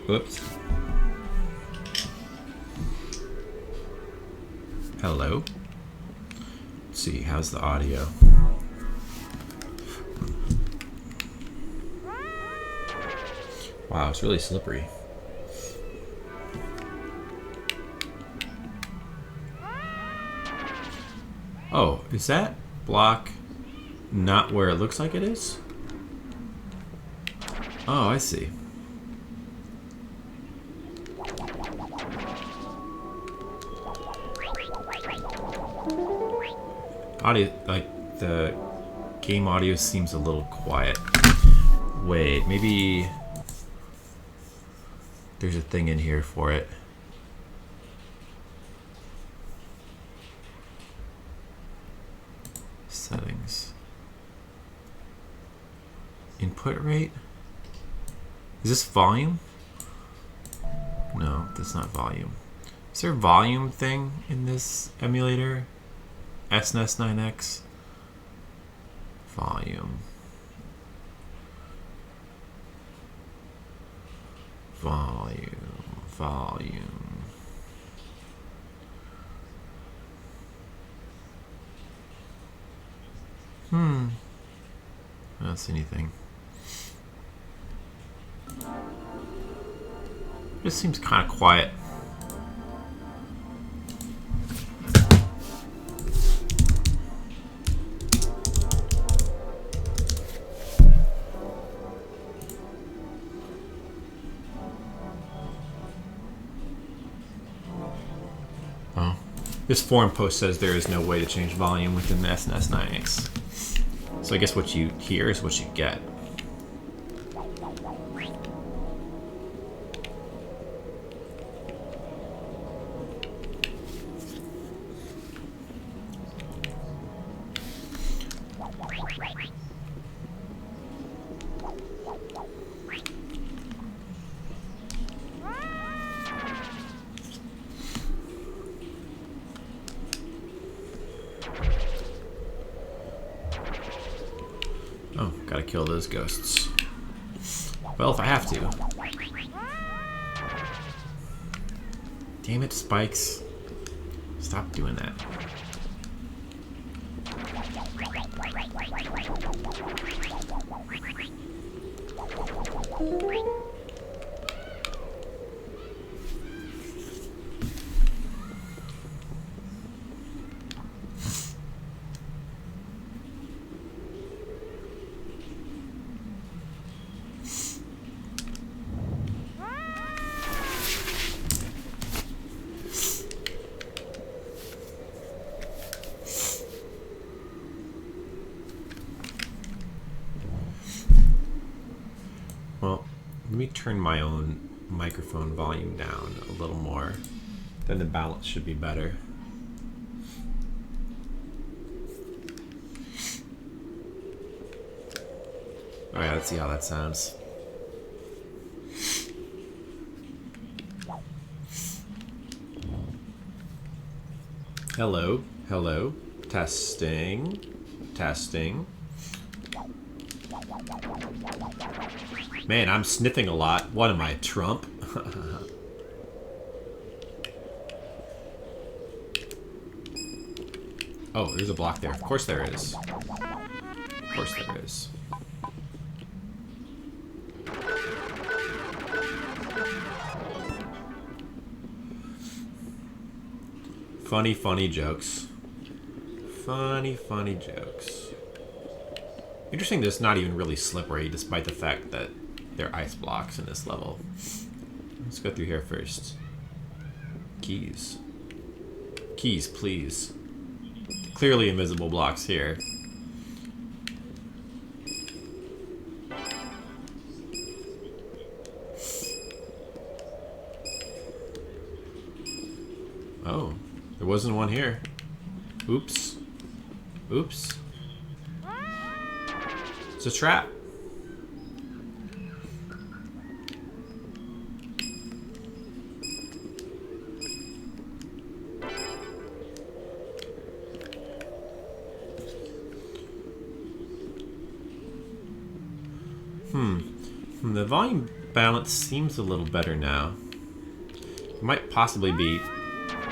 Whoops. Hello. Let's see, how's the audio? Wow, it's really slippery. Oh, is that block not where it looks like it is? Oh, I see. Audio, like, the game audio seems a little quiet. Wait, maybe there's a thing in here for it. Settings. Input rate? Is this volume? No, that's not volume. Is there a volume thing in this emulator? SNES 9X? Volume. Volume. I don't see anything. This seems kind of quiet. Oh. This forum post says there is no way to change volume within the SNES 9X. So I guess what you hear is what you get. Oh, gotta kill those ghosts. Well, if I have to. Damn it, Spikes. Stop doing that. Well, let me turn my own microphone volume down a little more. Then the balance should be better. Alright, let's see how that sounds. Hello, hello, testing, testing. Man, I'm sniffing a lot. What am I, Trump? Oh, there's a block there. Of course there is. Of course there is. Funny, funny jokes. Funny, funny jokes. Interesting that it's not even really slippery, despite the fact that there are ice blocks in this level. Let's go through here first. Keys. Keys, please. clearly invisible blocks here. Oh, there wasn't one here. Oops. Oops. It's a trap. The volume balance seems a little better now. It might possibly be,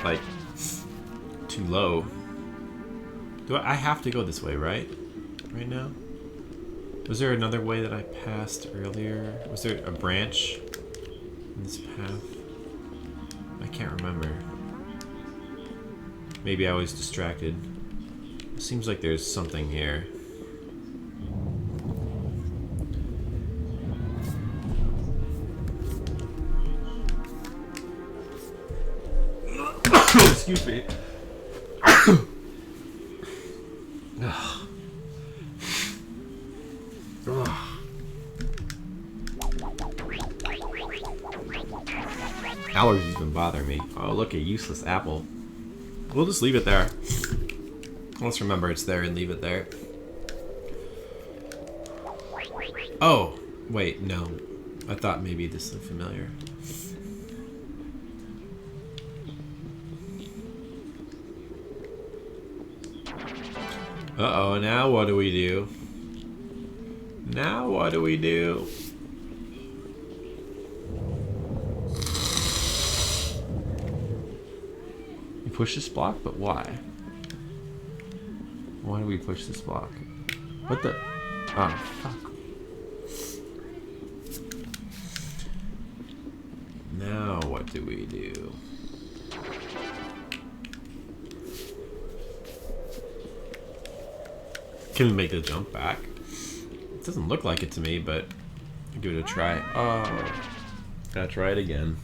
like, too low. Do I have to go this way, right? Right now? Was there another way that I passed earlier? Was there a branch in this path? I can't remember. Maybe I was distracted. It seems like there's something here. Excuse me. Allergies been bothering me. Oh, look, a useless apple. We'll just leave it there. Let's remember it's there and leave it there. Oh, wait, no. I thought maybe this looked familiar. Uh-oh, now what do we do? Now what do we do? You push this block, but why? Why do we push this block? What the? Oh, fuck. Now what do we do? Can we make the jump back? It doesn't look like it to me, but I'll give it a try. Oh, gotta try it again.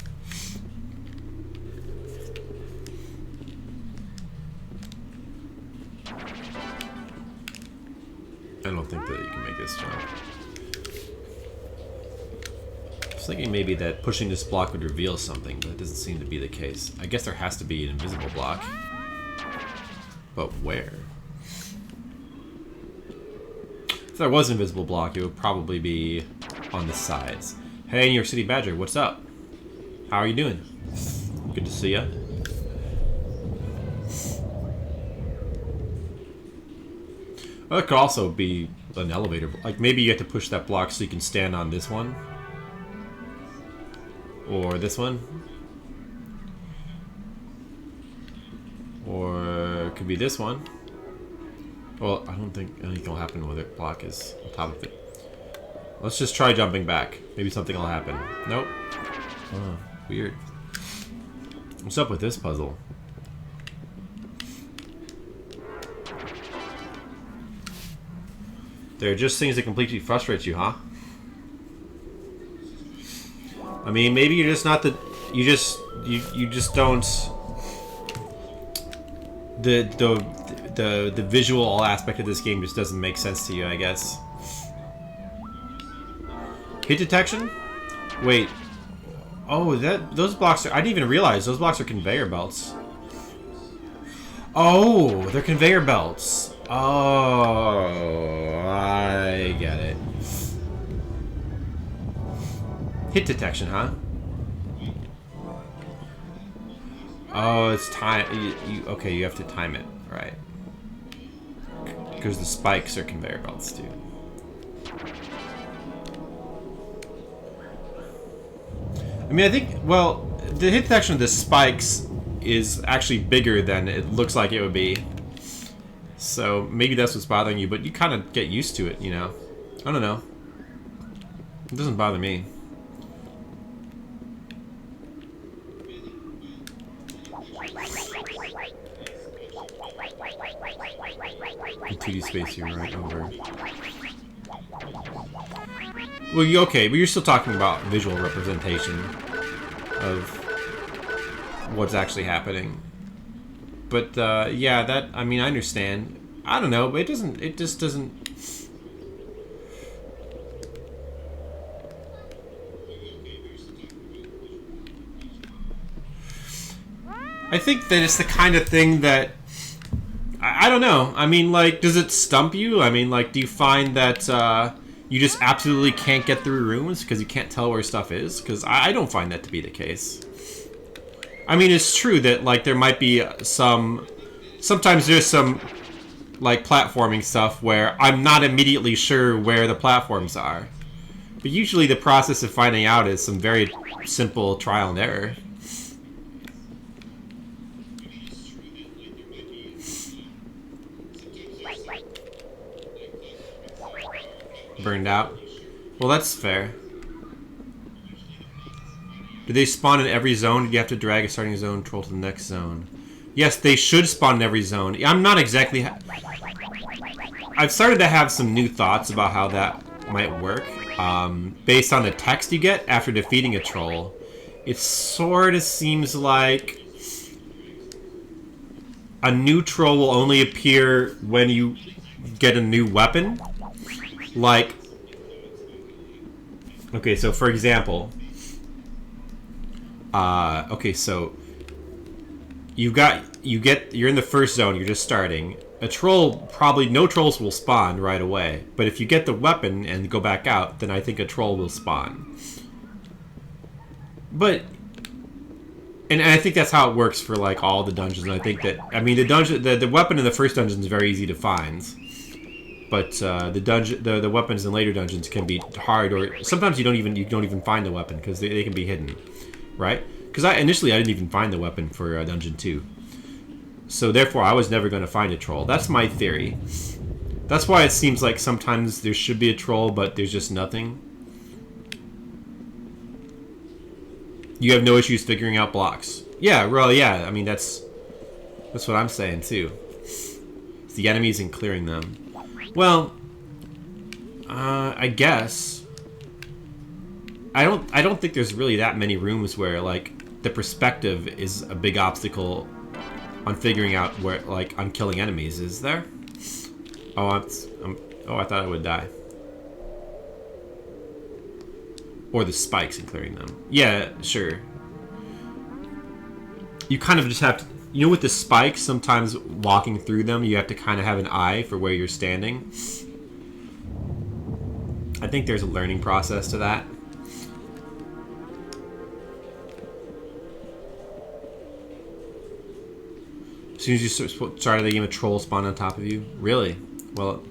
I don't think that you can make this jump. I was thinking maybe that pushing this block would reveal something, but it doesn't seem to be the case. I guess there has to be an invisible block. But where? If there was an invisible block, it would probably be on the sides. Hey, New York City Badger, what's up? How are you doing? Good to see ya. Well, it could also be an elevator. Like, maybe you have to push that block so you can stand on this one. Or this one. Or it could be this one. Well, I don't think anything will happen when the block is on top of it. Let's just try jumping back. Maybe something will happen. Nope. Oh, weird. What's up with this puzzle? There are just things that completely frustrate you, huh? I mean, maybe you're just not the... You just don't... The visual aspect of this game just doesn't make sense to you, I guess. Hit detection? Wait. Oh, those blocks are... I didn't even realize those blocks are conveyor belts. Oh, they're conveyor belts. Oh, I get it. Hit detection, huh? Oh, it's time. Okay, you have to time it, right? Because the spikes are conveyor belts too. I mean, I think, well, the hit detection of the spikes is actually bigger than it looks like it would be. So maybe that's what's bothering you, but you kind of get used to it, you know? I don't know. It doesn't bother me. The 2D space you're right over. Well, okay, but you're still talking about visual representation of what's actually happening. But yeah, that, I mean, I understand. I don't know, but it just doesn't. I think that it's the kind of thing that, I don't know. I mean, like, does it stump you? I mean, like, do you find that you just absolutely can't get through rooms because you can't tell where stuff is? Because I don't find that to be the case. I mean, it's true that, like, there might be sometimes there's some, like, platforming stuff where I'm not immediately sure where the platforms are. But usually the process of finding out is some very simple trial and error. Burned out. Well, that's fair. Do they spawn in every zone? Do you have to drag a starting zone troll to the next zone? Yes, they should spawn in every zone. I'm not exactly... I've started to have some new thoughts about how that might work. Based on the text you get after defeating a troll. It sort of seems like a new troll will only appear when you get a new weapon. Like, okay, so for example, okay, so you're in the first zone, you're just starting. A troll, probably no trolls will spawn right away, but if you get the weapon and go back out, then I think a troll will spawn. But, and I think that's how it works for like all the dungeons. And I think that, I mean, the weapon in the first dungeon is very easy to find. But the weapons in later dungeons can be hard, or sometimes you don't even find the weapon because they can be hidden, right? Because initially I didn't even find the weapon for Dungeon 2, so therefore I was never going to find a troll. That's my theory. That's why it seems like sometimes there should be a troll, but there's just nothing. You have no issues figuring out blocks. Yeah, well, yeah. I mean that's what I'm saying too. It's the enemies and clearing them. Well, I guess I don't think there's really that many rooms where like the perspective is a big obstacle on figuring out where, like, on killing enemies. Is there? Oh, I thought I would die. Or the spikes and clearing them. Yeah, sure. You kind of just have to. You know, with the spikes, sometimes walking through them, you have to kind of have an eye for where you're standing. I think there's a learning process to that. As soon as you started the game, a troll spawned on top of you? Really? Well,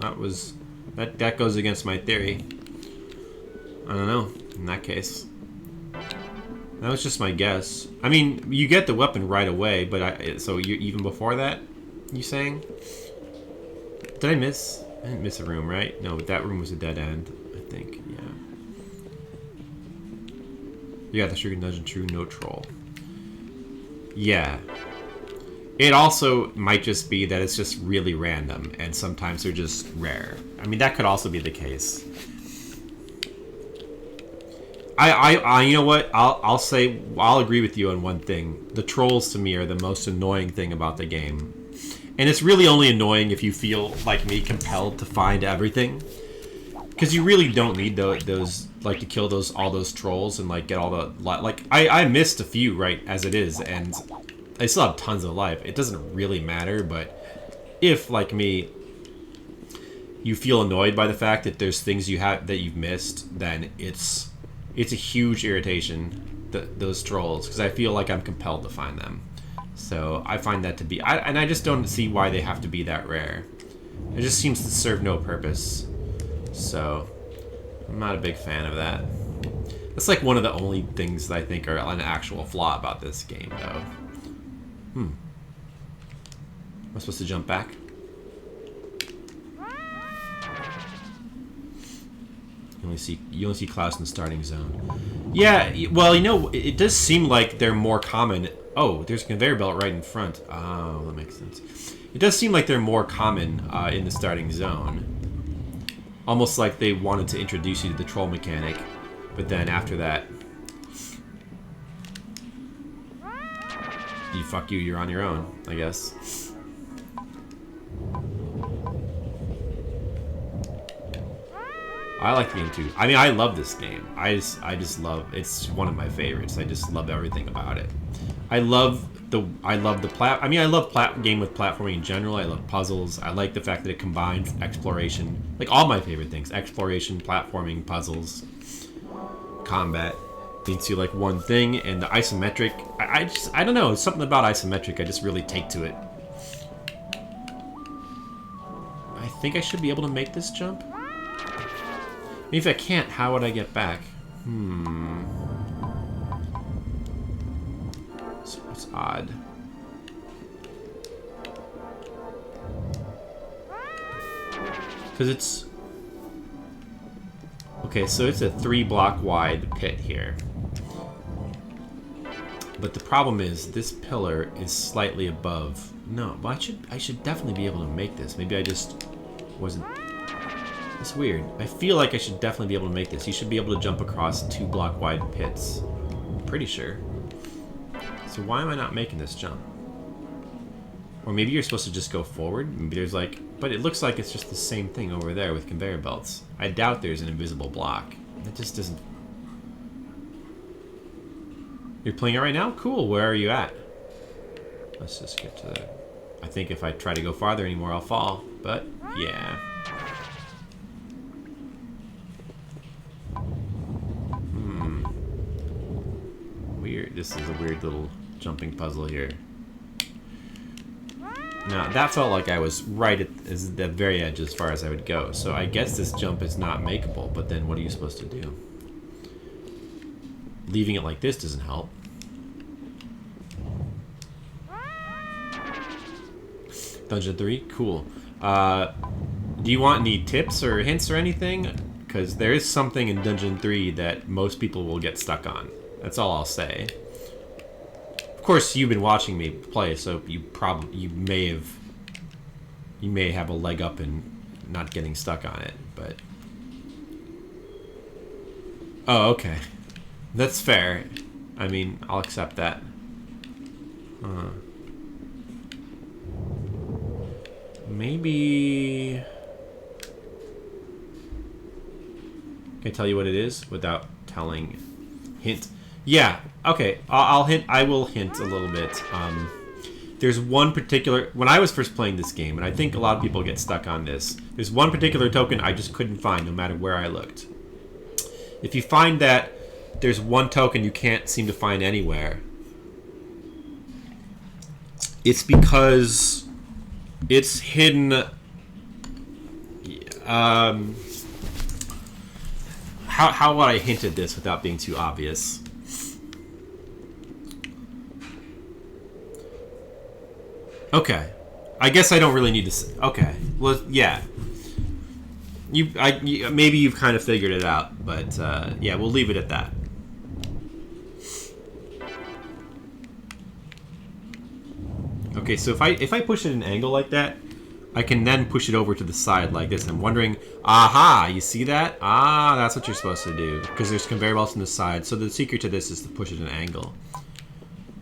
that goes against my theory. I don't know, in that case. That was just my guess. I mean, you get the weapon right away, but so you even before that, you saying? Did I miss? I didn't miss a room, right? No, that room was a dead end, I think. Yeah. Yeah, the Sugar Dungeon True, no troll. Yeah. It also might just be that it's just really random, and sometimes they're just rare. I mean, that could also be the case. You know what? I'll agree with you on one thing. The trolls to me are the most annoying thing about the game, and it's really only annoying if you feel like me compelled to find everything, because you really don't need those like to kill all those trolls and like get all the like. I missed a few right as it is, and I still have tons of life. It doesn't really matter, but if like me, you feel annoyed by the fact that there's things that you've missed, then it's a huge irritation, those trolls, because I feel like I'm compelled to find them. So I find that to be... and I just don't see why they have to be that rare. It just seems to serve no purpose. So I'm not a big fan of that. That's like one of the only things that I think are an actual flaw about this game, though. Am I supposed to jump back? You only see Klaus in the starting zone. Yeah, well, you know, it does seem like they're more common. Oh, there's a conveyor belt right in front. Oh, that makes sense. It does seem like they're more common in the starting zone. Almost like they wanted to introduce you to the troll mechanic, but then after that... fuck you, you're on your own, I guess. I like the game too. I mean, I love this game. I just love, it's one of my favorites. I just love everything about it. I love the game with platforming in general. I love puzzles. I like the fact that it combines exploration, like all my favorite things: exploration, platforming, puzzles, combat into like one thing. And the isometric, I don't know, it's something about isometric I just really take to it. I think I should be able to make this jump. I mean, if I can't, how would I get back? So it's odd. Because it's... Okay, so it's a 3-block wide pit here. But the problem is, this pillar is slightly above... No, but I should definitely be able to make this. Maybe I just wasn't... It's weird. I feel like I should definitely be able to make this. You should be able to jump across 2-block wide pits. I'm pretty sure. So why am I not making this jump? Or maybe you're supposed to just go forward? Maybe there's like... But it looks like it's just the same thing over there with conveyor belts. I doubt there's an invisible block. It just doesn't... You're playing it right now? Cool. Where are you at? Let's just get to the... I think if I try to go farther anymore, I'll fall. But, yeah. Weird. This is a weird little jumping puzzle here. Now, that felt like I was right at the very edge as far as I would go. So I guess this jump is not makeable, but then what are you supposed to do? Leaving it like this doesn't help. Dungeon 3? Cool. Do you want any tips or hints or anything? Because there is something in Dungeon 3 that most people will get stuck on. That's all I'll say. Of course, you've been watching me play, so you may have a leg up in not getting stuck on it, but... Oh, okay. That's fair. I mean, I'll accept that. Maybe... Can I tell you what it is without telling? Hint. Yeah, okay. I'll hint. I will hint a little bit. There's one particular... When I was first playing this game, and I think a lot of people get stuck on this, there's one particular token I just couldn't find no matter where I looked. If you find that there's one token you can't seem to find anywhere, it's because it's hidden... How would I hint at this without being too obvious? Okay. I guess I don't really need to... Okay. Well, yeah. Maybe you've kind of figured it out, but yeah, we'll leave it at that. Okay, so if I push it at an angle like that, I can then push it over to the side like this. I'm wondering, aha, you see that? Ah, that's what you're supposed to do, because there's conveyor belts on the side. So the secret to this is to push it at an angle.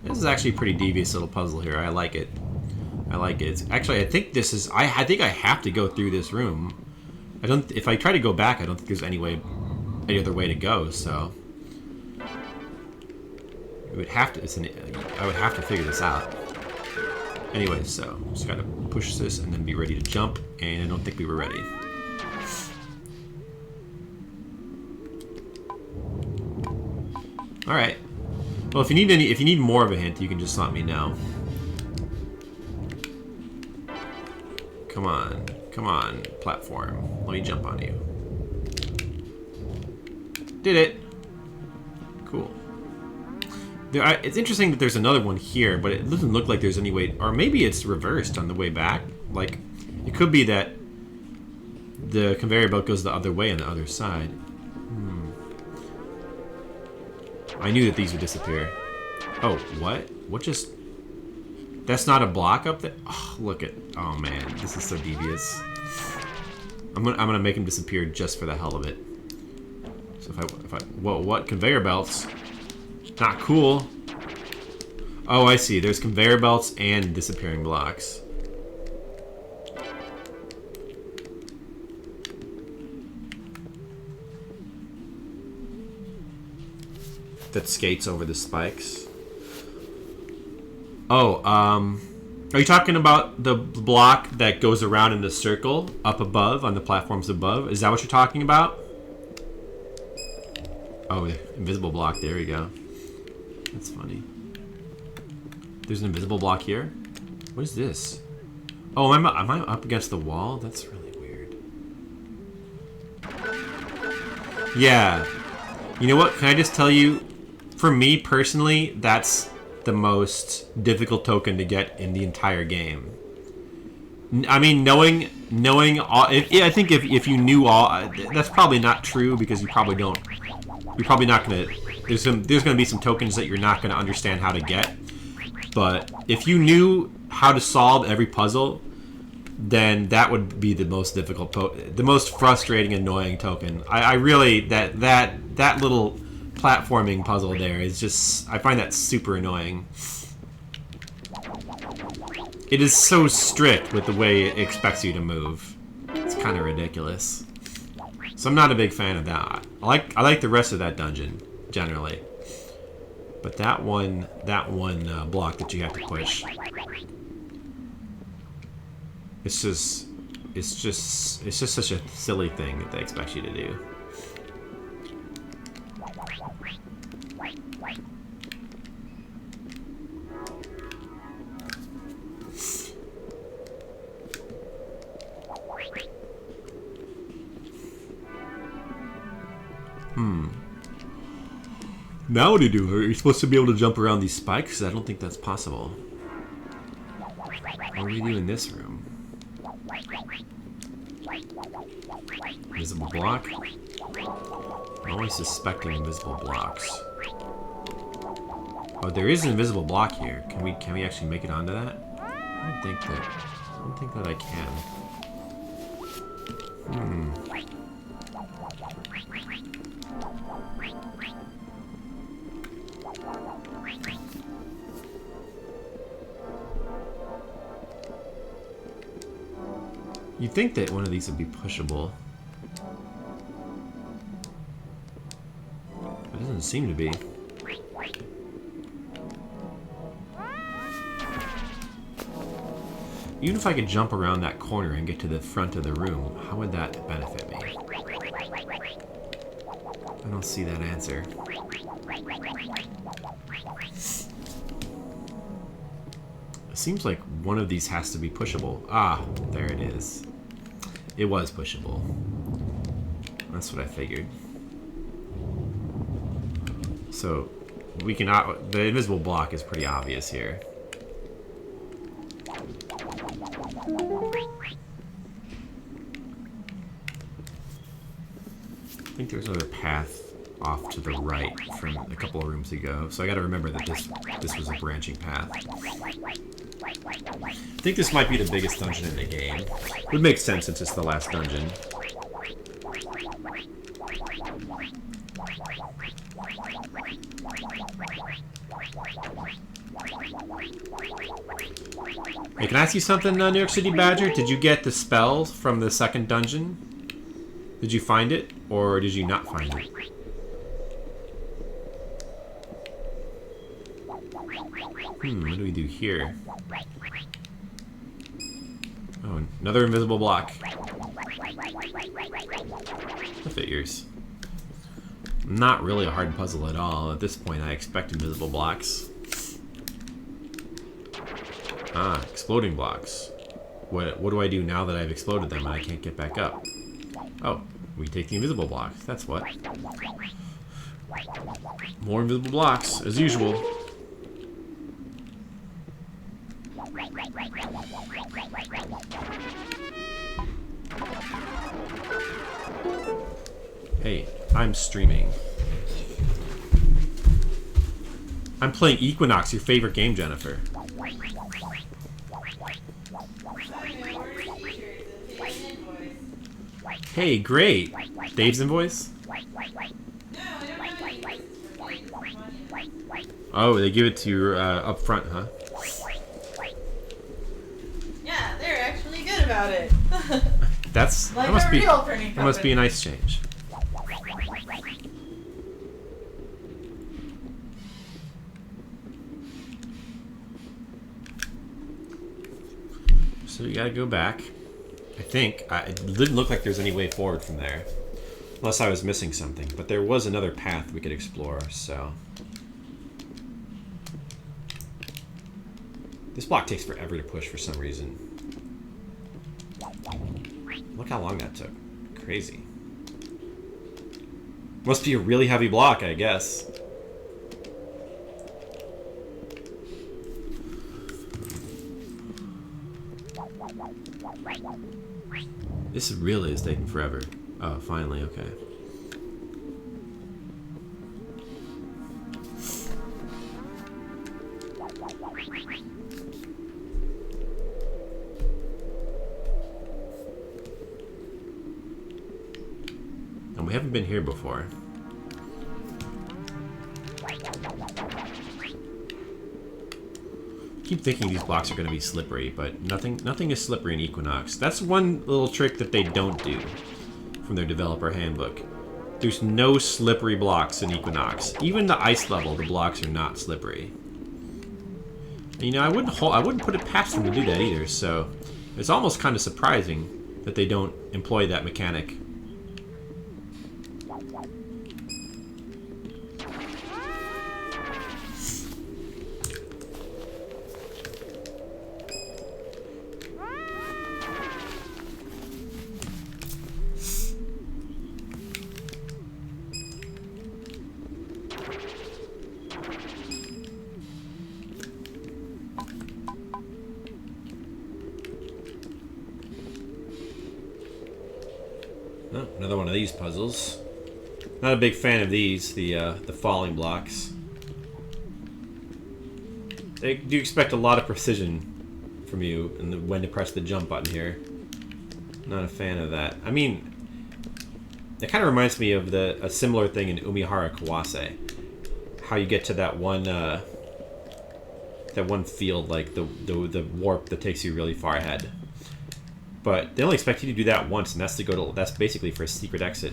This is actually a pretty devious little puzzle here. I like it. I like it. Actually, I think this is... I think I have to go through this room. I don't... If I try to go back, I don't think there's any other way to go. So it would have to. I would have to figure this out. Anyway, so just gotta push this and then be ready to jump. And I don't think we were ready. All right. Well, if you need more of a hint, you can just let me know. Come on, platform. Let me jump on you. Did it. Cool. It's interesting that there's another one here, but it doesn't look like there's any way... Or maybe it's reversed on the way back. Like, it could be that the conveyor belt goes the other way on the other side. I knew that these would disappear. Oh, what? What just... That's not a block up there? Oh, look at... Oh, man. This is so devious. I'm gonna make him disappear just for the hell of it. So if I... Whoa, what? Conveyor belts? Not cool. Oh, I see. There's conveyor belts and disappearing blocks. That skates over the spikes. Oh, are you talking about the block that goes around in the circle up above on the platforms above? Is that what you're talking about? Oh, invisible block. There we go. That's funny. There's an invisible block here. What is this? Oh, am I up against the wall? That's really weird. Yeah. You know what? Can I just tell you? For me personally, that's the most difficult token to get in the entire game. I mean, knowing all, I think if you knew all, that's probably not true because you probably don't. You're probably not gonna. There's gonna be some tokens that you're not gonna understand how to get. But if you knew how to solve every puzzle, then that would be the most difficult, the most frustrating, annoying token. I really that little platforming puzzle there is just, I find that super annoying. It is so strict with the way it expects you to move. It's kind of ridiculous. So I'm not a big fan of that. I like the rest of that dungeon generally, but that one block that you have to push, it's just such a silly thing that they expect you to do. Now what do you do? Are you supposed to be able to jump around these spikes? I don't think that's possible. What do we do in this room? Invisible block? I'm always suspecting invisible blocks. Oh, there is an invisible block here. Can we actually make it onto that? I don't think that I can. You'd think that one of these would be pushable. It doesn't seem to be. Even if I could jump around that corner and get to the front of the room, how would that benefit me? I don't see that answer. It seems like one of these has to be pushable. Ah, there it is. It was pushable. That's what I figured. So, we can... the invisible block is pretty obvious here. I think there's another path off to the right from a couple of rooms ago, so I gotta remember that this was a branching path. I think this might be the biggest dungeon in the game. Would make sense since it's the last dungeon. Hey, can I ask you something, New York City Badger? Did you get the spell from the second dungeon? Did you find it, or did you not find it? What do we do here? Oh, another invisible block. The figures. Not really a hard puzzle at all. At this point, I expect invisible blocks. Ah, exploding blocks. What do I do now that I've exploded them and I can't get back up? Oh, we take the invisible blocks. That's what. More invisible blocks, as usual. Hey, I'm streaming. I'm playing Equinox, your favorite game, Jennifer. Hey, great. Dave's invoice? Oh, they give it to you up front, huh? Yeah, they're actually good about it. That's like that must a be real printing company. that must be a nice change. So you gotta go back. I think it didn't look like there's any way forward from there, unless I was missing something. But there was another path we could explore. So this block takes forever to push for some reason. Look how long that took. Crazy. Must be a really heavy block, I guess. This really is taking forever. Oh, finally, okay. And we haven't been here before. I keep thinking these blocks are going to be slippery, but nothing is slippery in Equinox. That's one little trick that they don't do from their developer handbook. There's no slippery blocks in Equinox. Even the ice level, the blocks are not slippery. And, you know, I wouldn't put it past them to do that either. So it's almost kind of surprising that they don't employ that mechanic. Oh, another one of these puzzles. Not a big fan of these, the falling blocks. They do expect a lot of precision from you and when to press the jump button here. Not a fan of that. I mean, it kind of reminds me of a similar thing in Umihara Kawase. How you get to that one field, like the warp that takes you really far ahead. But they only expect you to do that once, and that's basically for a secret exit.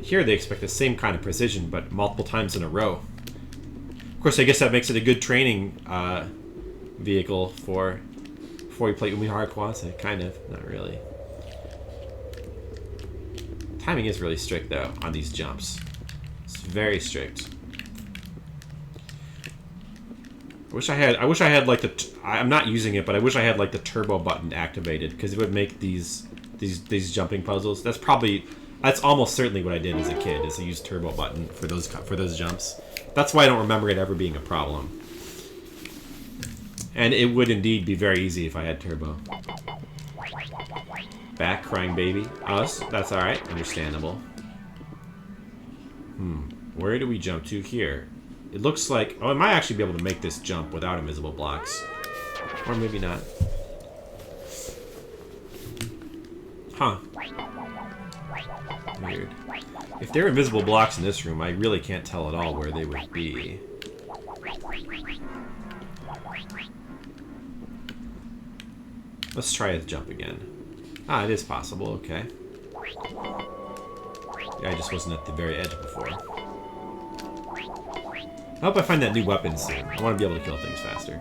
Here they expect the same kind of precision, but multiple times in a row. Of course, I guess that makes it a good training vehicle for before you play Umihara Kawase. Kind of, not really. Timing is really strict though on these jumps. It's very strict. I wish I had like I'm not using it, but I wish I had like the turbo button activated because it would make these jumping puzzles. That's almost certainly what I did as a kid, is I used turbo button for those jumps. That's why I don't remember it ever being a problem. And it would indeed be very easy if I had turbo. Back, crying baby. Us? That's alright. Understandable. Where do we jump to here? It looks like... Oh, I might actually be able to make this jump without invisible blocks. Or maybe not. Huh. Weird. If there are invisible blocks in this room, I really can't tell at all where they would be. Let's try the jump again. Ah, it is possible, okay. Yeah, I just wasn't at the very edge before. I hope I find that new weapon soon. I want to be able to kill things faster.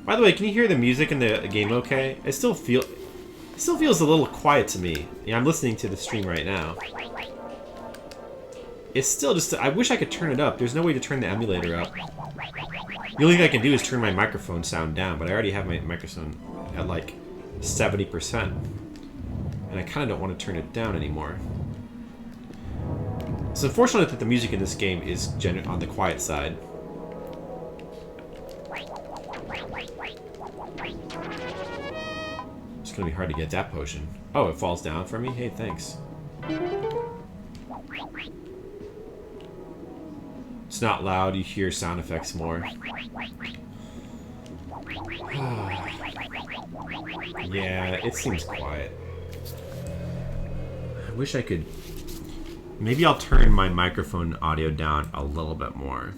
By the way, can you hear the music in the game okay? It still feels a little quiet to me. Yeah, I'm listening to the stream right now. It's still just... I wish I could turn it up. There's no way to turn the emulator up. The only thing I can do is turn my microphone sound down, but I already have my microphone at like 70%. And I kind of don't want to turn it down anymore. It's unfortunate that the music in this game is on the quiet side. It's going to be hard to get that potion. Oh, it falls down for me? Hey, thanks. It's not loud, you hear sound effects more. Yeah, it seems quiet. wish I could... Maybe I'll turn my microphone audio down a little bit more.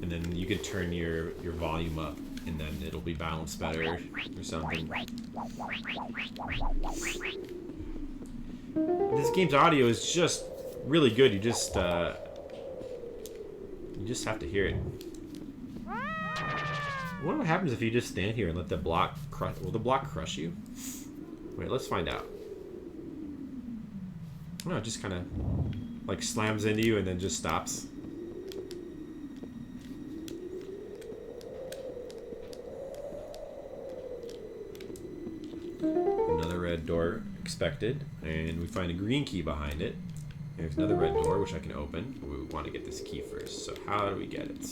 And then you can turn your volume up, and then it'll be balanced better or something. This game's audio is just really good. You just have to hear it. I wonder what happens if you just stand here and let the block crush. Will the block crush you? Wait, let's find out. No, it just kind of like slams into you and then just stops. Another red door expected, and we find a green key behind it. There's another red door which I can open. We want to get this key first. So how do we get it?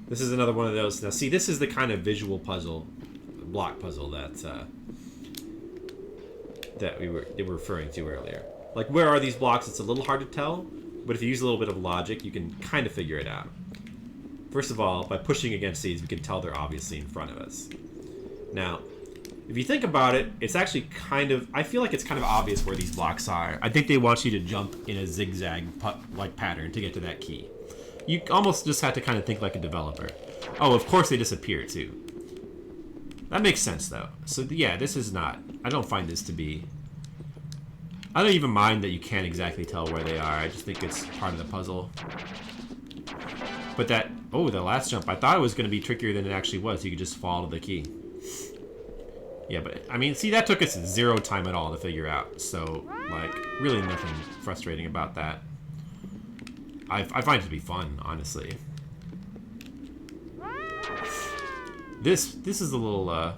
This is another one of those. Now, see, this is the kind of visual puzzle, block puzzle that we were referring to earlier. Like, where are these blocks? It's a little hard to tell, but if you use a little bit of logic, you can kind of figure it out. First of all, by pushing against these, we can tell they're obviously in front of us. Now, if you think about it, it's actually kind of... I feel like it's kind of obvious where these blocks are. I think they want you to jump in a zigzag-like pattern to get to that key. You almost just have to kind of think like a developer. Oh, of course they disappear, too. That makes sense, though. So, yeah, this is not... I don't find this to be... I don't even mind that you can't exactly tell where they are. I just think it's part of the puzzle. But that... Oh, the last jump. I thought it was going to be trickier than it actually was. You could just fall to the key. Yeah, but, I mean, see, that took us 0 time at all to figure out. So, like, really nothing frustrating about that. I find it to be fun, honestly. This is a little,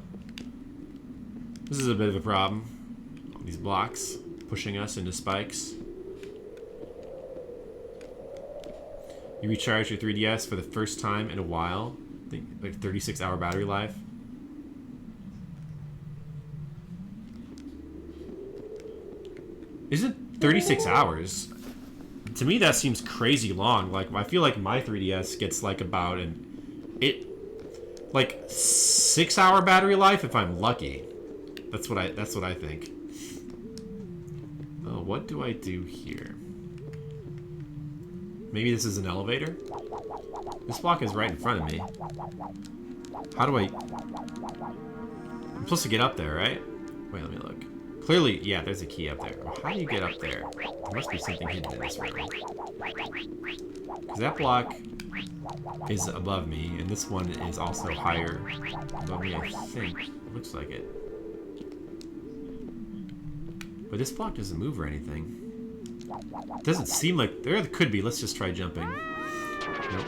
this is a bit of a problem. These blocks pushing us into spikes. You recharge your 3DS for the first time in a while. I think, like, 36-hour battery life. Is it 36 hours? To me, that seems crazy long. Like, I feel like my 3DS gets like about like 6-hour battery life if I'm lucky. That's what I think. Oh, what do I do here? Maybe this is an elevator? This block is right in front of me. How do I... I'm supposed to get up there, right? Wait, let me look. Clearly, yeah, there's a key up there. Well, how do you get up there? There must be something hidden in this room. Because that block is above me, and this one is also higher above me, I think. Looks like it. But this block doesn't move or anything. It doesn't seem like... There could be. Let's just try jumping. Nope.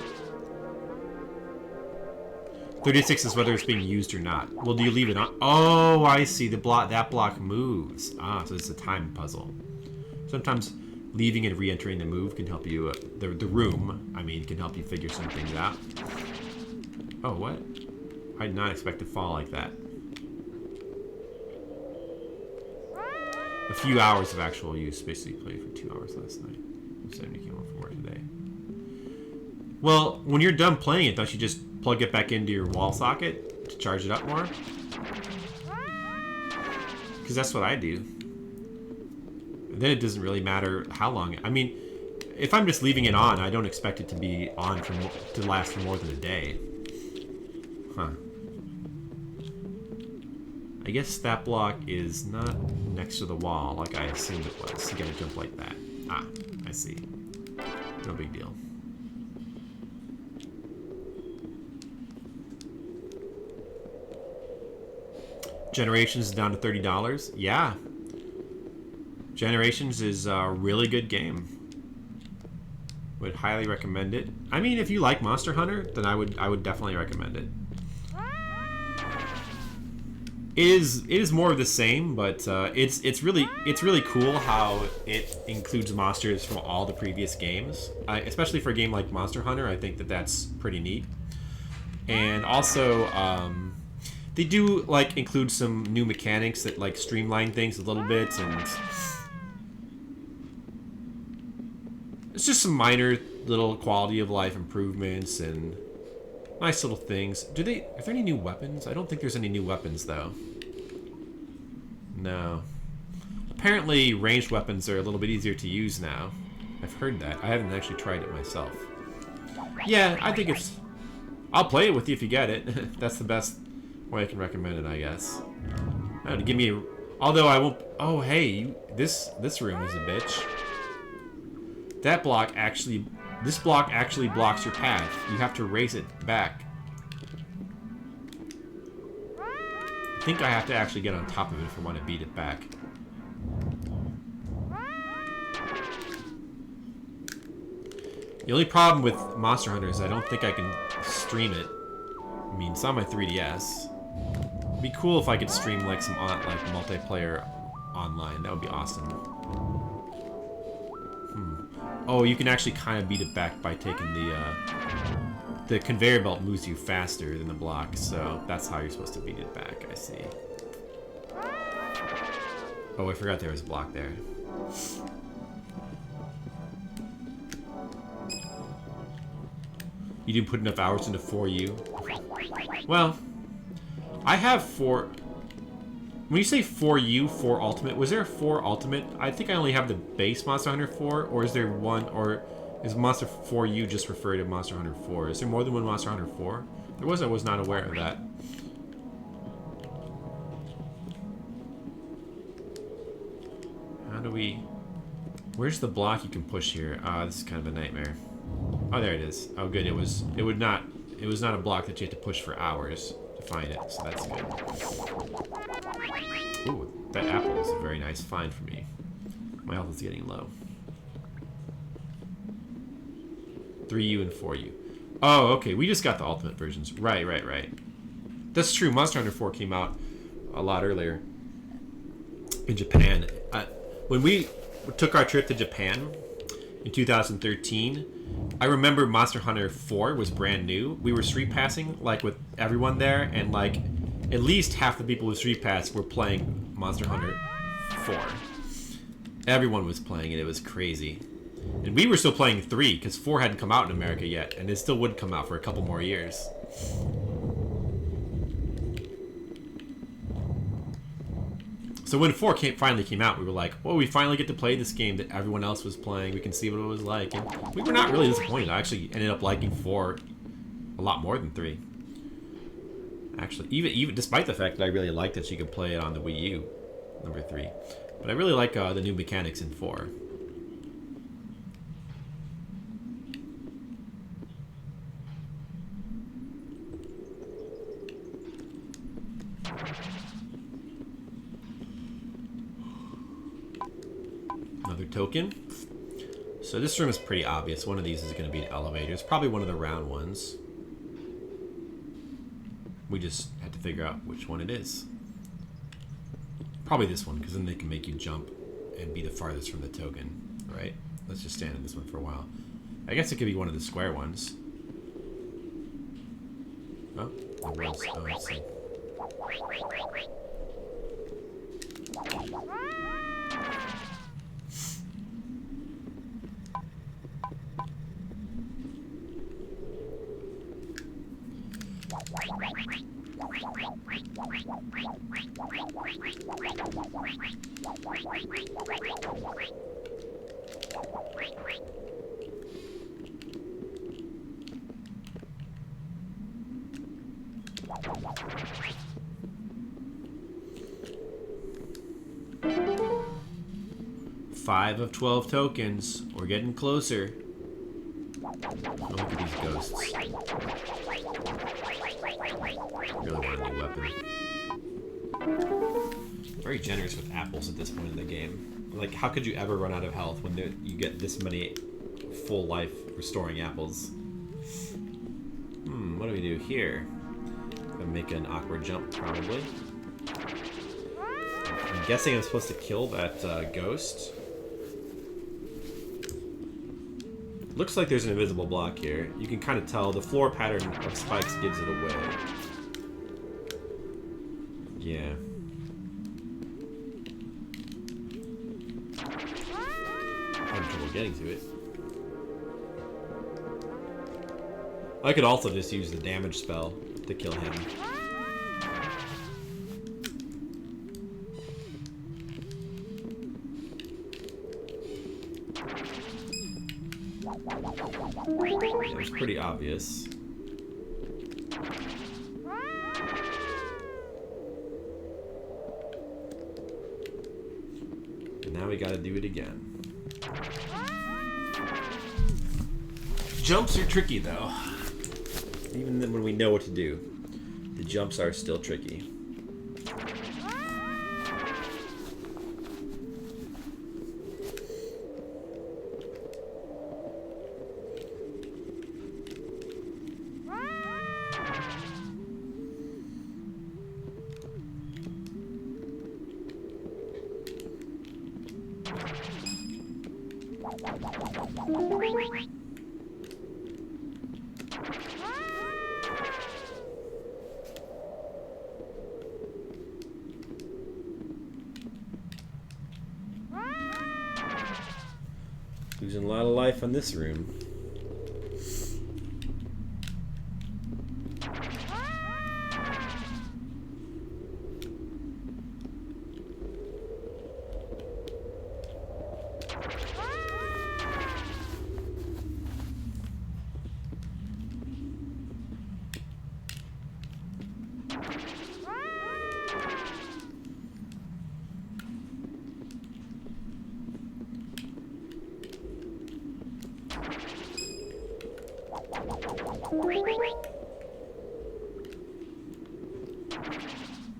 36 is whether it's being used or not. Well, do you leave it on? Oh, I see. That block moves. Ah, so it's a time puzzle. Sometimes leaving and re-entering the move can help you... the room, I mean, can help you figure some things out. Oh, what? I did not expect to fall like that. A few hours of actual use. Basically played for 2 hours last night. 70 came home from work today. Well, when you're done playing it, don't you just plug it back into your wall socket to charge it up more? Because that's what I do. Then it doesn't really matter how long. I mean, if I'm just leaving it on, I don't expect it to be on to last for more than a day. Huh. I guess that block is not next to the wall like I assumed it was. You gotta jump like that. Ah, I see. No big deal. Generations is down to $30. Yeah. Generations is a really good game. Would highly recommend it. I mean, if you like Monster Hunter, then I would definitely recommend it. It is more of the same, but it's really cool how it includes monsters from all the previous games. Especially for a game like Monster Hunter, I think that's pretty neat. And also, they do like include some new mechanics that like streamline things a little bit, and it's just some minor little quality of life improvements and nice little things. Are there any new weapons? I don't think there's any new weapons though. No. Apparently, ranged weapons are a little bit easier to use now. I've heard that. I haven't actually tried it myself. Yeah, I think it's... I'll play it with you if you get it. That's the best way I can recommend it, I guess. To give me... Although I won't... Oh, hey. This room is a bitch. That block actually... This block actually blocks your path. You have to race it back. I think I have to actually get on top of it if I want to beat it back. The only problem with Monster Hunter is I don't think I can stream it. I mean, it's on my 3DS. It'd be cool if I could stream like some multiplayer online. That would be awesome. Oh, you can actually kind of beat it back by taking the conveyor belt moves you faster than the block, so that's how you're supposed to beat it back. I see. Oh, I forgot there was a block there. You didn't put enough hours into 4U. Well, I have 4... When you say 4U, 4 Ultimate, was there a 4 Ultimate? I think I only have the base Monster Hunter 4, or is there one, or is Monster 4U just referred to Monster Hunter 4? Is there more than one Monster Hunter 4? There was, I was not aware of that. How do we... Where's the block you can push here? This is kind of a nightmare. Oh, there it is. Oh, good. It was not a block that you had to push for hours to find it, so that's good. Ooh, that apple is a very nice find for me. My health is getting low. 3U and 4U. Oh, okay. We just got the ultimate versions. Right. That's true. Monster Hunter 4 came out a lot earlier in Japan. When we took our trip to Japan in 2013, I remember Monster Hunter 4 was brand new. We were street passing like with everyone there, and like at least half the people who street passed were playing Monster Hunter 4. Everyone was playing it. It was crazy. And we were still playing 3 because 4 hadn't come out in America yet, and it still would come out for a couple more years. So when 4 finally came out, we were like, well, we finally get to play this game that everyone else was playing. We can see what it was like. And we were not really disappointed. I actually ended up liking 4 a lot more than 3. Actually, even despite the fact that I really liked that you could play it on the Wii U, number 3. But I really like the new mechanics in 4. Another token. So this room is pretty obvious. One of these is going to be an elevator. It's probably one of the round ones. We just had to figure out which one it is. Probably this one, because then they can make you jump and be the farthest from the token. Right? Let's just stand in this one for a while. I guess it could be one of the square ones. Oh, there was. Oh, I see. 5 of 12 tokens. We're getting closer. Oh, look at these ghosts. Really want a new weapon. Very generous with apples at this point in the game. Like, how could you ever run out of health when you get this many full life restoring apples? What do we do here? Gonna make an awkward jump, probably. I'm guessing I'm supposed to kill that ghost. Looks like there's an invisible block here. You can kind of tell the floor pattern of spikes gives it away. Yeah. Having trouble getting to it. I could also just use the damage spell to kill him. It was pretty obvious. And now we gotta do it again. Jumps are tricky though. Even when we know what to do, the jumps are still tricky. Losing a lot of life on this room.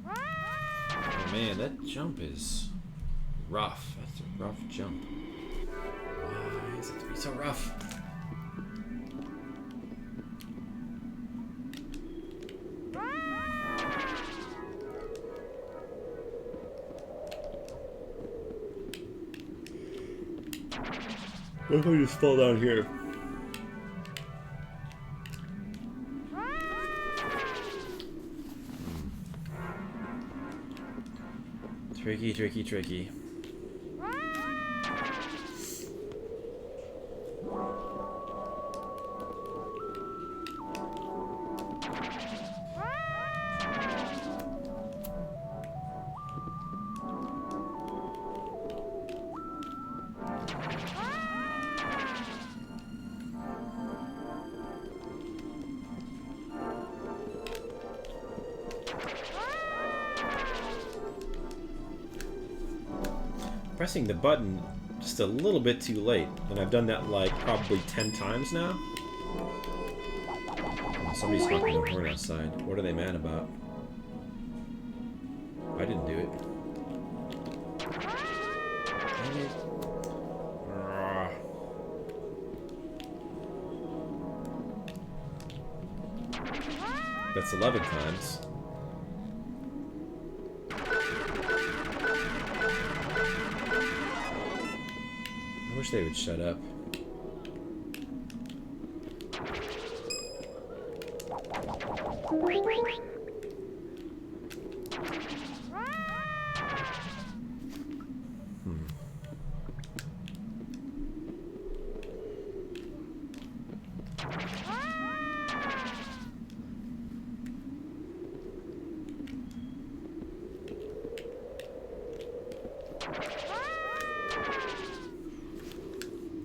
Oh man, that jump is rough. That's a rough jump. Why is it to be so rough? What if I just fall down here? Tricky, tricky, tricky. Pressing the button just a little bit too late, and I've done that like probably 10 times now. Oh, somebody's honking the horn outside. What are they mad about? I didn't do it. That's 11 times. I wish they would shut up.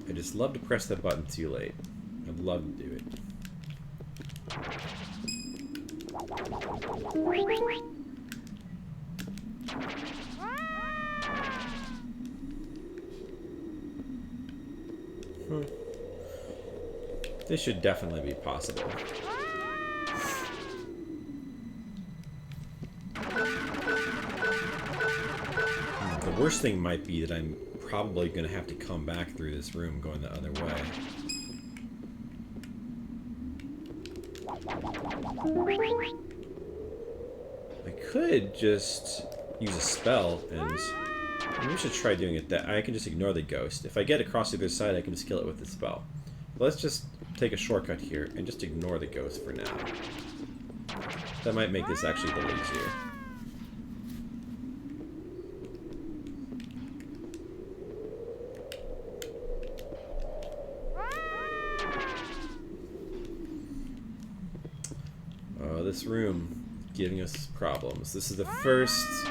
I just love to press that button too late. I'd love to do it. This should definitely be possible. The worst thing might be that I'm probably going to have to come back through this room going the other way. I could just use a spell, and maybe I should try doing it that I can just ignore the ghost. If I get across the other side, I can just kill it with the spell. Let's just take a shortcut here and just ignore the ghost for now. That might make this actually a little easier. This room giving us problems. This is the first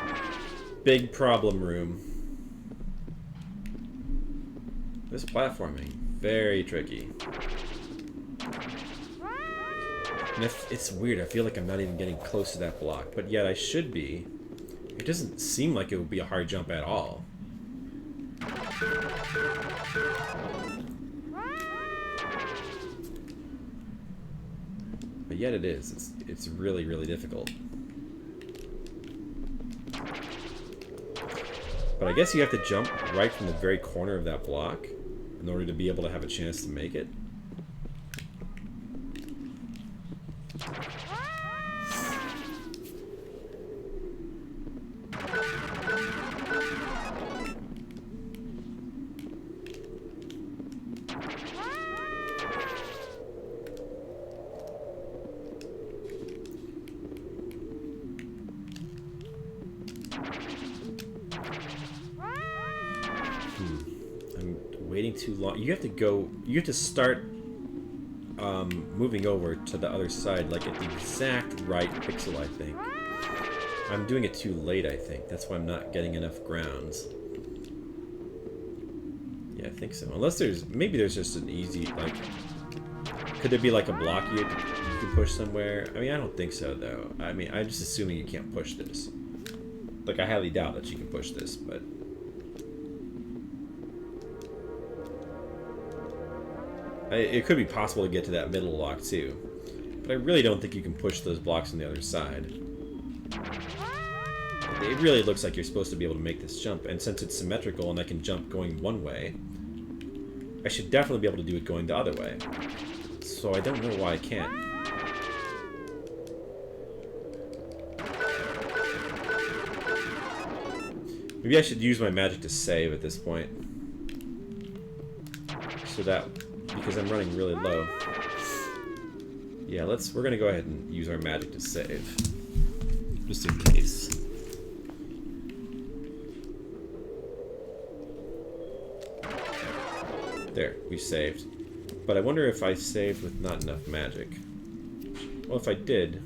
big problem room. This platforming. very tricky. And it's weird, I feel like I'm not even getting close to that block, but yet I should be. It doesn't seem like it would be a hard jump at all. But yet it is. It's really, really difficult. But I guess you have to jump right from the very corner of that block in order to be able to have a chance to make it. Waiting too long. You have to go. You have to start moving over to the other side, like at the exact right pixel. I think I'm doing it too late. I think that's why I'm not getting enough grounds. Yeah, I think so. Unless maybe there's just an easy like. Could there be like a block you can push somewhere? I mean, I don't think so though. I mean, I'm just assuming you can't push this. Like, I highly doubt that you can push this, but. It could be possible to get to that middle block too, but I really don't think you can push those blocks on the other side. It really looks like you're supposed to be able to make this jump, and since it's symmetrical and I can jump going one way, I should definitely be able to do it going the other way. So I don't know why I can't. Maybe I should use my magic to save at this point. So that... because I'm running really low. Yeah, we're gonna go ahead and use our magic to save. Just in case. There, we saved. But I wonder if I saved with not enough magic. Well, if I did...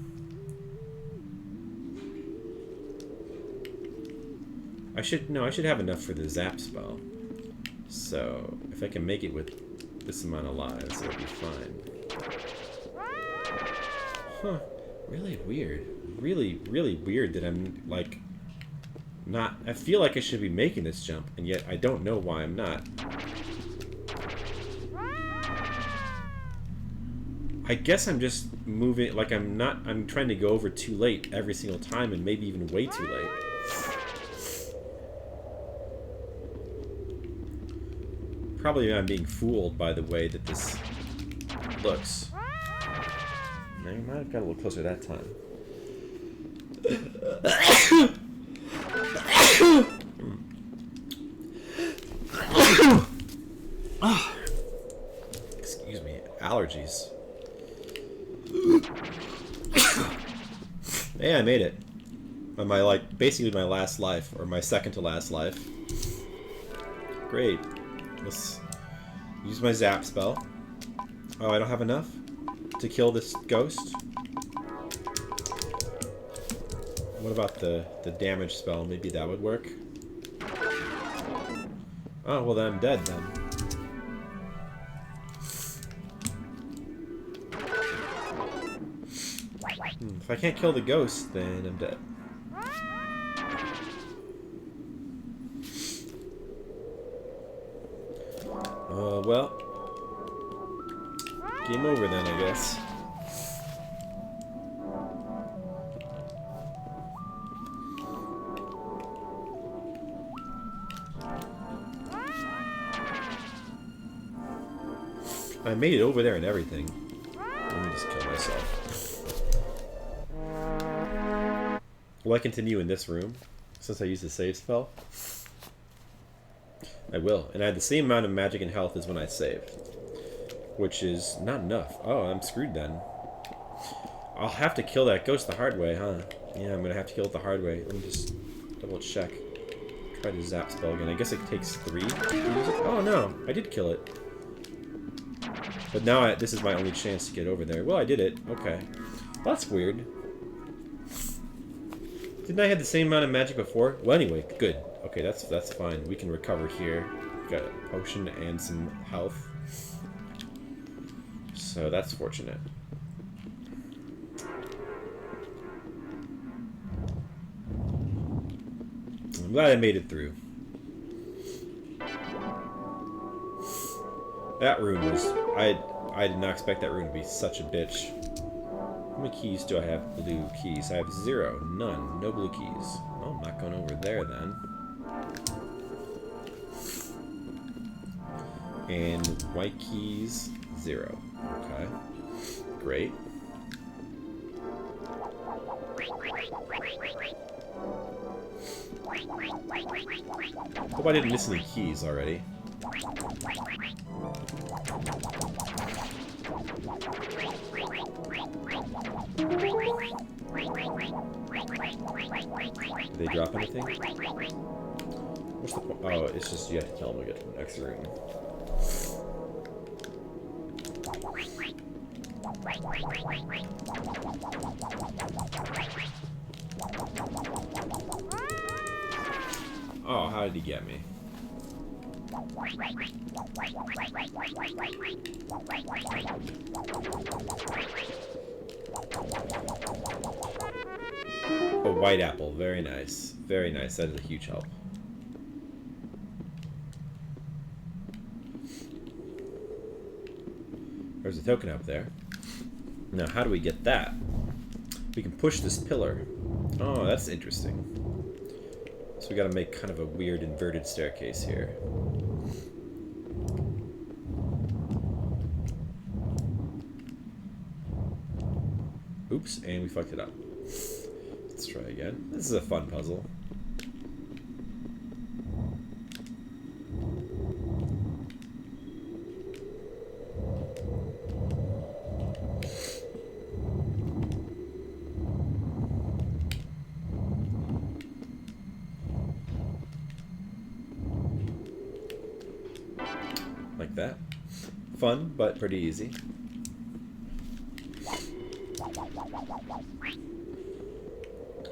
I should have enough for the zap spell. So, if I can make it with this amount of lives, it'll be fine. Huh. Really weird. Really, really weird that I'm, like, not... I feel like I should be making this jump, and yet I don't know why I'm not. I guess I'm just moving... Like, I'm trying to go over too late every single time, and maybe even way too late. Probably I'm being fooled by the way that this looks. I might have got a little closer that time. Excuse me, allergies. Hey, I made it. On my, basically my last life, or my second to last life. Great. Let's use my zap spell. Oh, I don't have enough to kill this ghost. What about the damage spell? Maybe that would work. Oh, well then I'm dead then. If I can't kill the ghost, then I'm dead. Well, game over then, I guess. I made it over there and everything. Let me just kill myself. Will I continue in this room, since I used the save spell? I will, and I had the same amount of magic and health as when I saved, which is not enough. Oh, I'm screwed then. I'll have to kill that ghost the hard way, huh? Yeah, I'm gonna have to kill it the hard way. Let me just double check. Try the zap spell again. I guess it takes 3 to use it. Oh no, I did kill it. But now this is my only chance to get over there. Well, I did it. Okay. Well, that's weird. Didn't I have the same amount of magic before? Well, anyway, good. Okay, that's fine. We can recover here. Got a potion and some health. So that's fortunate. I'm glad I made it through. That room was... I did not expect that room to be such a bitch. How many keys do I have? Blue keys. I have 0. None. No blue keys. Well, I'm not going over there then. And white keys, 0. Okay. Great. Hope I didn't miss any keys already. Did they drop anything? What's the point? Oh, it's just you have to tell them to get to the next room. Oh, how did he get me? A white apple, very nice. Very nice, that is a huge help. There's a token up there. Now, how do we get that? We can push this pillar. Oh, that's interesting. So we gotta make kind of a weird inverted staircase here. Oops, and we fucked it up. Let's try again. This is a fun puzzle. Like that. Fun, but pretty easy.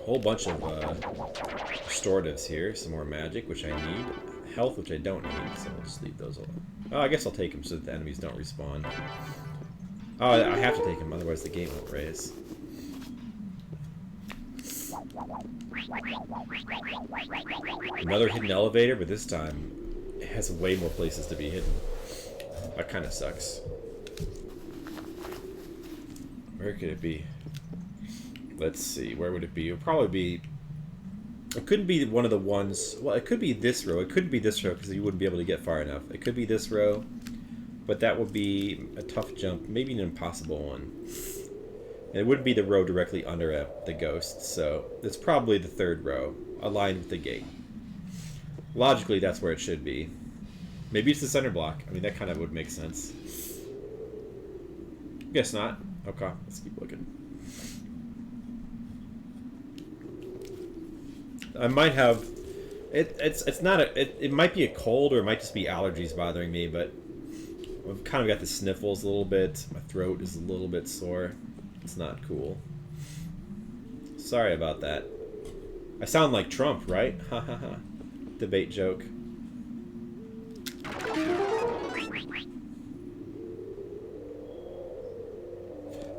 Whole bunch of restoratives here. Some more magic, which I need. Health, which I don't need, so I'll just leave those alone. Oh, I guess I'll take them so that the enemies don't respawn. Oh, I have to take them, otherwise the game won't raise. Another hidden elevator, but this time it has way more places to be hidden. That kind of sucks. Where could it be? Let's see, where would it be? It would probably be... It couldn't be one of the ones... Well, it could be this row. It couldn't be this row because you wouldn't be able to get far enough. It could be this row, but that would be a tough jump. Maybe an impossible one. And it wouldn't be the row directly under the ghost, so it's probably the third row, aligned with the gate. Logically, that's where it should be. Maybe it's the center block. I mean, that kind of would make sense. Guess not. Okay, let's keep looking. I might have... It's not a... It might be a cold, or it might just be allergies bothering me, but I've kind of got the sniffles a little bit. My throat is a little bit sore. It's not cool. Sorry about that. I sound like Trump, right? Ha ha ha. Debate joke.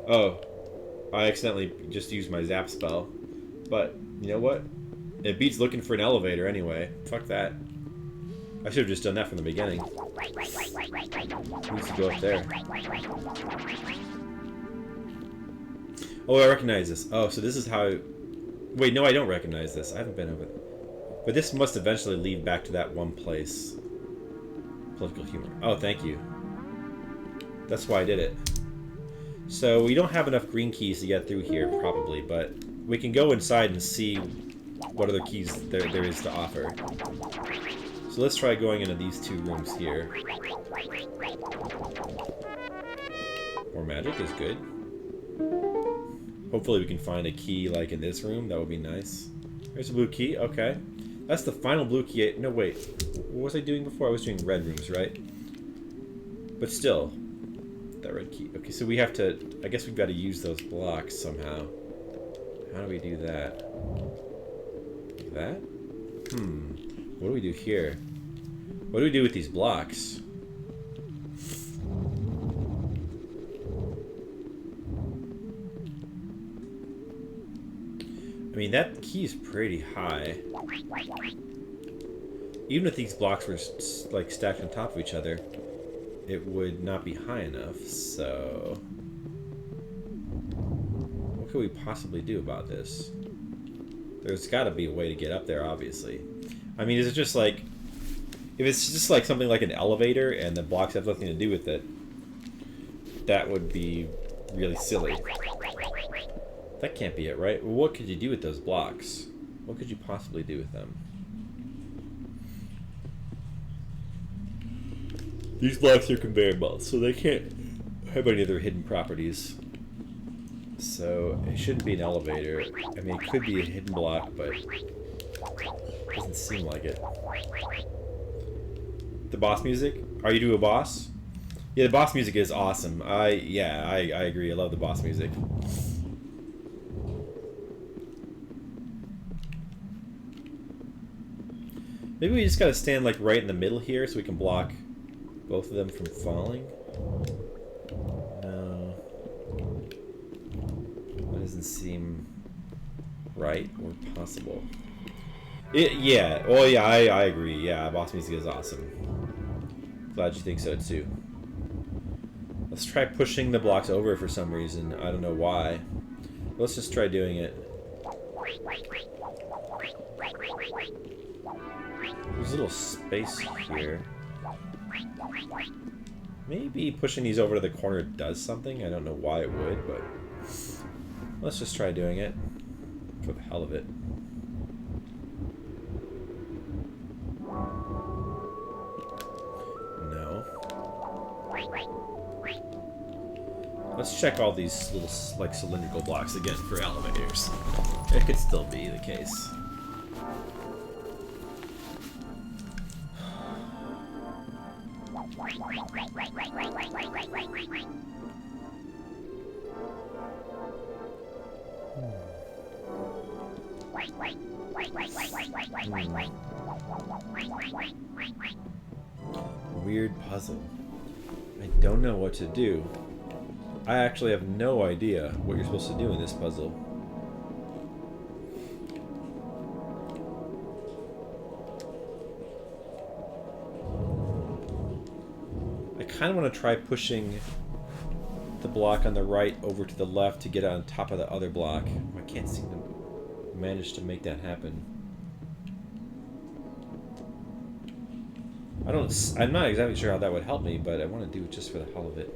Oh, I accidentally just used my zap spell. But, you know what? It beats looking for an elevator anyway. Fuck that. I should have just done that from the beginning. Who needs to go up there? Oh, I recognize this. Oh, so this is how... Wait, no, I don't recognize this. I haven't been over... But this must eventually lead back to that one place. Political humor. Oh, thank you. That's why I did it. So we don't have enough green keys to get through here, probably, but we can go inside and see what other keys there is to offer. So let's try going into these two rooms here. More magic is good. Hopefully we can find a key like in this room. That would be nice. There's a blue key. Okay. That's the final blue key. No, wait. What was I doing before? I was doing red rooms, right? But still. That red key. Okay, so we have to... I guess we've got to use those blocks somehow. How do we do that? Like that? What do we do here? What do we do with these blocks? I mean, that key's pretty high. Even if these blocks were like stacked on top of each other, it would not be high enough, so... What could we possibly do about this? There's got to be a way to get up there, obviously. I mean, is it just like... If it's just like something like an elevator and the blocks have nothing to do with it, that would be really silly. That can't be it, right? Well, what could you do with those blocks? What could you possibly do with them? These blocks are conveyor belts, so they can't have any other hidden properties. So, it shouldn't be an elevator. I mean, it could be a hidden block, but it doesn't seem like it. The boss music? Are you doing a boss? Yeah, the boss music is awesome. I agree. I love the boss music. Maybe we just gotta stand like right in the middle here so we can block both of them from falling. No. That doesn't seem right or possible. Yeah. Oh yeah, I agree. Yeah, boss music is awesome. Glad you think so too. Let's try pushing the blocks over for some reason. I don't know why. Let's just try doing it. There's a little space here. Maybe pushing these over to the corner does something. I don't know why it would, but let's just try doing it for the hell of it. No. Let's check all these little like cylindrical blocks again for elevators. It could still be the case. Weird puzzle. I don't know what to do. I actually have no idea what you're supposed to do in this puzzle. I kind of want to try pushing the block on the right over to the left to get on top of the other block. I can't seem to manage to make that happen. I'm not exactly sure how that would help me, but I want to do it just for the hell of it.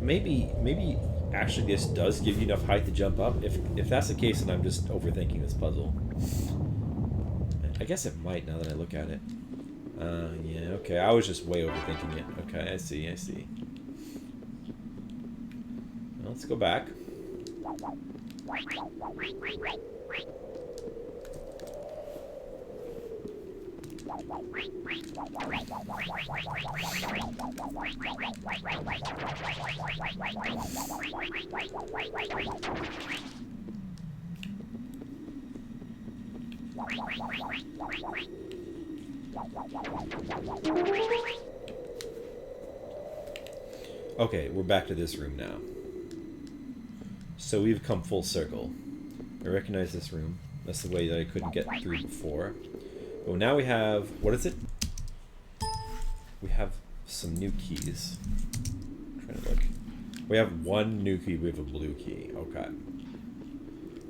Maybe actually this does give you enough height to jump up. If that's the case, then I'm just overthinking this puzzle. I guess it might now that I look at it. Yeah, okay. I was just way overthinking it. Okay, I see. Well, let's go back. Okay, we're back to this room now. So we've come full circle. I recognize this room. That's the way that I couldn't get through before. But now we have... What is it? We have some new keys. I'm trying to look. We have one new key. We have a blue key. Okay.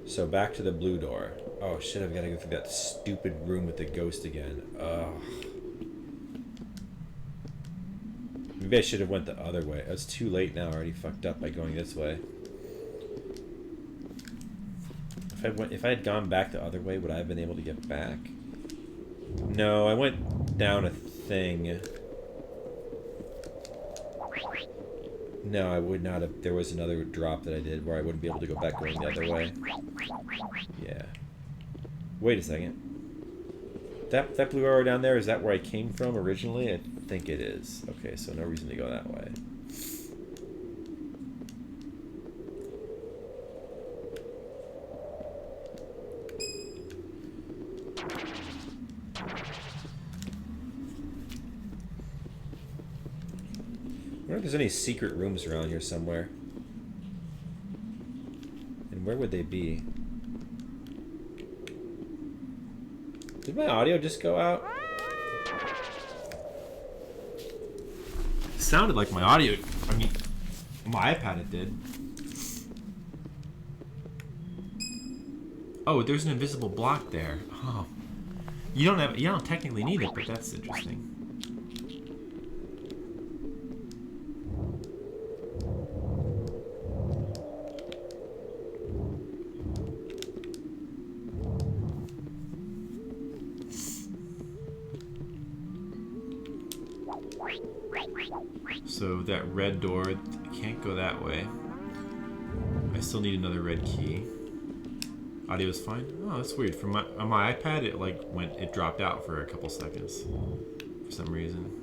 So back to the blue door. Oh shit, I've got to go through that stupid room with the ghost again. Ugh. Maybe I should have went the other way. It's too late now. I already fucked up by going this way. If I had gone back the other way, would I have been able to get back? No, I went down a thing. No, I would not have. There was another drop that I did where I wouldn't be able to go back going the other way. Yeah. Wait a second. That blue arrow down there, is that where I came from originally? I think it is. Okay, so no reason to go that way. I wonder if there's any secret rooms around here somewhere. And where would they be? Did my audio just go out? It sounded like my audio. I mean, my iPad it did. Oh, there's an invisible block there. Oh, you don't technically need it, but that's interesting. So that red door, I can't go that way. I still need another red key. Audio is fine. Oh, that's weird. From on my iPad, it dropped out for a couple seconds for some reason.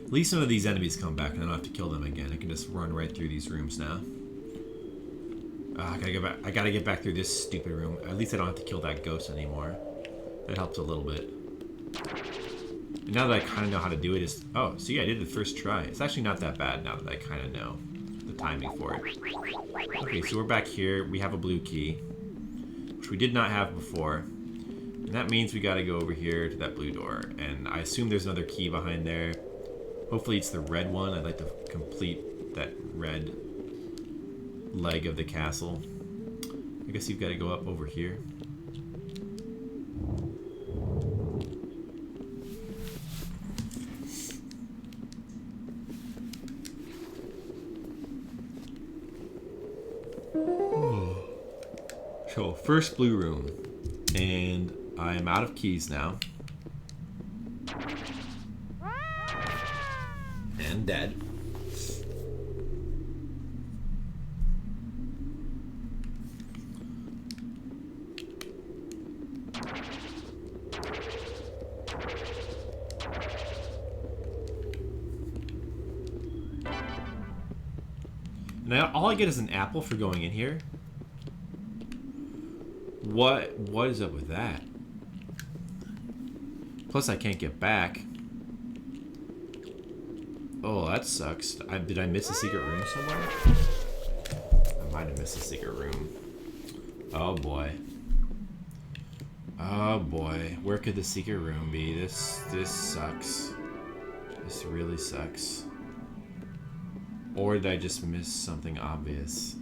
At least none of these enemies come back and I don't have to kill them again. I can just run right through these rooms now. I gotta go back. I gotta get back through this stupid room. At least I don't have to kill that ghost anymore. That helps a little bit. And now that I kind of know how to do it, oh, see, I did the first try. It's actually not that bad now that I kind of know the timing for it. Okay, so we're back here. We have a blue key, which we did not have before. And that means we gotta go over here to that blue door. And I assume there's another key behind there. Hopefully it's the red one. I'd like to complete that red leg of the castle. I guess you've got to go up over here. So, first blue room. And I am out of keys now. And dead. Now all I get is an apple for going in here. What is up with that? Plus I can't get back. Oh, that sucks. Did I miss a secret room somewhere? I might have missed a secret room. Oh boy. Oh boy. Where could the secret room be? This sucks. This really sucks. Or did I just miss something obvious?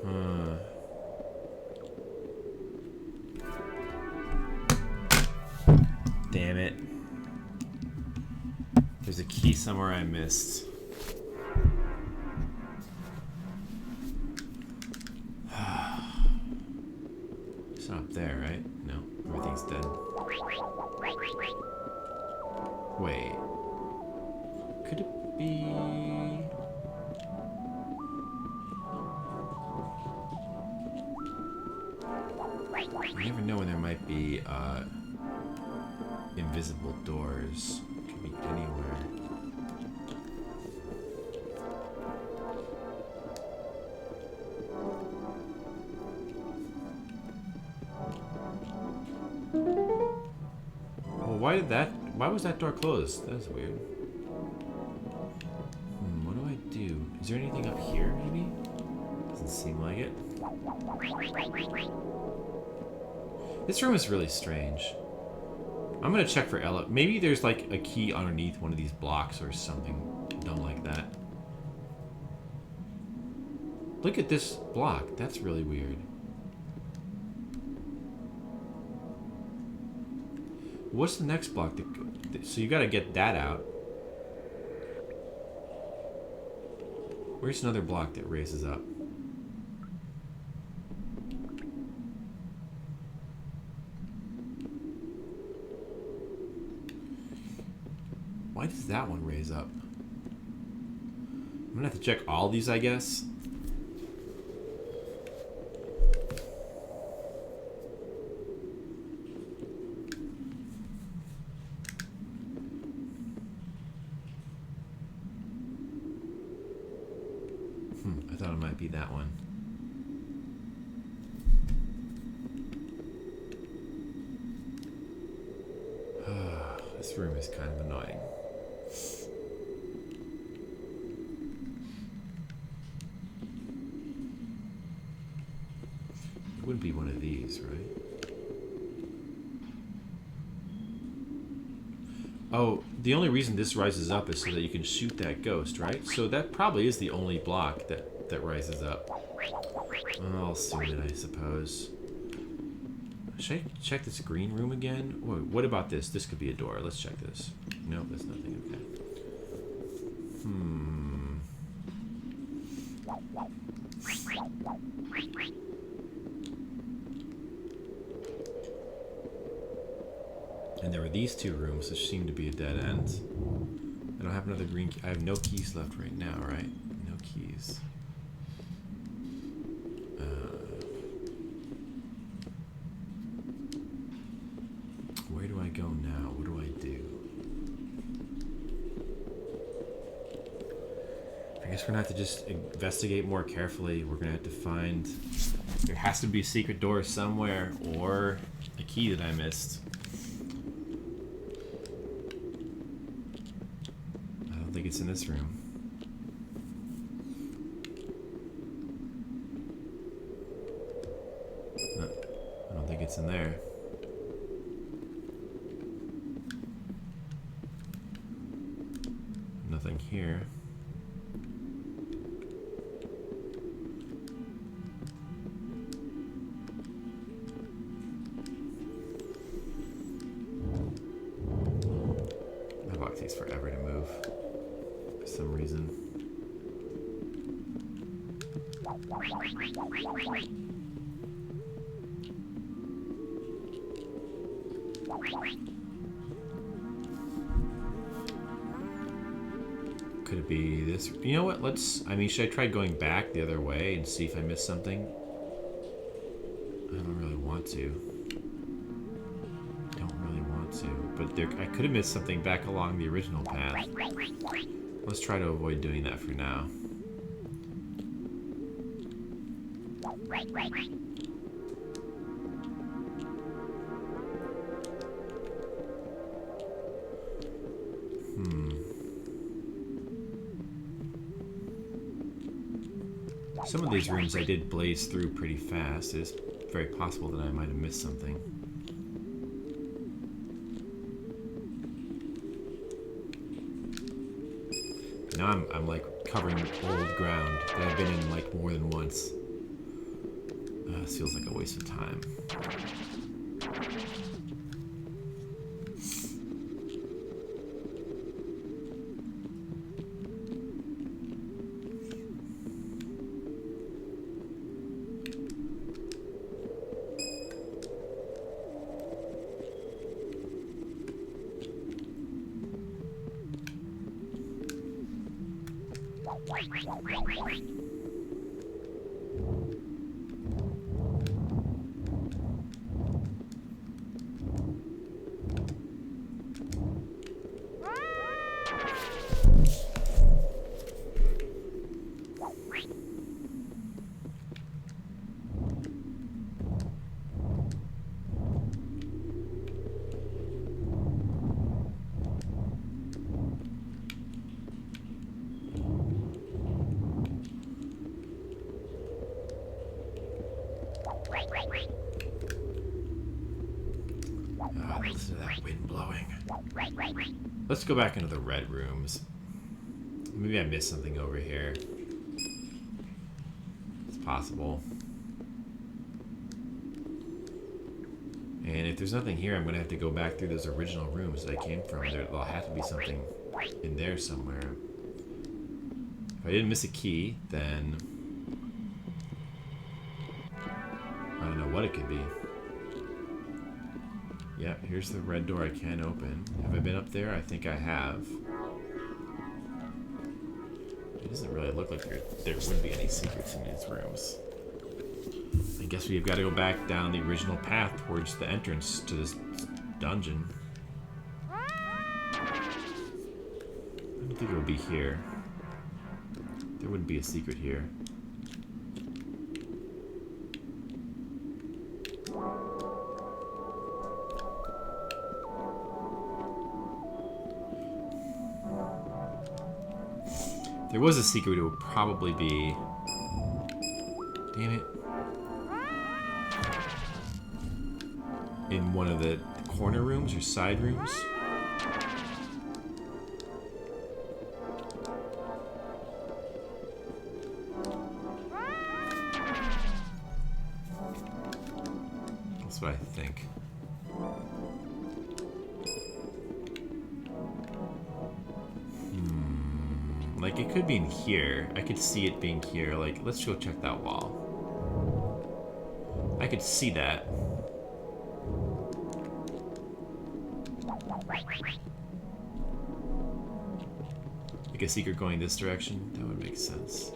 Huh. Damn it. There's a key somewhere I missed. It's not up there, right? No, everything's dead. Wait. Could it be... You never know when there might be, invisible doors. Could be anywhere. Well, why was that door closed? That's weird. What do I do? Is there anything up here, maybe? Doesn't seem like it. This room is really strange. I'm gonna check for Ella. Maybe there's like a key underneath one of these blocks or something dumb like that. Look at this block. That's really weird. What's the next block? So you gotta get that out. Where's another block that raises up? Why does that one raise up? I'm gonna have to check all these, I guess. I thought it might be that one. This room is kind of annoying. It wouldn't be one of these, right? Oh, the only reason this rises up is so that you can shoot that ghost, right? So that probably is the only block that rises up. I'll assume it, I suppose. Should I check this green room again? Wait, what about this? This could be a door. Let's check this. Nope, that's nothing. Okay. And there were these two rooms which seem to be a dead end. I don't have another green key. I have no keys left right now, right? No keys. Where do I go now? What do I do? I guess we're gonna have to just investigate more carefully. We're gonna have to find... There has to be a secret door somewhere, or a key that I missed. I don't think it's in this room. No, I don't think it's in there. Nothing here. My box takes forever to move for some reason. Could it be this? You know what? I mean, should I try going back the other way and see if I missed something? I don't really want to. But I could have missed something back along the original path. Let's try to avoid doing that for now. Some of these rooms I did blaze through pretty fast. It's very possible that I might have missed something. Now I'm like covering old ground that I've been in like more than once. This feels like a waste of time. Listen to that wind blowing. Let's go back into the red rooms. Maybe I missed something over here. It's possible. And if there's nothing here, I'm going to have to go back through those original rooms that I came from. There'll have to be something in there somewhere. If I didn't miss a key, then I don't know what it could be. Yeah, here's the red door I can't open. Have I been up there? I think I have. It doesn't really look like there would be any secrets in these rooms. I guess we've got to go back down the original path towards the entrance to this dungeon. I don't think it would be here. There wouldn't be a secret here. If there was a secret, it would probably be... Damn it. In one of the corner rooms or side rooms. That's what I think. Like, it could be in here. I could see it being here. Like, let's go check that wall. I could see that. Like a secret going this direction? That would make sense.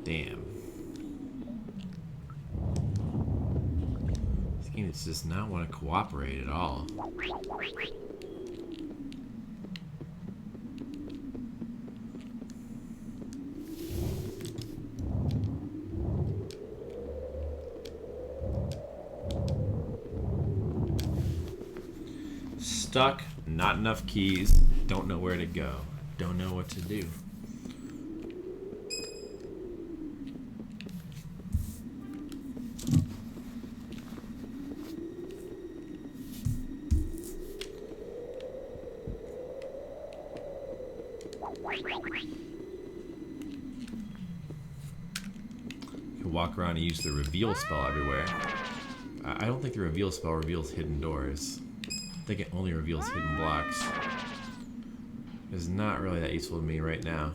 Damn. This game does not want to cooperate at all. Stuck, not enough keys, don't know where to go, don't know what to do. You can walk around and use the reveal spell everywhere. I don't think the reveal spell reveals hidden doors. I think it only reveals hidden blocks. It's not really that useful to me right now.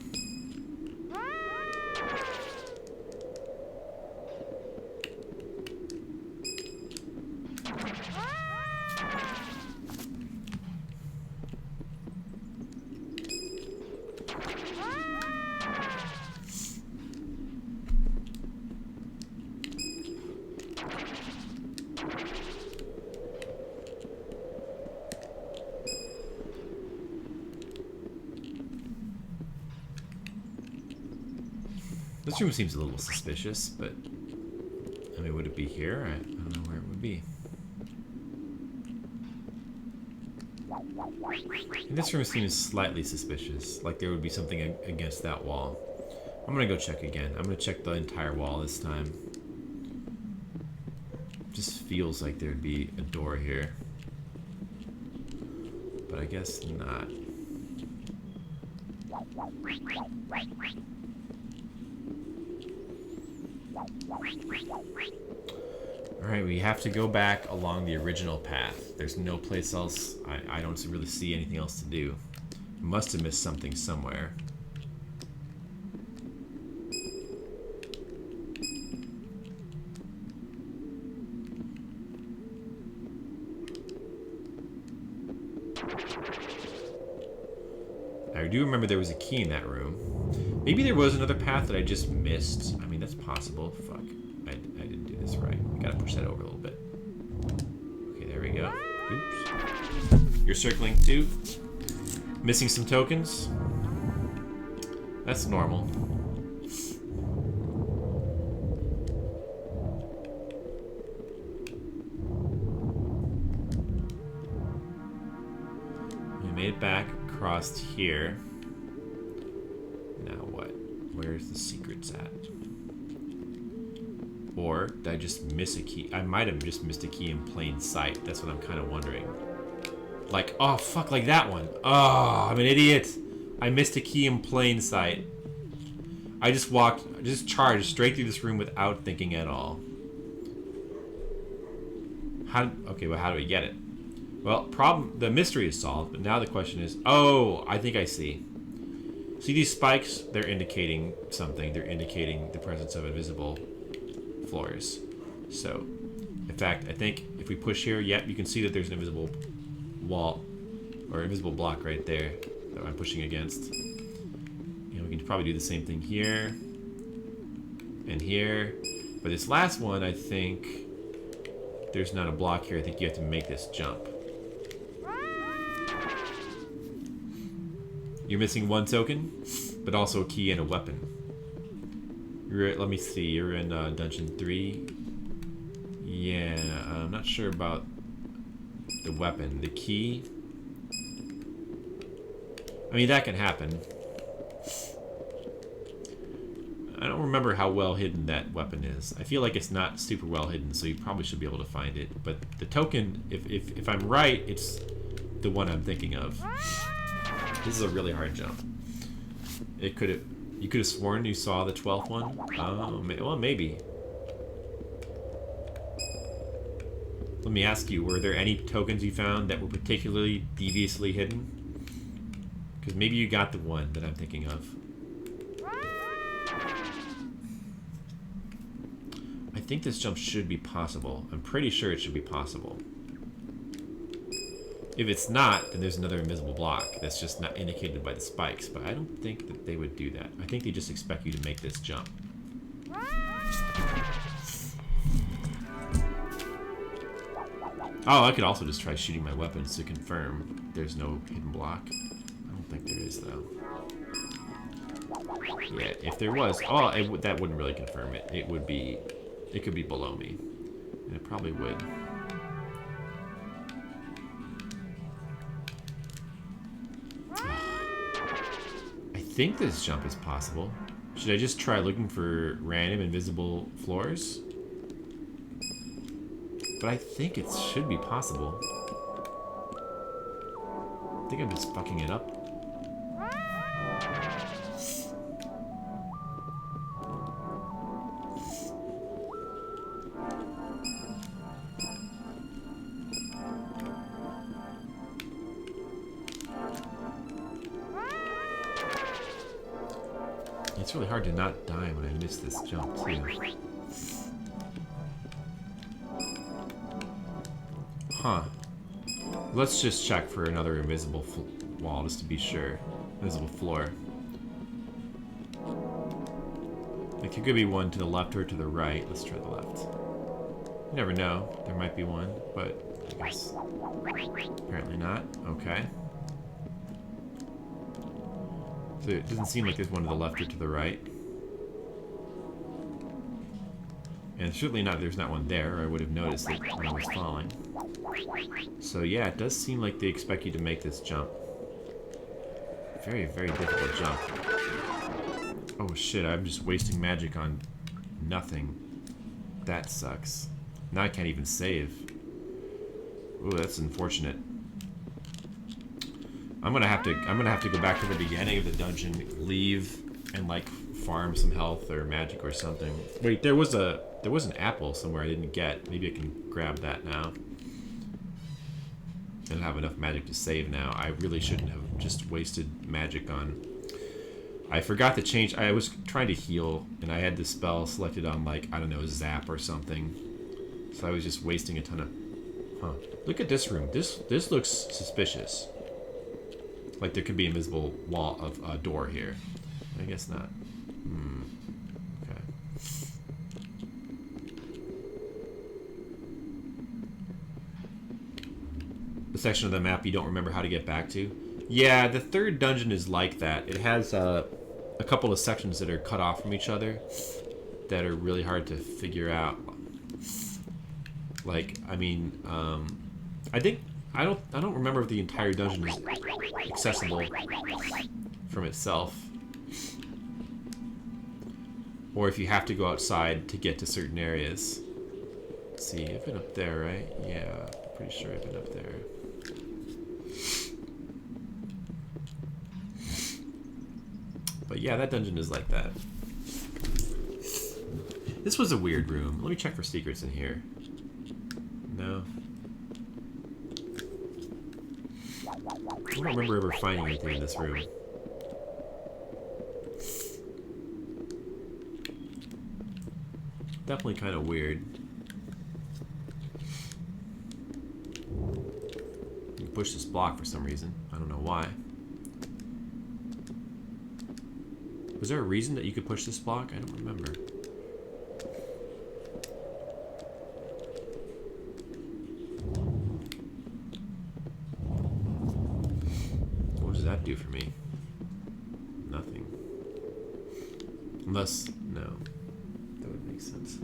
This room seems a little suspicious, but I mean, would it be here? I don't know where it would be. And this room seems slightly suspicious, like there would be something against that wall. I'm gonna go check again. I'm gonna check the entire wall this time. Just feels like there'd be a door here, but I guess not. Alright, we have to go back along the original path. There's no place else. I don't really see anything else to do. Must have missed something somewhere. I do remember there was a key in that room. Maybe there was another path that I just missed. I mean, that's possible. Fuck. I didn't do this right. We gotta push that over a little bit. Okay, there we go. Oops. You're circling too. Missing some tokens. That's normal. We made it back across here. Now what? Where's the secrets at? Or did I just miss a key? I might have just missed a key in plain sight. That's what I'm kind of wondering. Like, oh fuck, like that one. Oh, I'm an idiot. I missed a key in plain sight. I just charged straight through this room without thinking at all. Okay, well, how do we get it? Well, the mystery is solved, but now the question is, oh, I think I see. See these spikes? They're indicating something. They're indicating the presence of invisible floors. So, in fact, I think if we push here, yep, you can see that there's an invisible wall, or invisible block right there that I'm pushing against. And we can probably do the same thing here. and here. But this last one, I think there's not a block here. I think you have to make this jump. You're missing one token, but also a key and a weapon. Let me see, you're in dungeon 3. Yeah, I'm not sure about the weapon. The key, I mean, that can happen. I don't remember how well hidden that weapon is. I feel like it's not super well hidden, so you probably should be able to find it. But the token, if I'm right, it's the one I'm thinking of. This is a really hard jump. You could have sworn you saw the 12th one. Oh, well, maybe. Let me ask you: were there any tokens you found that were particularly deviously hidden? Because maybe you got the one that I'm thinking of. I think this jump should be possible. I'm pretty sure it should be possible. If it's not, then there's another invisible block that's just not indicated by the spikes, but I don't think that they would do that. I think they just expect you to make this jump. Oh, I could also just try shooting my weapons to confirm there's no hidden block. I don't think there is, though. Yeah, if there was... Oh, that wouldn't really confirm it. It would be... It could be below me. And it probably would. I think this jump is possible. Should I just try looking for random invisible floors? But I think it should be possible. I think I'm just fucking it up. It's really hard to not die when I miss this jump, too. Huh. Let's just check for another invisible wall, just to be sure. Invisible floor. Like, there could be one to the left or to the right. Let's try the left. You never know. There might be one, but I guess apparently not. Okay. So it doesn't seem like there's one to the left or to the right. And certainly not, there's not one there, or I would have noticed it when I was falling. So yeah, it does seem like they expect you to make this jump. Very, very difficult jump. Oh shit, I'm just wasting magic on nothing. That sucks. Now I can't even save. Ooh, that's unfortunate. I'm gonna have to go back to the beginning of the dungeon, leave, and like farm some health or magic or something. Wait, there was an apple somewhere I didn't get. Maybe I can grab that now. I don't have enough magic to save now. I really shouldn't have just wasted magic on... I forgot to change... I was trying to heal, and I had the spell selected on, like, I don't know, zap or something. So I was just wasting a ton of... Huh. Look at this room. This looks suspicious. Like there could be an invisible wall of a door here. I guess not. Okay. The section of the map you don't remember how to get back to? Yeah, the third dungeon is like that. It has a couple of sections that are cut off from each other that are really hard to figure out. Like, I mean, I don't remember if the entire dungeon is accessible from itself, or if you have to go outside to get to certain areas. Let's see, I've been up there, right? Yeah, pretty sure I've been up there. But yeah, that dungeon is like that. This was a weird room. Let me check for secrets in here. No. I don't remember ever finding anything in this room. Definitely kind of weird. You push this block for some reason. I don't know why. Was there a reason that you could push this block? I don't remember. do for me? Nothing. Unless, no. That would make sense.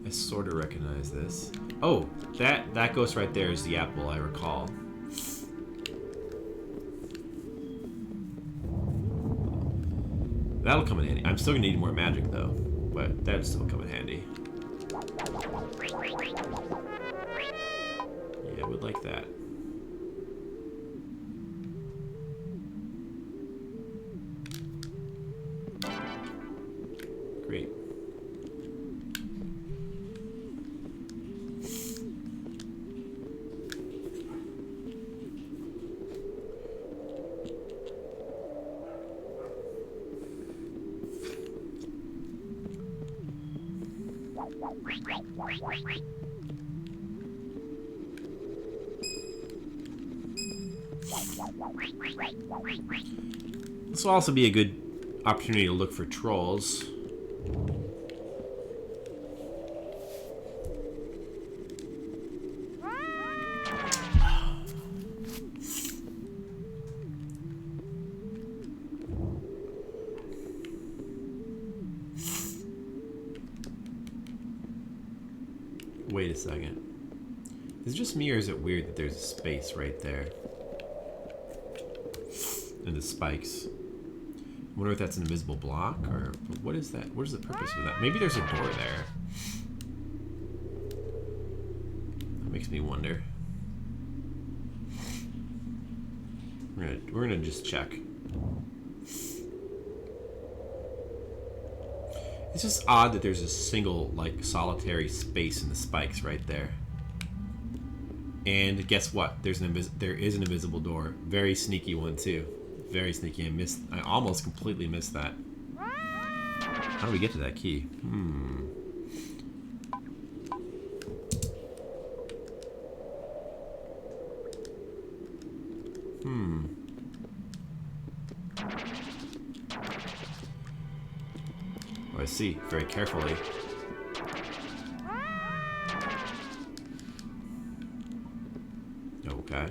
I sort of recognize this. Oh, that ghost right there is the apple, I recall. That'll come in handy. I'm still gonna need more magic though, but that'll still come in handy. Yeah, I would like that. Great. This will also be a good opportunity to look for trolls. Wait a second. Is it just me, or is it weird that there's a space right there? And the spikes. I wonder if that's an invisible block, or what is that? What is the purpose of that? Maybe there's a door there. That makes me wonder. We're gonna just check. It's just odd that there's a single, like, solitary space in the spikes right there. And guess what? There is an invisible door. Very sneaky one too. Very sneaky. I almost completely missed that. How do we get to that key? Oh, I see. Very carefully. Okay.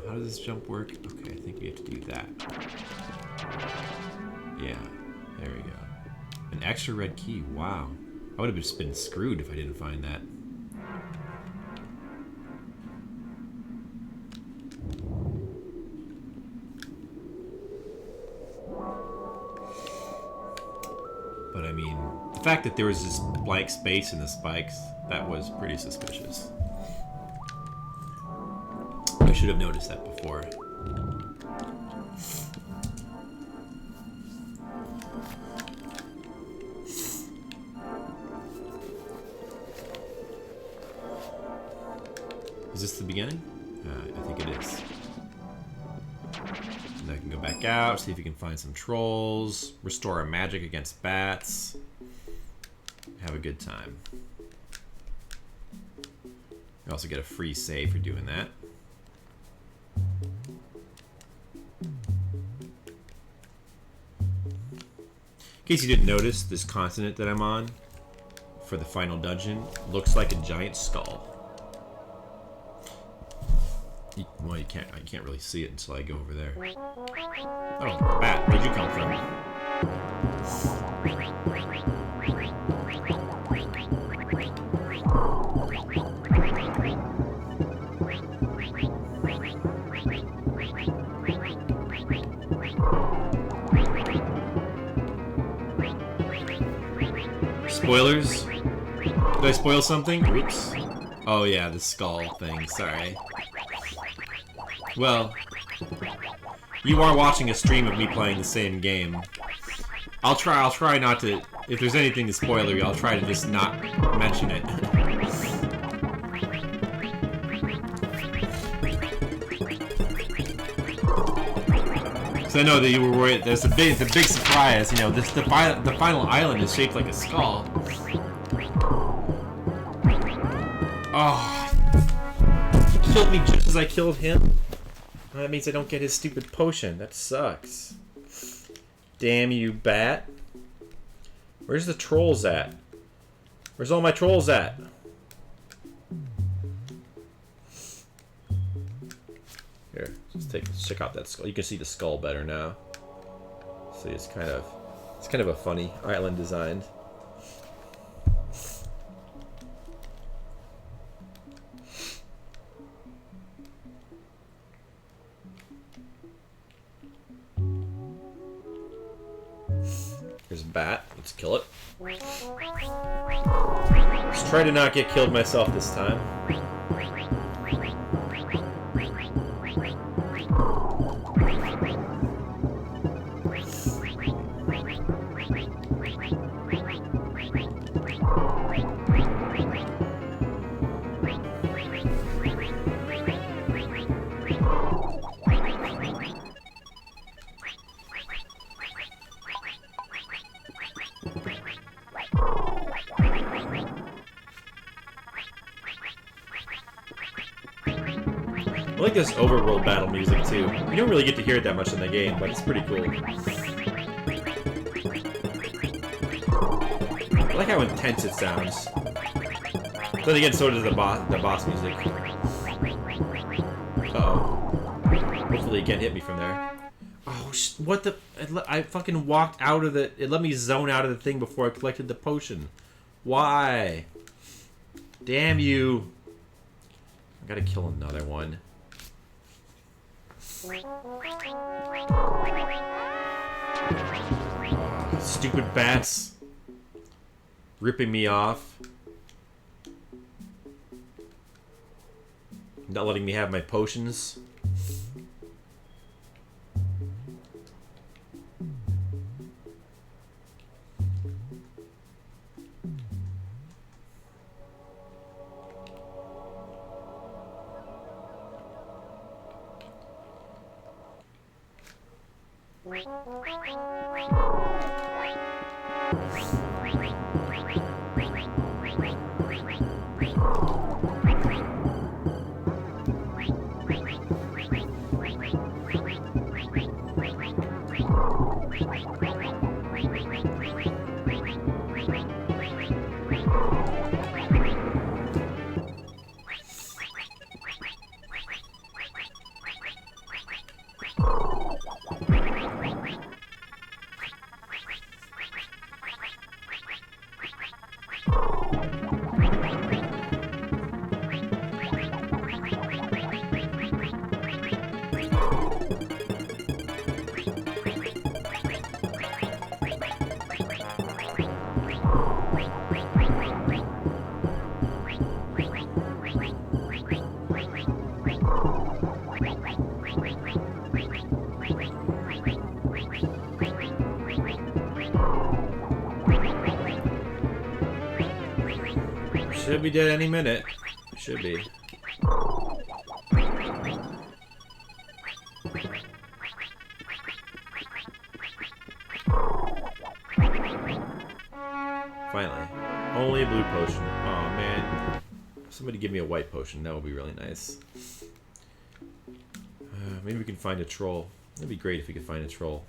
How does this jump work? Okay, I think we have to do that. Yeah, there we go. An extra red key. Wow. I would have just been screwed if I didn't find that. But I mean, the fact that there was this blank space in the spikes, that was pretty suspicious. I should have noticed that before. Is this the beginning? I think it is. And I can go back out, see if you can find some trolls, restore our magic against bats, have a good time. You also get a free save for doing that. In case you didn't notice, this continent that I'm on for the final dungeon looks like a giant skull. Well, I can't really see it until I go over there. Oh, bat, where'd you come from? Spoilers? Did I spoil something? Oops. Oh yeah, the skull thing, sorry. Well, you are watching a stream of me playing the same game. I'll try not to, if there's anything to spoilery, I'll try to just not mention it. So I know that you were worried. There's the big surprise. You know, the final island is shaped like a skull. Oh, he killed me just as I killed him. Well, that means I don't get his stupid potion. That sucks. Damn you, bat. Where's the trolls at? Where's all my trolls at? Here, let's check out that skull. You can see the skull better now. See, it's kind of a funny island design. Here's a bat. Let's kill it. Let's try to not get killed myself this time. I like this overworld battle music too. You don't really get to hear it that much in the game, but it's pretty cool. I like how intense it sounds. Then again, so does the boss music. Uh-oh. Hopefully it can't hit me from there. Oh, what the... I fucking walked out of the... It let me zone out of the thing before I collected the potion. Why? Damn you. I gotta kill another one. Stupid bats. Ripping me off. Not letting me have my potions. Should be dead any minute. Should be. Finally. Only a blue potion. Oh man. Somebody give me a white potion. That would be really nice. Maybe we can find a troll. That'd be great if we could find a troll.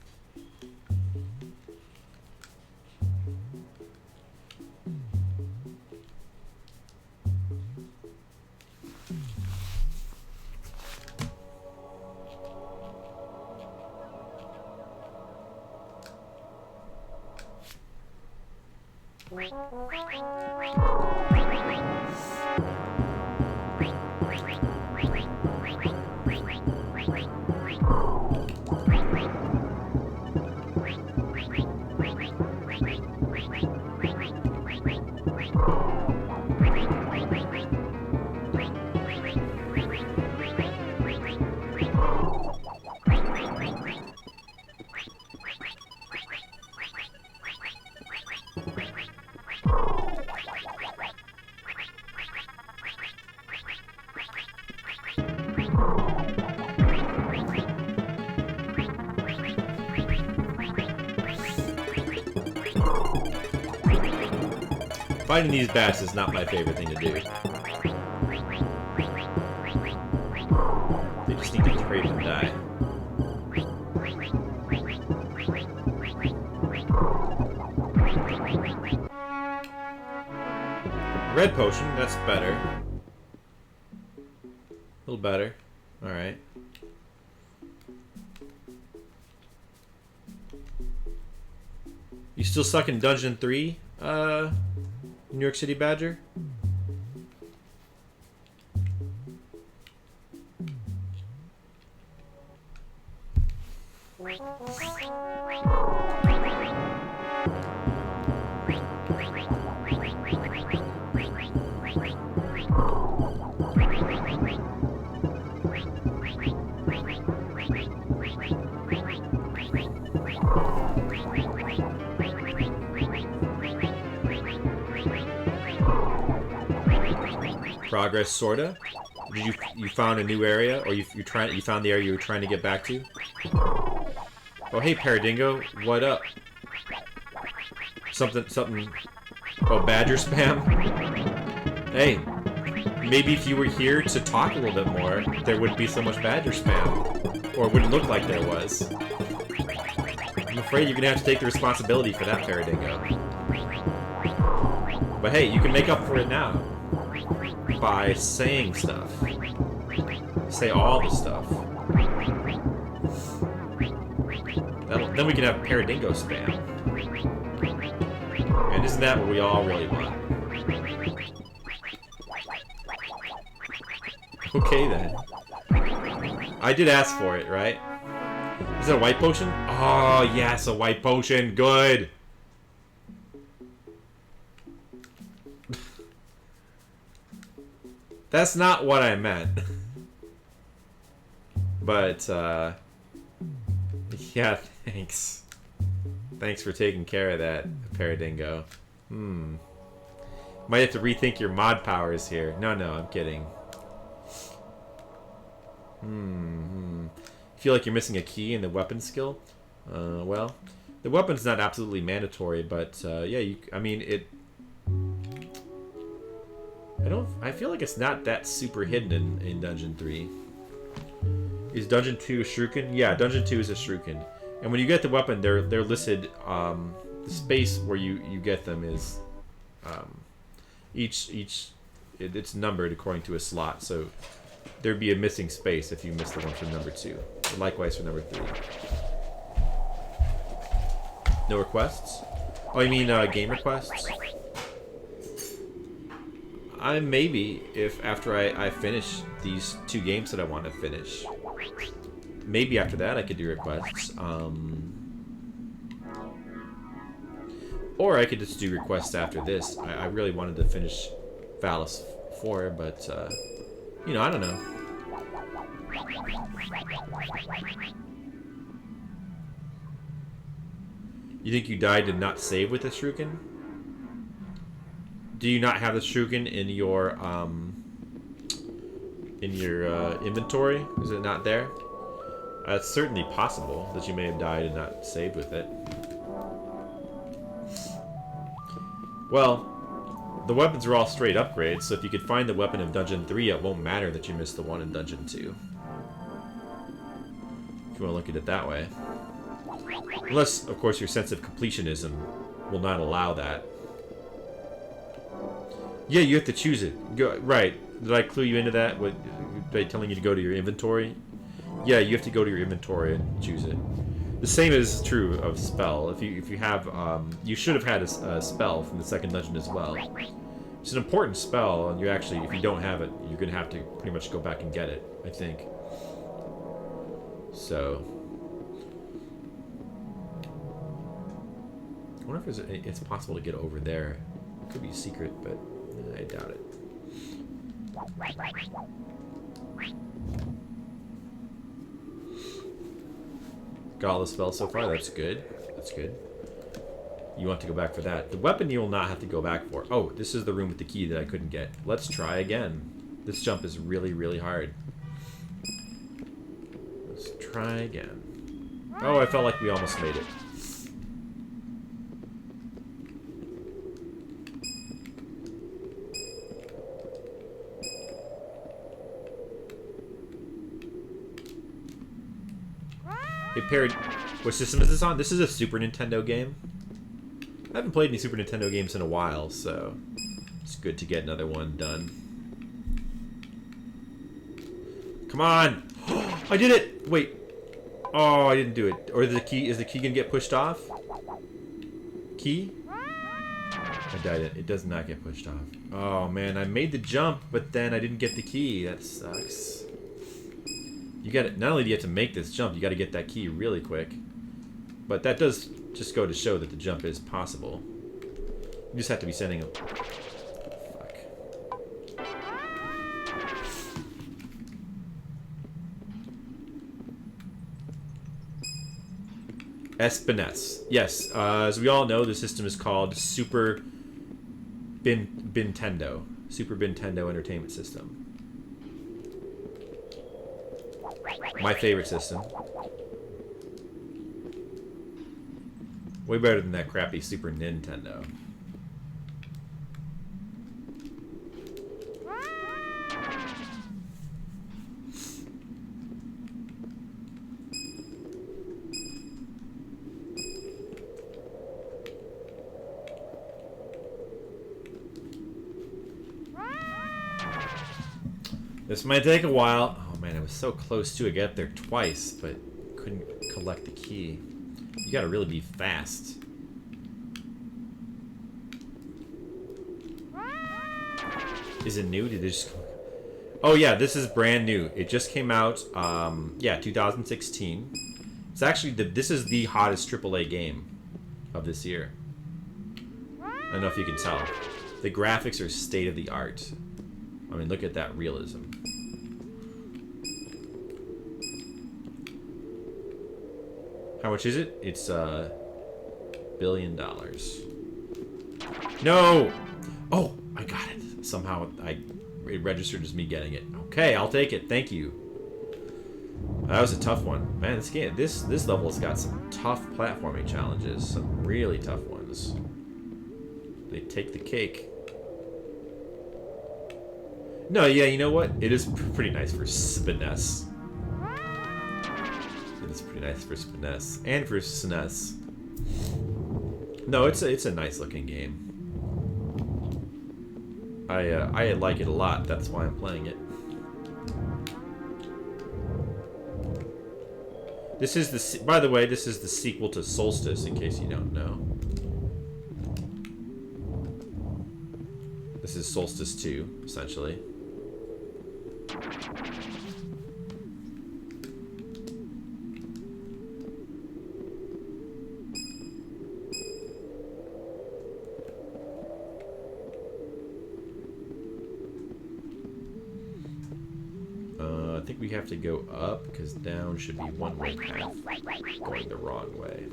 Fighting these bats is not my favorite thing to do. They just need to trade and die. Red potion, that's better. A little better. Alright. You still suck in Dungeon 3, New York City Badger? Progress, sorta. Did you found a new area, or you found the area you were trying to get back to? Oh hey Paradingo, what up? Something. Oh, badger spam. Hey, maybe if you were here to talk a little bit more, there wouldn't be so much badger spam, or it wouldn't look like there was. I'm afraid you're gonna have to take the responsibility for that, Paradingo. But hey, you can make up for it now. By saying stuff. Say all the stuff. Then we can have Paradingo spam. And isn't that what we all really want? Okay then. I did ask for it, right? Is it a white potion? Oh yes, a white potion. Good. That's not what I meant. But, yeah, thanks. Thanks for taking care of that, Paradingo. Might have to rethink your mod powers here. No, I'm kidding. Feel like you're missing a key in the weapon skill? Well, the weapon's not absolutely mandatory, but, yeah, I mean, it... I feel like it's not that super hidden in Dungeon 3. Is Dungeon 2 a shuriken? Yeah, Dungeon 2 is a shuriken. And when you get the weapon, they're listed, the space where you get them is, it's numbered according to a slot, so there'd be a missing space if you missed the one for number 2. Likewise for number 3. No requests? Oh, you mean, game requests? Maybe, if after I finish these 2 games that I want to finish. Maybe after that I could do requests. Or I could just do requests after this. I really wanted to finish Phallus 4, but, you know, I don't know. You think you died and not save with the shuriken? Do you not have the shuriken in your inventory? Is it not there? It's certainly possible that you may have died and not saved with it. Well, the weapons are all straight upgrades, so if you could find the weapon of Dungeon 3, it won't matter that you missed the one in Dungeon 2. If you want to look at it that way. Unless, of course, your sense of completionism will not allow that. Yeah, you have to choose it. Right. Did I clue you into that? By telling you to go to your inventory? Yeah, you have to go to your inventory and choose it. The same is true of spell. If you have, you should have had a spell from the second dungeon as well. It's an important spell, and you actually, if you don't have it, you're gonna have to pretty much go back and get it, I think. So, I wonder if it's possible to get over there. It could be a secret, but I doubt it. Got all the spells so far. That's good. That's good. You want to go back for that. The weapon you will not have to go back for. Oh, this is the room with the key that I couldn't get. Let's try again. This jump is really, really hard. Let's try again. Oh, I felt like we almost made it. They paired... What system is this on? This is a Super Nintendo game. I haven't played any Super Nintendo games in a while, so it's good to get another one done. Come on! I did it! Wait. Oh, I didn't do it. Or the key... Is the key gonna get pushed off? Key? I died it. It does not get pushed off. Oh, man. I made the jump, but then I didn't get the key. That sucks. You gotta... Not only do you have to make this jump, you gotta get that key really quick. But that does just go to show that the jump is possible. You just have to be sending a... Fuck. SNES. Yes, as we all know, the system is called Super Nintendo. Super Nintendo Entertainment System. My favorite system. Way better than that crappy Super Nintendo. This might take a while. Oh man, I was so close to it. I got there twice, but couldn't collect the key. You gotta really be fast. Is it new? Did they just... Oh yeah, this is brand new. It just came out, yeah, 2016. It's actually, this is the hottest AAA game of this year. I don't know if you can tell. The graphics are state of the art. I mean, look at that realism. How much is it? It's $1 billion. No! Oh, I got it. Somehow it registered as me getting it. Okay, I'll take it. Thank you. That was a tough one. Man, this game, this level's got some tough platforming challenges. Some really tough ones. They take the cake. No, yeah, you know what? It is pretty nice for SNES. It is pretty nice for SNES and for SNES. No, it's a nice looking game. I like it a lot. That's why I'm playing it. This is the... By the way, this is the sequel to Solstice, in case you don't know. This is Solstice 2, essentially. I think we have to go up, because down should be one way path, going the wrong way.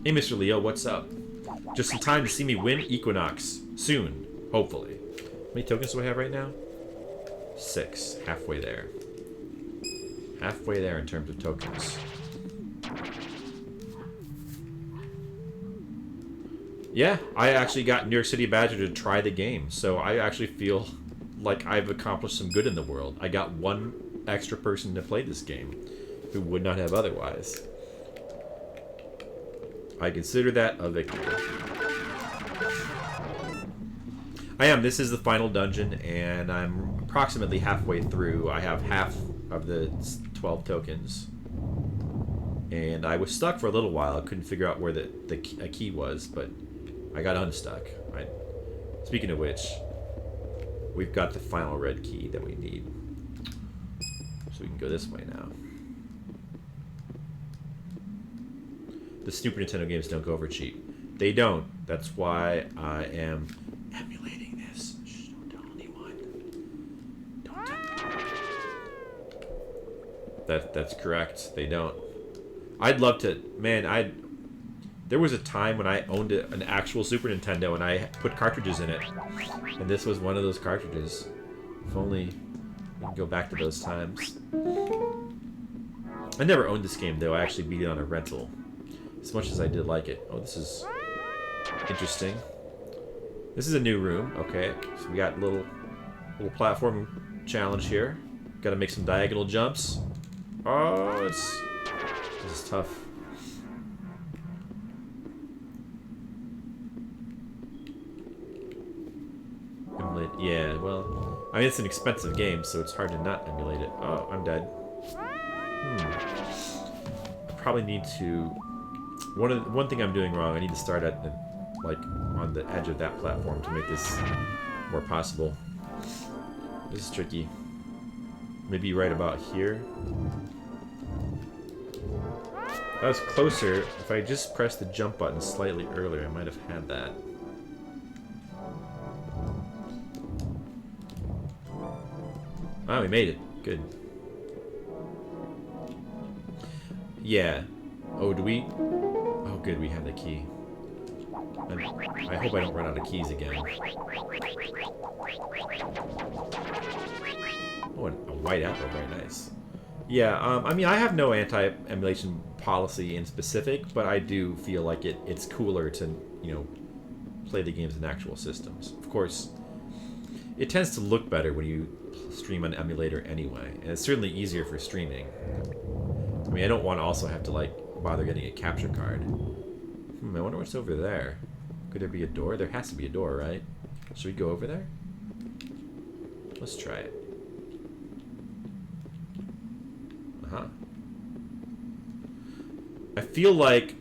Hey, Mr. Leo, what's up? Just in time to see me win Equinox. Soon, hopefully. How many tokens do I have right now? 6. Halfway there. Halfway there in terms of tokens. Yeah, I actually got New York City Badger to try the game, so I actually feel like I've accomplished some good in the world. I got one extra person to play this game who would not have otherwise. I consider that a victory. I am. This is the final dungeon, and I'm approximately halfway through. I have half of the 12 tokens. And I was stuck for a little while. I couldn't figure out where a key was, but I got unstuck. Right. Speaking of which, we've got the final red key that we need. So we can go this way now. The Super Nintendo games don't go over cheap. They don't. That's why I am emulating this. Shh, don't tell anyone. Don't tell. That's correct. They don't. I'd love to... Man, there was a time when I owned an actual Super Nintendo and I put cartridges in it. And this was one of those cartridges. If only we can go back to those times. I never owned this game, though. I actually beat it on a rental. As much as I did like it. Oh, this is interesting. This is a new room. Okay, so we got a little platform challenge here. Got to make some diagonal jumps. Oh, this is tough. Emulate, yeah, well, I mean, it's an expensive game, so it's hard to not emulate it. Oh, I'm dead. I probably need to... One thing I'm doing wrong, I need to start at, like, on the edge of that platform to make this more possible. This is tricky. Maybe right about here. That was closer. If I just pressed the jump button slightly earlier, I might have had that. Oh, we made it. Good. Yeah. Oh, do we? Oh, good. We have the key. I hope I don't run out of keys again. Oh, a white apple. Very nice. Yeah, I mean, I have no anti-emulation policy in specific, but I do feel like it's cooler to, you know, play the games in actual systems. Of course, it tends to look better when you stream on emulator anyway, and it's certainly easier for streaming. I mean, I don't want to also have to, like, bother getting a capture card. I wonder what's over there. Could there be a door? There has to be a door, right? Should we go over there? Let's try it. Uh-huh. I feel like...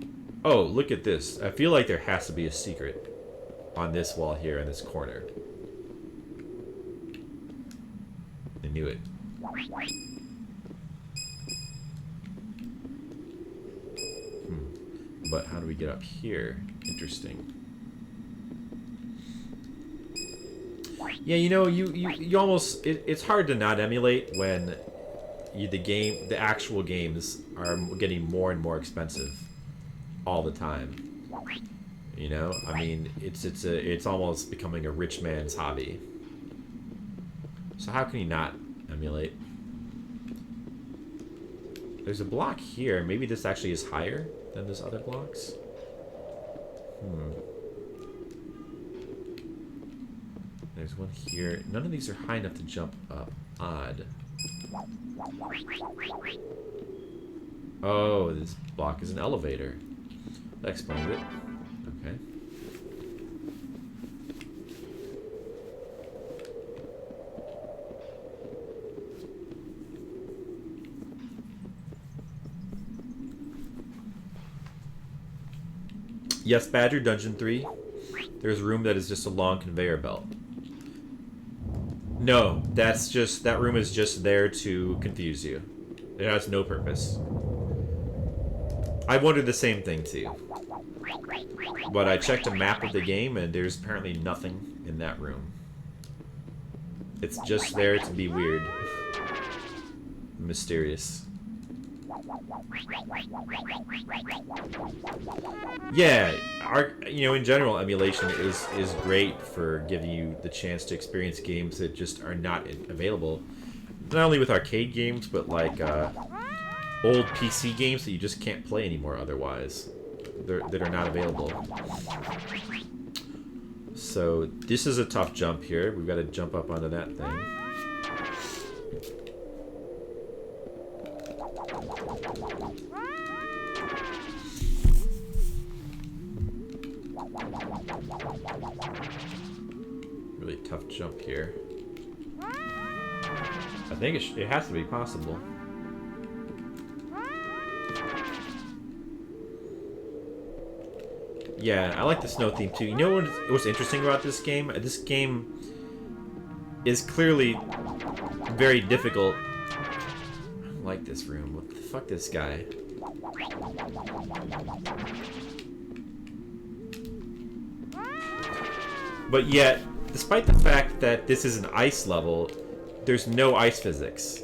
Oh, look at this. I feel like there has to be a secret on this wall here in this corner. I knew it. But how do we get up here? Interesting. Yeah, you know, you almost... It's hard to not emulate when the actual games are getting more and more expensive all the time. You know, I mean, it's almost becoming a rich man's hobby. So how can you not emulate? There's a block here. Maybe this actually is higher than those other blocks. There's one here. None of these are high enough to jump up. Odd. Oh, this block is an elevator. That explains it. Okay. Yes, Badger, Dungeon 3. There's a room that is just a long conveyor belt. No, that's just... That room is just there to confuse you. It has no purpose. I wondered the same thing, too. But I checked a map of the game, and there's apparently nothing in that room. It's just there to be weird. Mysterious. Yeah, you know, in general, emulation is great for giving you the chance to experience games that just are not available. Not only with arcade games, but like old PC games that you just can't play anymore otherwise. That are not available. So this is a tough jump here. We've got to jump up onto that thing. Really tough jump here. I think it has to be possible. Yeah, I like the snow theme too. You know what's interesting about this game? This game is clearly very difficult. I don't like this room. What the fuck, this guy? But yet, despite the fact that this is an ice level, there's no ice physics.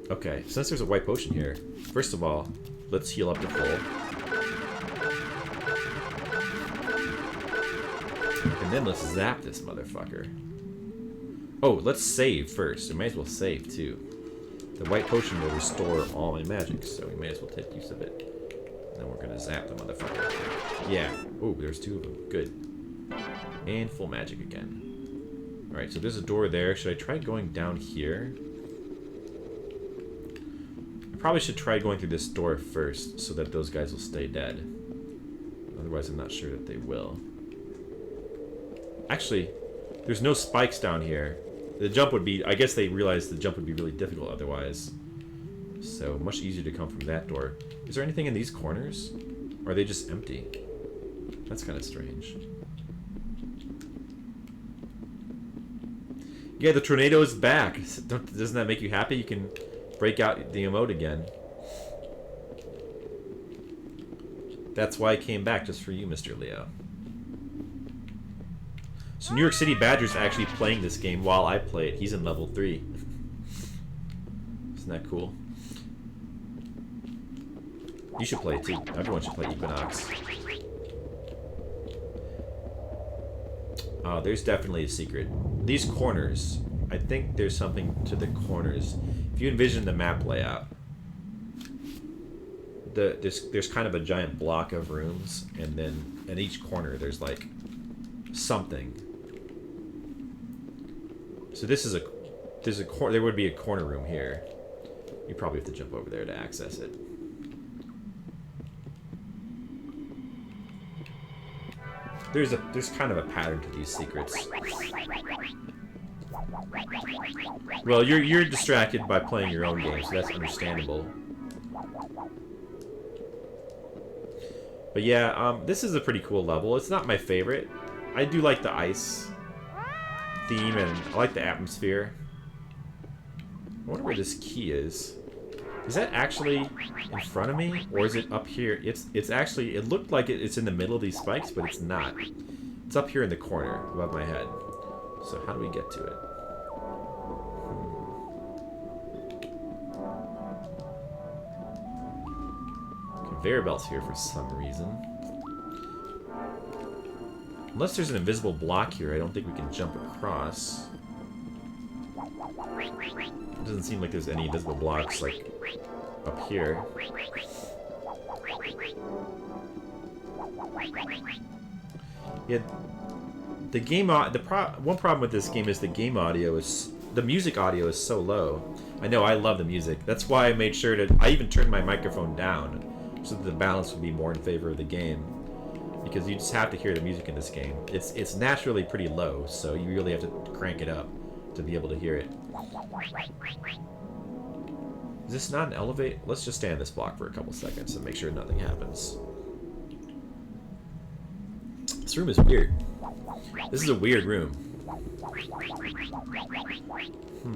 Okay, since there's a white potion here, first of all, let's heal up to full. And then let's zap this motherfucker. Oh, let's save first. We may as well save, too. The white potion will restore all my magic, so we may as well take use of it. And then we're gonna zap the motherfucker. Yeah. Oh, there's two of them. Good. And full magic again. Alright, so there's a door there. Should I try going down here? I probably should try going through this door first so that those guys will stay dead. Otherwise, I'm not sure that they will. Actually, there's no spikes down here. The jump would be... I guess they realized the jump would be really difficult otherwise. So, much easier to come from that door. Is there anything in these corners? Or are they just empty? That's kind of strange. Yeah, the tornado is back. Doesn't that make you happy? You can break out the emote again. That's why I came back, just for you, Mr. Leo. So New York City Badger's actually playing this game while I play it. He's in level 3. Isn't that cool? You should play it too. Everyone should play Equinox. Oh, there's definitely a secret. These corners, I think there's something to the corners. If you envision the map layout, there's kind of a giant block of rooms, and then at each corner there's like something. So this is there would be a corner room here. You probably have to jump over there to access it. There's kind of a pattern to these secrets. Well, you're distracted by playing your own game, so that's understandable. But yeah, this is a pretty cool level. It's not my favorite. I do like the ice theme, and I like the atmosphere. I wonder where this key is. Is that actually in front of me, or is it up here? It's actually, it looked like it's in the middle of these spikes, but it's not. It's up here in the corner above my head. So how do we get to it? Conveyor belt's here for some reason. Unless there's an invisible block here, I don't think we can jump across. It doesn't seem like there's any invisible blocks, like, up here. Yeah, the game... one problem with this game is the game audio is... The music audio is so low. I know, I love the music. That's why I made sure to... I even turned my microphone down, so that the balance would be more in favor of the game. Because you just have to hear the music in this game. It's naturally pretty low, so you really have to crank it up to be able to hear it. Is this not an elevator? Let's just stay on this block for a couple seconds and make sure nothing happens. This room is weird. This is a weird room.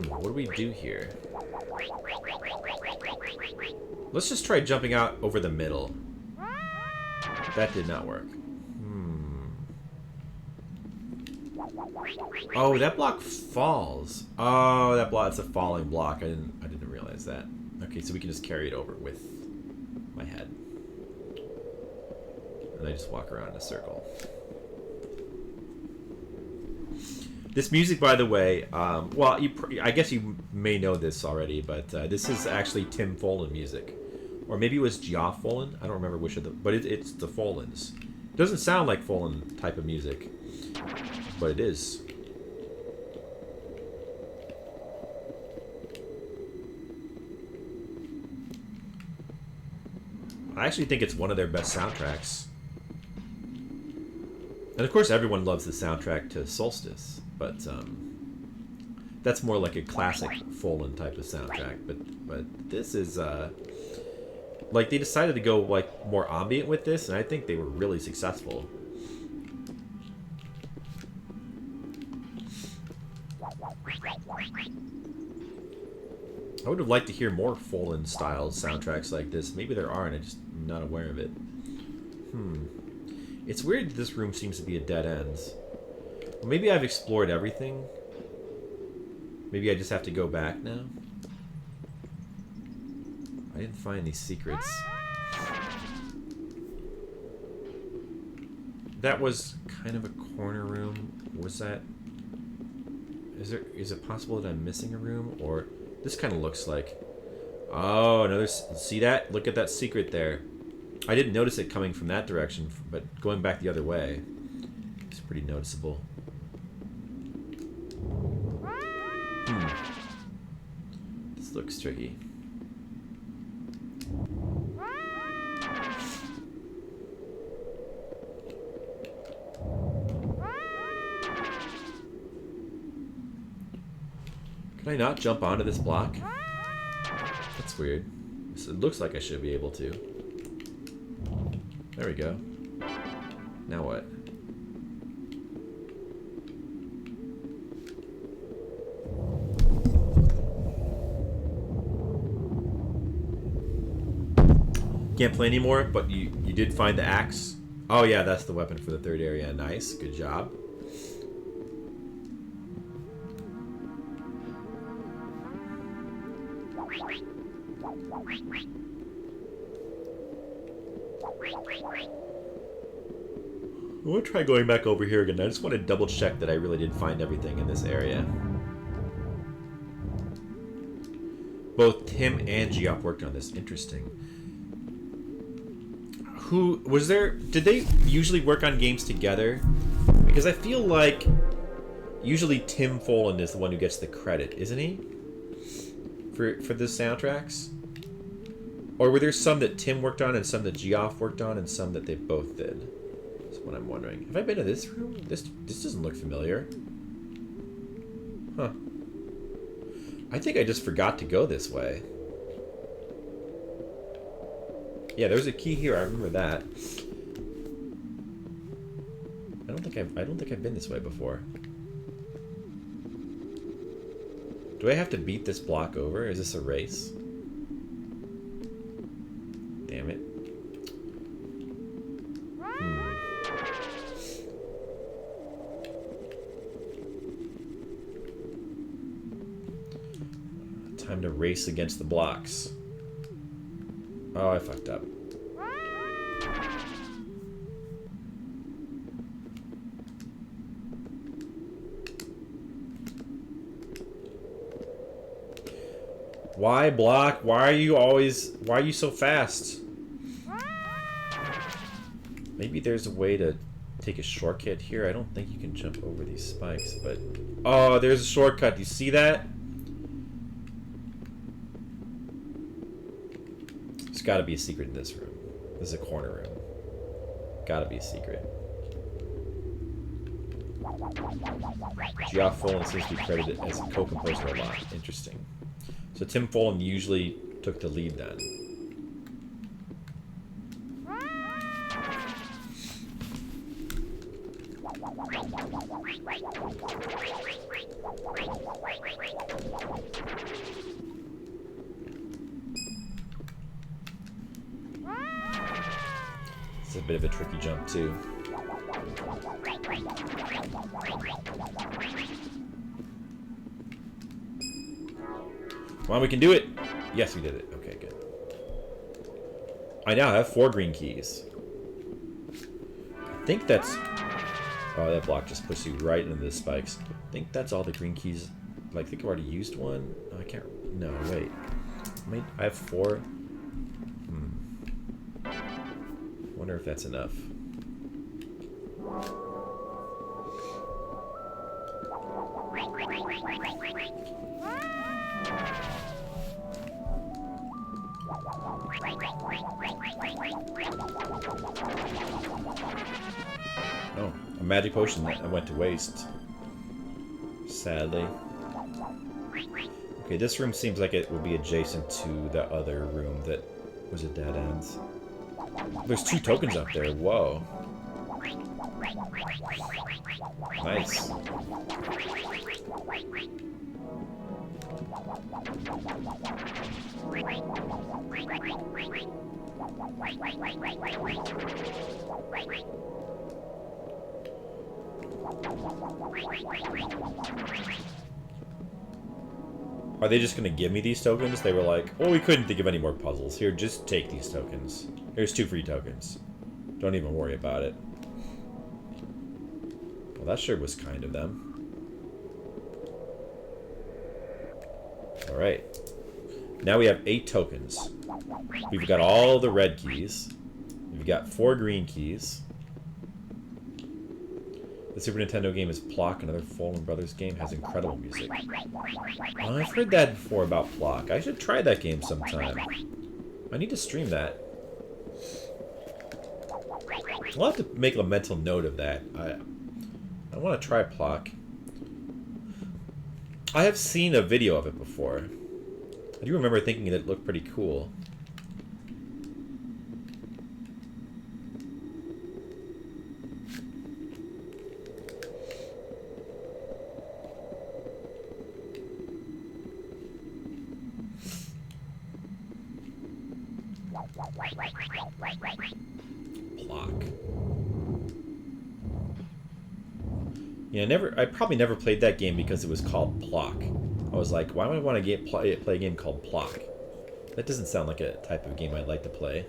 What do we do here? Let's just try jumping out over the middle. That did not work. Oh, that block falls. Oh, that block, it's a falling block. I didn't realize that. Okay, so we can just carry it over with my head. And I just walk around in a circle. This music, by the way, well, I guess you may know this already, but this is actually Tim Follin music. Or maybe it was Geoff Follin. I don't remember which of them, but it's the Follins. It doesn't sound like Follin type of music, but it is. I actually think it's one of their best soundtracks. And of course everyone loves the soundtrack to Solstice, but that's more like a classic Follin type of soundtrack. But this is like they decided to go like more ambient with this, and I think they were really successful. I would have liked to hear more Follin style soundtracks like this. Maybe there are, and I'm just not aware of it. It's weird that this room seems to be a dead end. Well, maybe I've explored everything. Maybe I just have to go back now. I didn't find any secrets. That was kind of a corner room. Was that... Is it possible that I'm missing a room? Or... This kind of looks like... Oh, another... See that? Look at that secret there. I didn't notice it coming from that direction, but going back the other way, it's pretty noticeable. This looks tricky. Can I not jump onto this block? That's weird. It looks like I should be able to. There we go. Now what? Can't play anymore, but you did find the axe. Oh yeah, that's the weapon for the third area. Nice, good job. I want to try going back over here again. I just want to double check that I really did find everything in this area. Both Tim and Geoff worked on this. Interesting. Who was there? Did they usually work on games together? Because I feel like usually Tim Follin is the one who gets the credit, isn't he? For the soundtracks? Or were there some that Tim worked on and some that Geoff worked on and some that they both did? That's what I'm wondering. Have I been to this room? This doesn't look familiar. Huh. I think I just forgot to go this way. Yeah, there's a key here. I remember that. I don't think I've been this way before. Do I have to beat this block over? Is this a race? Damn it. Time to race against the blocks. Oh, I fucked up. Why block? Why are you so fast? Maybe there's a way to take a shortcut here. I don't think you can jump over these spikes, but... Oh, there's a shortcut. Do you see that? There's gotta be a secret in this room. This is a corner room. Gotta be a secret. Geoff Follin seems to be credited as a co-composer a lot. Interesting. So Tim Follin usually took the lead then. It's a bit of a tricky jump too. Come on, we can do it! Yes, we did it. Okay, good. I now have 4 green keys. I think that's... Oh, that block just pushed you right into the spikes. I think that's all the green keys. Like, I think I've already used one. Oh, I can't... No, wait. I have 4. Wonder if that's enough. Oh, a magic potion that went to waste. Sadly. Okay, this room seems like it would be adjacent to the other room that was a dead end. There's 2 tokens up there. Whoa. Nice. Are they just going to give me these tokens? They were like, oh, we couldn't think of any more puzzles. Here, just take these tokens. Here's 2 free tokens. Don't even worry about it. Well, that sure was kind of them. Alright. Now we have 8 tokens. We've got all the red keys. We've got 4 green keys. The Super Nintendo game is Plock, another Follin Brothers game, has incredible music. Oh, I've heard that before about Plock. I should try that game sometime. I need to stream that. I'll have to make a mental note of that. I want to try Plock. I have seen a video of it before. I do remember thinking that it looked pretty cool. Block. Yeah, I probably never played that game because it was called Block. I was like, why would I want to play a game called Block? That doesn't sound like a type of game I'd like to play.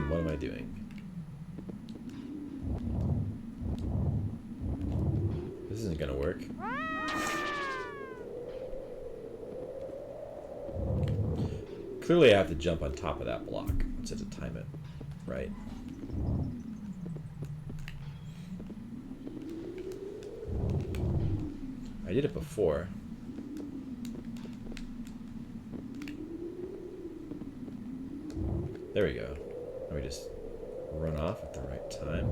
What am I doing? This isn't gonna work. Clearly I have to jump on top of that block. Let's have to time it. Right. I did it before. There we go. Let me just run off at the right time.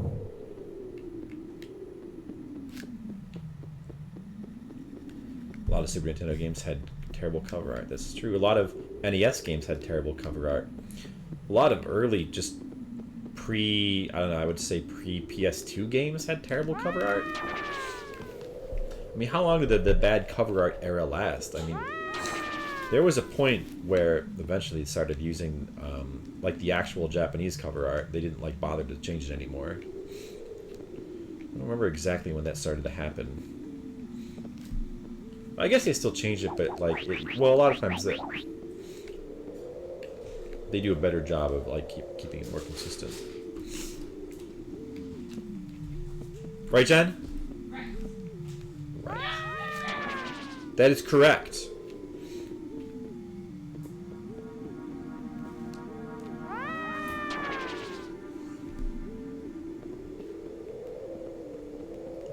A lot of Super Nintendo games had terrible cover art. That's true. A lot of NES games had terrible cover art. A lot of early, just I don't know, I would say pre-PS2 games had terrible cover art. I mean, how long did the bad cover art era last? I mean, there was a point where eventually they started using, like, the actual Japanese cover art. They didn't, like, bother to change it anymore. I don't remember exactly when that started to happen. I guess they still change it, but, like, well, a lot of times they do a better job of, like, keeping it more consistent. Right, Jen? Right. That is correct.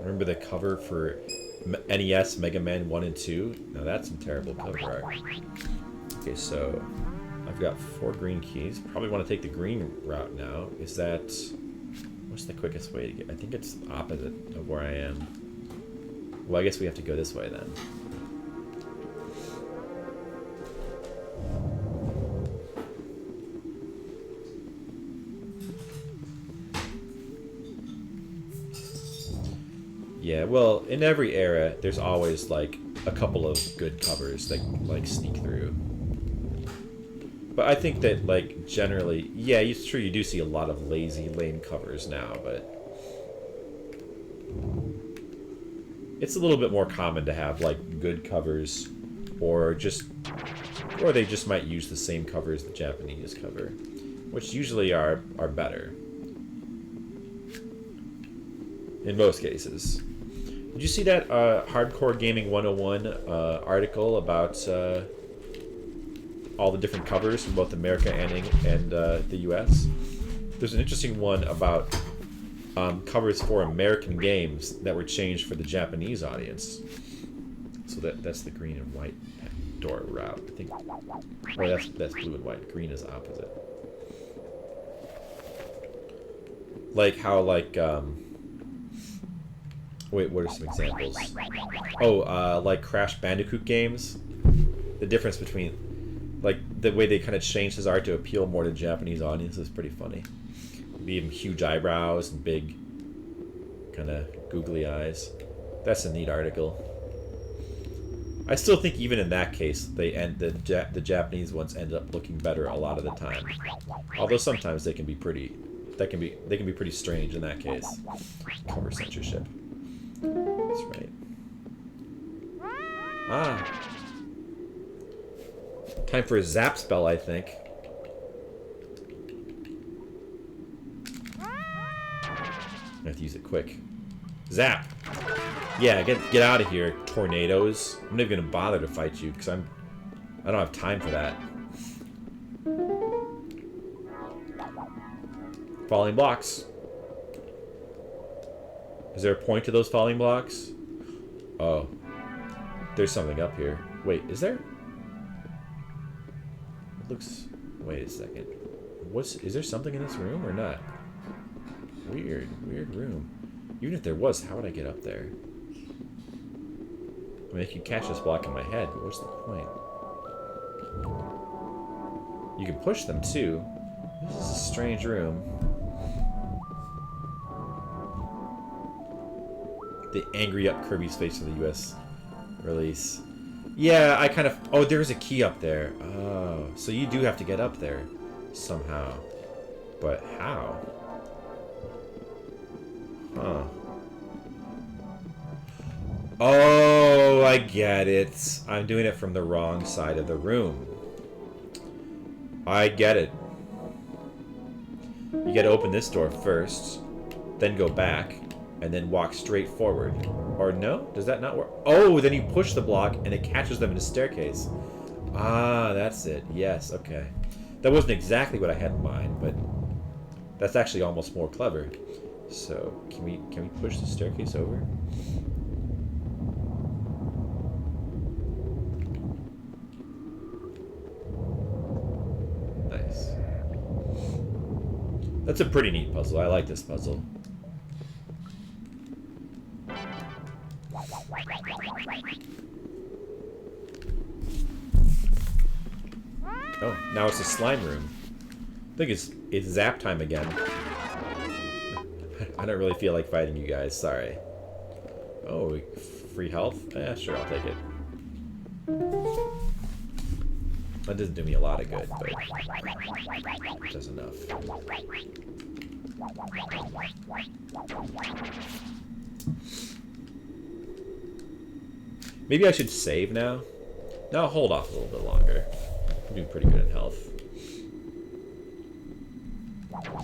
Remember the cover for NES Mega Man 1 and 2? Now that's some terrible cover art. Okay, so I've got 4 green keys. Probably want to take the green route now. Is that... what's the quickest way to get... I think it's opposite of where I am. Well, I guess we have to go this way then. Yeah, well, in every era, there's always, like, a couple of good covers that, like, sneak through. But I think that, like, generally, yeah, it's true, you do see a lot of lazy, lame covers now, but it's a little bit more common to have, like, good covers, or they just might use the same cover as the Japanese cover, which usually are better. In most cases. Did you see that Hardcore Gaming 101 article about all the different covers from both America and the US? There's an interesting one about covers for American games that were changed for the Japanese audience. So that's the green and white door route, I think. Or that's blue and white. Green is opposite. Like how, like, wait, what are some examples? Oh, like Crash Bandicoot games. The difference between, like, the way they kind of changed his art to appeal more to Japanese audiences is pretty funny. Gave him huge eyebrows and big, kind of googly eyes. That's a neat article. I still think even in that case, the Japanese ones end up looking better a lot of the time. Although sometimes they can be pretty, they can be pretty strange in that case. Cover censorship. That's right. Ah. Time for a zap spell, I think. I have to use it quick. Zap! Yeah, get out of here, tornadoes. I'm not even gonna bother to fight you because I don't have time for that. Falling blocks. Is there a point to those falling blocks? Oh. There's something up here. Wait, is there? It looks... Wait a second. Is there something in this room or not? Weird room. Even if there was, how would I get up there? I mean, I could catch this block in my head, but what's the point? You can push them too. This is a strange room. The angry up Kirby's face for the US release. Yeah, I kind of... Oh, there's a key up there. Oh, so you do have to get up there somehow. But how? Huh. Oh, I get it. I'm doing it from the wrong side of the room. I get it. You gotta open this door first, then go back, and then walk straight forward. Or no? Does that not work? Oh, then you push the block, and it catches them in a staircase. Ah, that's it. Yes, okay. That wasn't exactly what I had in mind, but that's actually almost more clever. So, can we push the staircase over? Nice. That's a pretty neat puzzle. I like this puzzle. Oh, now it's a slime room. I think it's zap time again. I don't really feel like fighting you guys, sorry. Oh, free health? Yeah, sure, I'll take it. That doesn't do me a lot of good, but it does enough. Maybe I should save now? No, I'll hold off a little bit longer. I'm doing pretty good in health. Let's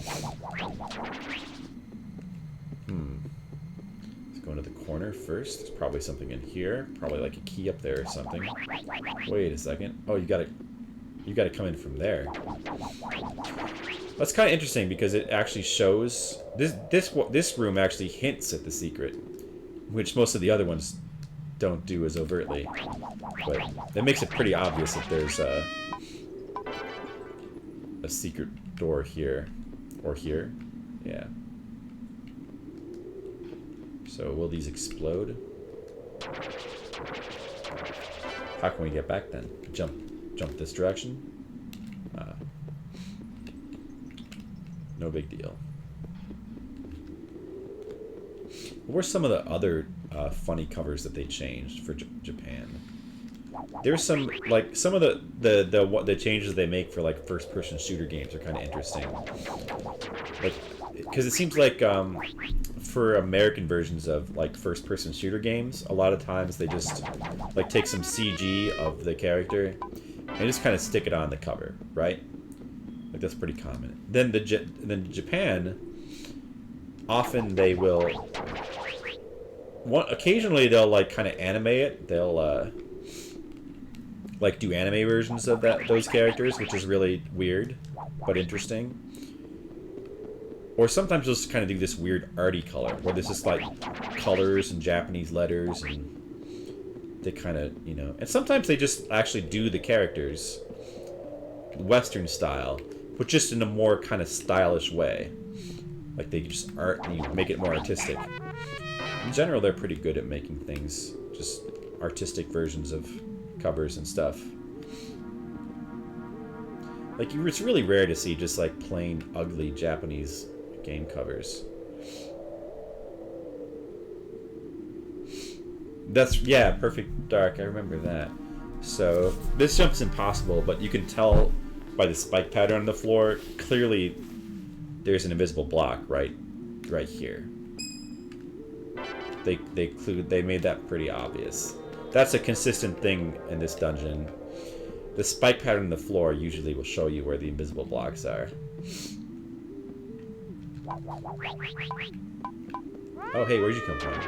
go into the corner first. There's probably something in here. Probably like a key up there or something. Wait a second. Oh, you gotta come in from there. That's kind of interesting because it actually shows this room actually hints at the secret, which most of the other ones don't do as overtly. But that makes it pretty obvious that there's a secret door here or here. Yeah. So will these explode? How can we get back then? Jump this direction? No big deal. What were some of the other funny covers that they changed for Japan? There's some, like, some of the changes they make for, like, first-person shooter games are kind of interesting. Like, because it seems like for American versions of, like, first-person shooter games, a lot of times they just, like, take some CG of the character and just kind of stick it on the cover, right? Like, that's pretty common. Then Japan, often they will... occasionally they'll, like, kind of animate it. They'll, like, do anime versions of those characters, which is really weird, but interesting. Or sometimes they'll just kind of do this weird arty color, where there's just, like, colors and Japanese letters, and they kind of, you know... And sometimes they just actually do the characters Western style, but just in a more kind of stylish way. Like, they just make it more artistic. In general, they're pretty good at making things, just artistic versions of covers and stuff. Like, it's really rare to see just, like, plain, ugly Japanese game covers. Yeah, Perfect Dark, I remember that. So, this jump's impossible, but you can tell by the spike pattern on the floor, clearly there's an invisible block right here. They made that pretty obvious. That's a consistent thing in this dungeon. The spike pattern on the floor usually will show you where the invisible blocks are. Oh, hey, where'd you come from?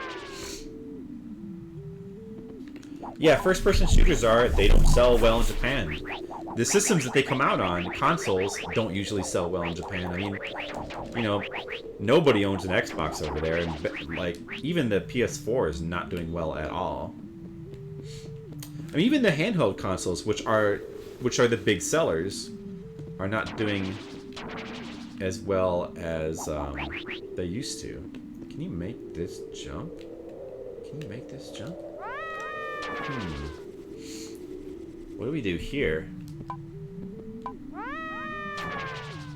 Yeah, first-person shooters they don't sell well in Japan. The systems that they come out on, consoles, don't usually sell well in Japan. I mean, you know, nobody owns an Xbox over there, and, like, even the PS4 is not doing well at all. I mean, even the handheld consoles, which are the big sellers, are not doing as well as they used to. Can you make this jump? Can you make this jump? What do we do here?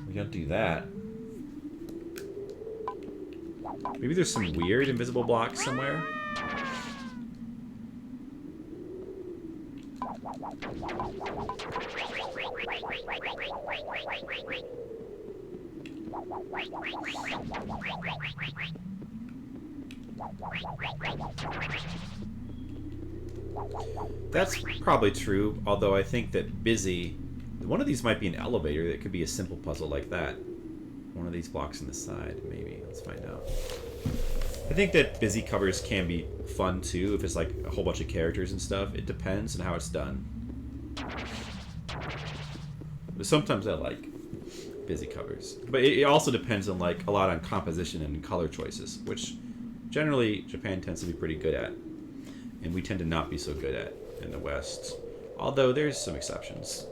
We don't do that. Maybe there's some weird invisible blocks somewhere? That's probably true, although I think that busy... One of these might be an elevator. That could be a simple puzzle like that. One of these blocks on the side, maybe. Let's find out. I think that busy covers can be fun, too, if it's like a whole bunch of characters and stuff. It depends on how it's done. But sometimes I like busy covers. But it also depends on, like, a lot on composition and color choices, which generally Japan tends to be pretty good at. And we tend to not be so good at in the West. Although there's some exceptions.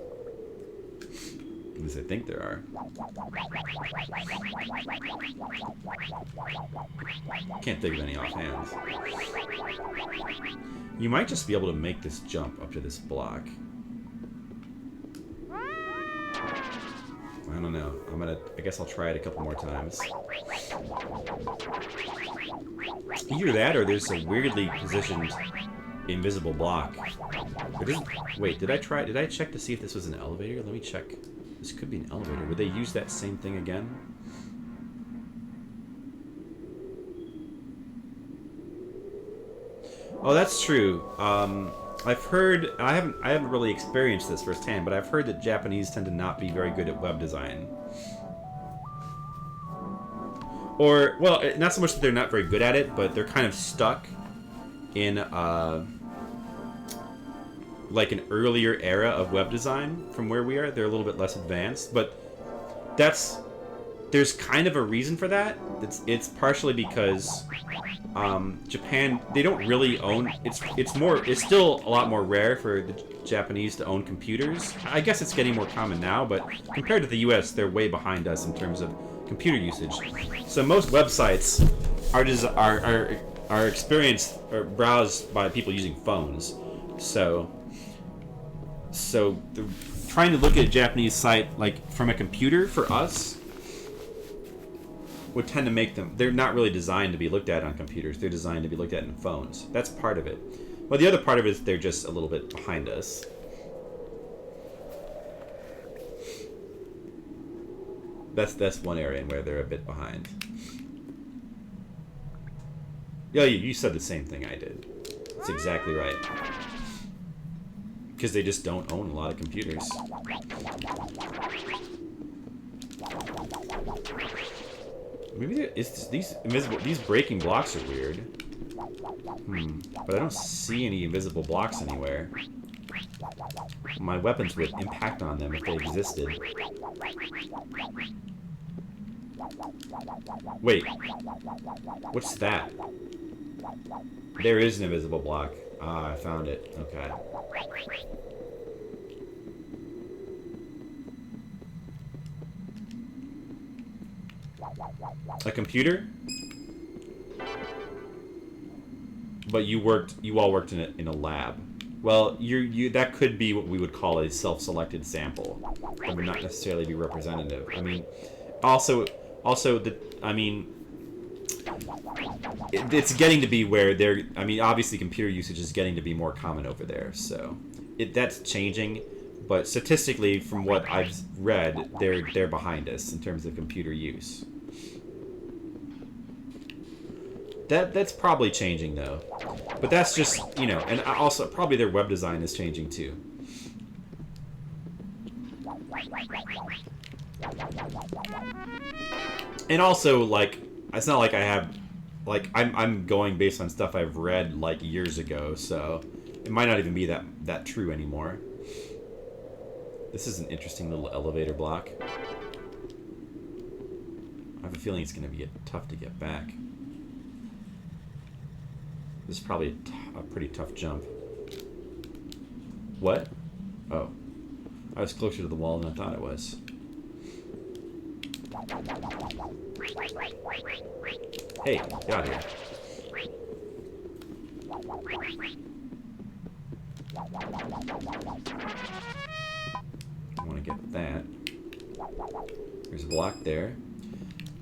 At least I think there are. Can't think of any offhand. You might just be able to make this jump up to this block. I don't know. I guess I'll try it a couple more times. Either that or there's a weirdly positioned invisible block. Wait, did I check to see if this was an elevator? Let me check. This could be an elevator. Would they use that same thing again? Oh, that's true. I've heard, I haven't really experienced this firsthand, but I've heard that Japanese tend to not be very good at web design. Or, well, not so much that they're not very good at it, but they're kind of stuck in, like an earlier era of web design from where we are. They're a little bit less advanced, but there's kind of a reason for that. It's partially because Japan, they don't really own, it's still a lot more rare for the Japanese to own computers. I guess it's getting more common now, but compared to the US, they're way behind us in terms of computer usage. So most websites are experienced or browsed by people using phones. So trying to look at a Japanese site like from a computer for us would tend to make them, they're not really designed to be looked at on computers. They're designed to be looked at in phones. That's part of it. Well, the other part of it is they're just a little bit behind us. That's one area where they're a bit behind. Yeah, you said the same thing I did. That's exactly right. Because they just don't own a lot of computers. Maybe these breaking blocks are weird. But I don't see any invisible blocks anywhere. My weapons would impact on them if they existed. Wait. What's that? There is an invisible block. Ah, I found it. Okay. A computer? But you all worked in a lab. Well, that could be what we would call a self-selected sample. It would not necessarily be representative. I mean, it's getting to be where obviously computer usage is getting to be more common over there, so that's changing, but statistically, from what I've read, they're behind us in terms of computer use. That's probably changing though, but that's just, and also probably their web design is changing too. And also, like, it's not like I have, like, I'm going based on stuff I've read, like, years ago, so it might not even be that true anymore. This is an interesting little elevator block. I have a feeling it's going to be tough to get back. This is probably a pretty tough jump. What? Oh. I was closer to the wall than I thought it was. Hey, get out of here. I want to get that. There's a block there.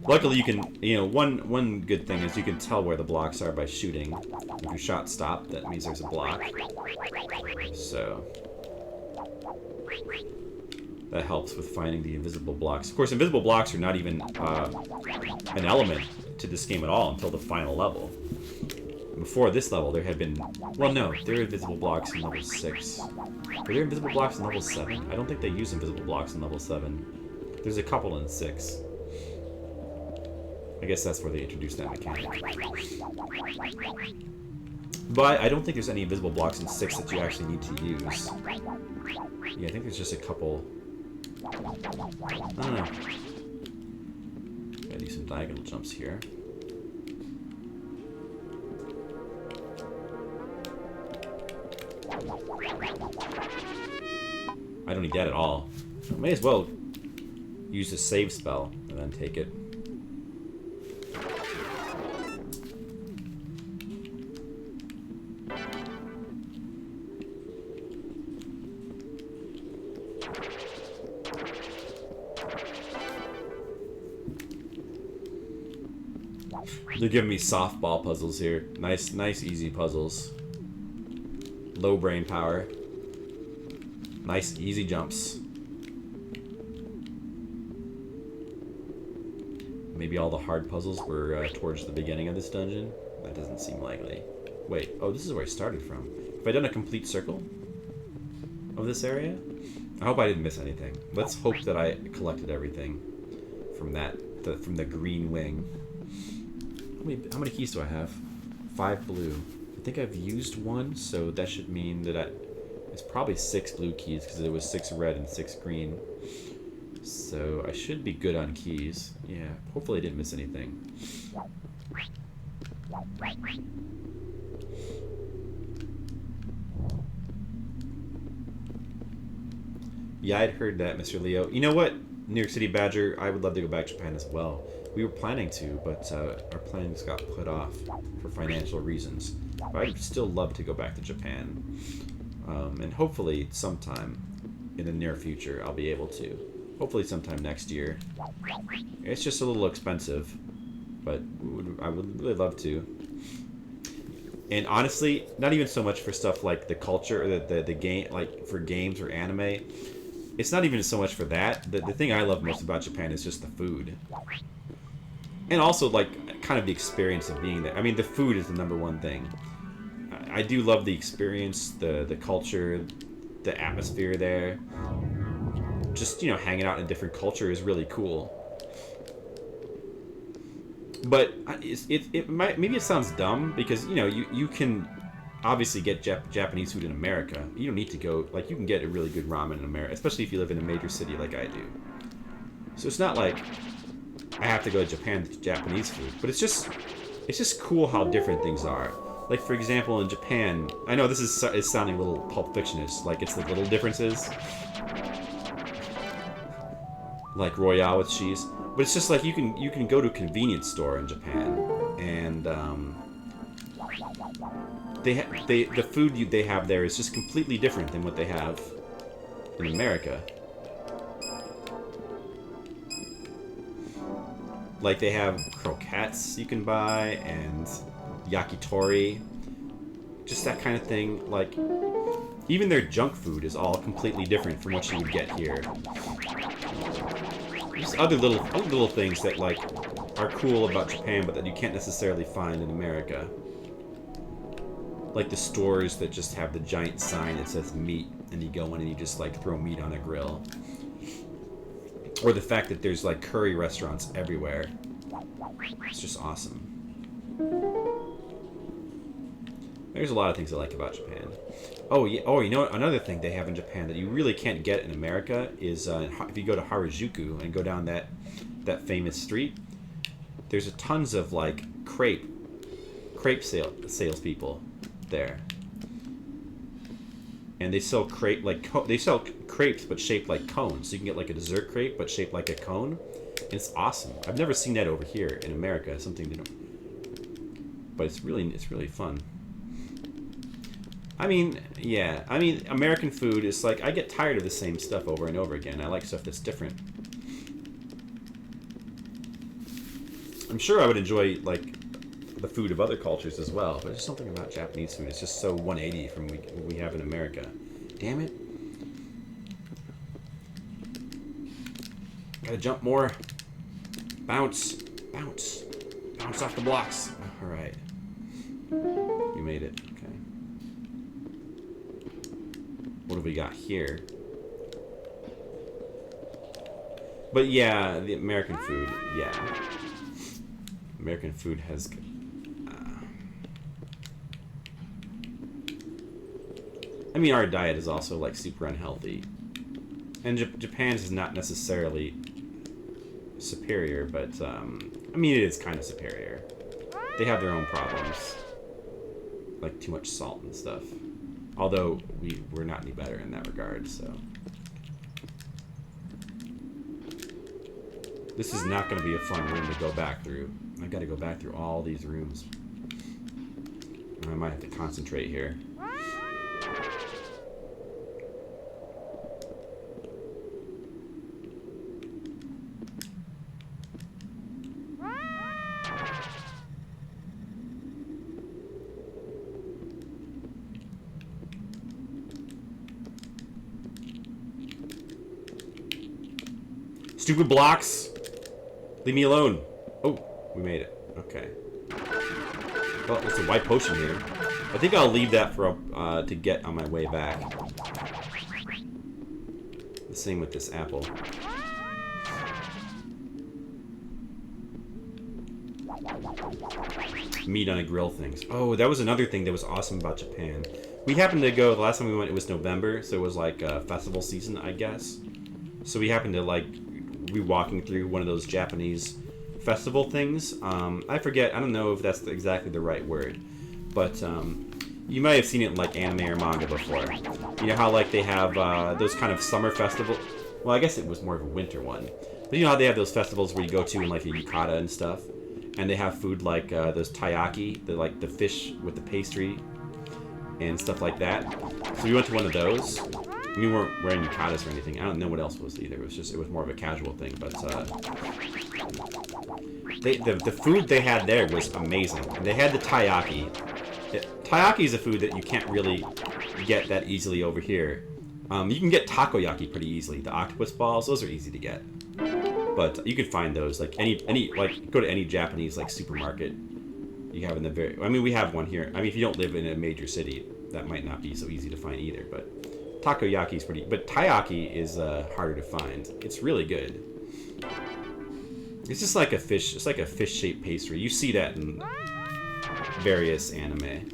Luckily, you can, you know, one good thing is you can tell where the blocks are by shooting. If you shot stop, that means there's a block. So that helps with finding the invisible blocks. Of course, invisible blocks are not even an element to this game at all until the final level. Before this level, there had been... Well, no, there are invisible blocks in level 6. Were there invisible blocks in level 7? I don't think they use invisible blocks in level 7. There's a couple in 6. I guess that's where they introduced that mechanic. But I don't think there's any invisible blocks in 6 that you actually need to use. Yeah, I think there's just a couple... I don't know. Gotta do some diagonal jumps here. I don't need that at all. I may as well use the save spell and then take it. They're giving me softball puzzles here. Nice, easy puzzles. Low brain power. Nice, easy jumps. Maybe all the hard puzzles were towards the beginning of this dungeon? That doesn't seem likely. Wait, oh, this is where I started from. Have I done a complete circle of this area? I hope I didn't miss anything. Let's hope that I collected everything from that, from the green wing. How many keys do I have? 5 blue. I think I've used 1, so that should mean that it's probably 6 blue keys because there was 6 red and 6 green. So I should be good on keys. Yeah, hopefully I didn't miss anything. Yeah, I'd heard that, Mr. Leo. You know what, New York City Badger, I would love to go back to Japan as well. We were planning to, but our plans got put off for financial reasons. But I'd still love to go back to Japan. And hopefully sometime in the near future I'll be able to. Hopefully sometime next year. It's just a little expensive, but I would really love to. And honestly, not even so much for stuff like the culture or the game, like for games or anime. It's not even so much for that. The thing I love most about Japan is just the food. And also, like, kind of the experience of being there. I mean, the food is the #1 thing. I do love the experience, the culture, the atmosphere there. Just, you know, hanging out in a different culture is really cool. But maybe it sounds dumb because, you know, you can obviously get Japanese food in America. You don't need to go, like, you can get a really good ramen in America, especially if you live in a major city like I do. So it's not like I have to go to Japan to get Japanese food, but it's just cool how different things are. Like, for example, in Japan, I know this is sounding a little Pulp Fiction-ish, like it's the little differences. Like Royale with cheese. But it's just like you can go to a convenience store in Japan, and the food they have there is just completely different than what they have in America. Like, they have croquettes you can buy, and yakitori. Just that kind of thing. Like, even their junk food is all completely different from what you would get here. Just other little things that, like, are cool about Japan, but that you can't necessarily find in America. Like the stores that just have the giant sign that says meat, and you go in and you just, like, throw meat on a grill. Or the fact that there's, like, curry restaurants everywhere. It's just awesome. There's a lot of things I like about Japan. Oh, yeah. Oh, you know what? Another thing they have in Japan that you really can't get in America is if you go to Harajuku and go down that famous street, there's tons of, like, crepe salespeople there. And they sell crepes but shaped like cones. So you can get like a dessert crepe but shaped like a cone. It's awesome. I've never seen that over here in America. Something they don't. But it's really fun. I mean, yeah. I mean, American food is like I get tired of the same stuff over and over again. I like stuff that's different. I'm sure I would enjoy like the food of other cultures as well, but there's something about Japanese food. It's just so 180 from what we have in America. Damn it. Gotta jump more. Bounce. Bounce. Bounce off the blocks. Alright. You made it. Okay. What have we got here? But yeah, the American food, yeah. American food has... I mean, our diet is also, like, super unhealthy. And Japan's is not necessarily superior, but, I mean, it is kind of superior. They have their own problems. Like, too much salt and stuff. Although, we're not any better in that regard, so... This is not going to be a fun room to go back through. I've got to go back through all these rooms. I might have to concentrate here. Stupid blocks! Leave me alone. Oh, we made it. Okay. Well, there's a white potion here. I think I'll leave that for to get on my way back. The same with this apple. Meat on a grill things. Oh, that was another thing that was awesome about Japan. We happened to go, the last time we went, it was November, so it was like festival season, I guess. So we happened to like be walking through one of those Japanese festival things. I forget, I don't know if that's exactly the right word, but you might have seen it in like anime or manga before. You know how like they have those kind of summer festival. Well, I guess it was more of a winter one. But you know how they have those festivals where you go to in like a yukata and stuff, and they have food like those taiyaki, like the fish with the pastry and stuff like that. So we went to one of those. We weren't wearing yukatas or anything. I don't know what else was either. It was more of a casual thing. But the food they had there was amazing. They had the taiyaki. Taiyaki is a food that you can't really get that easily over here. You can get takoyaki pretty easily. The octopus balls, those are easy to get. But you can find those like any like go to any Japanese like supermarket. You have in the very. I mean, we have one here. I mean, if you don't live in a major city, that might not be so easy to find either. But takoyaki is pretty, but taiyaki is harder to find. It's really good. It's just like a fish. It's like a fish-shaped pastry. You see that in various anime.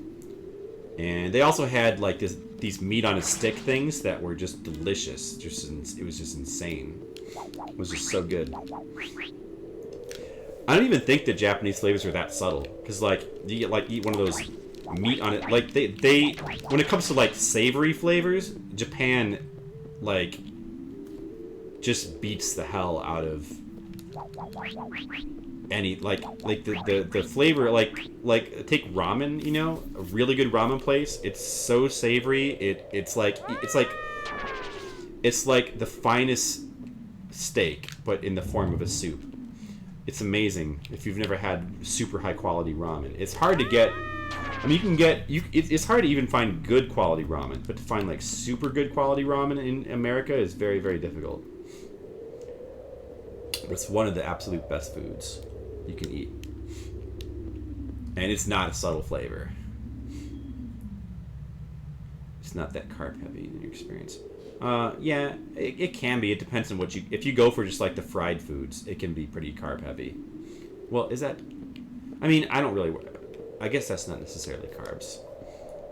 And they also had like these meat on a stick things that were just delicious. It was just insane. It was just so good. I don't even think the Japanese flavors are that subtle, because like you get like eat one of those meat on it. Like they when it comes to like savory flavors, Japan like just beats the hell out of any like the flavor. Like take ramen, you know, a really good ramen place. It's so savory. It's like the finest steak, but in the form of a soup. It's amazing if you've never had super high quality ramen. It's hard to get. I mean, you can get it's hard to even find good quality ramen, but to find like super good quality ramen in America is very, very difficult. It's one of the absolute best foods you can eat, and it's not a subtle flavor. It's not that carb heavy in your experience. Yeah, it can be. It depends on what you... If you go for just like the fried foods, it can be pretty carb heavy. Well, is that... I mean, I don't really... I guess that's not necessarily carbs.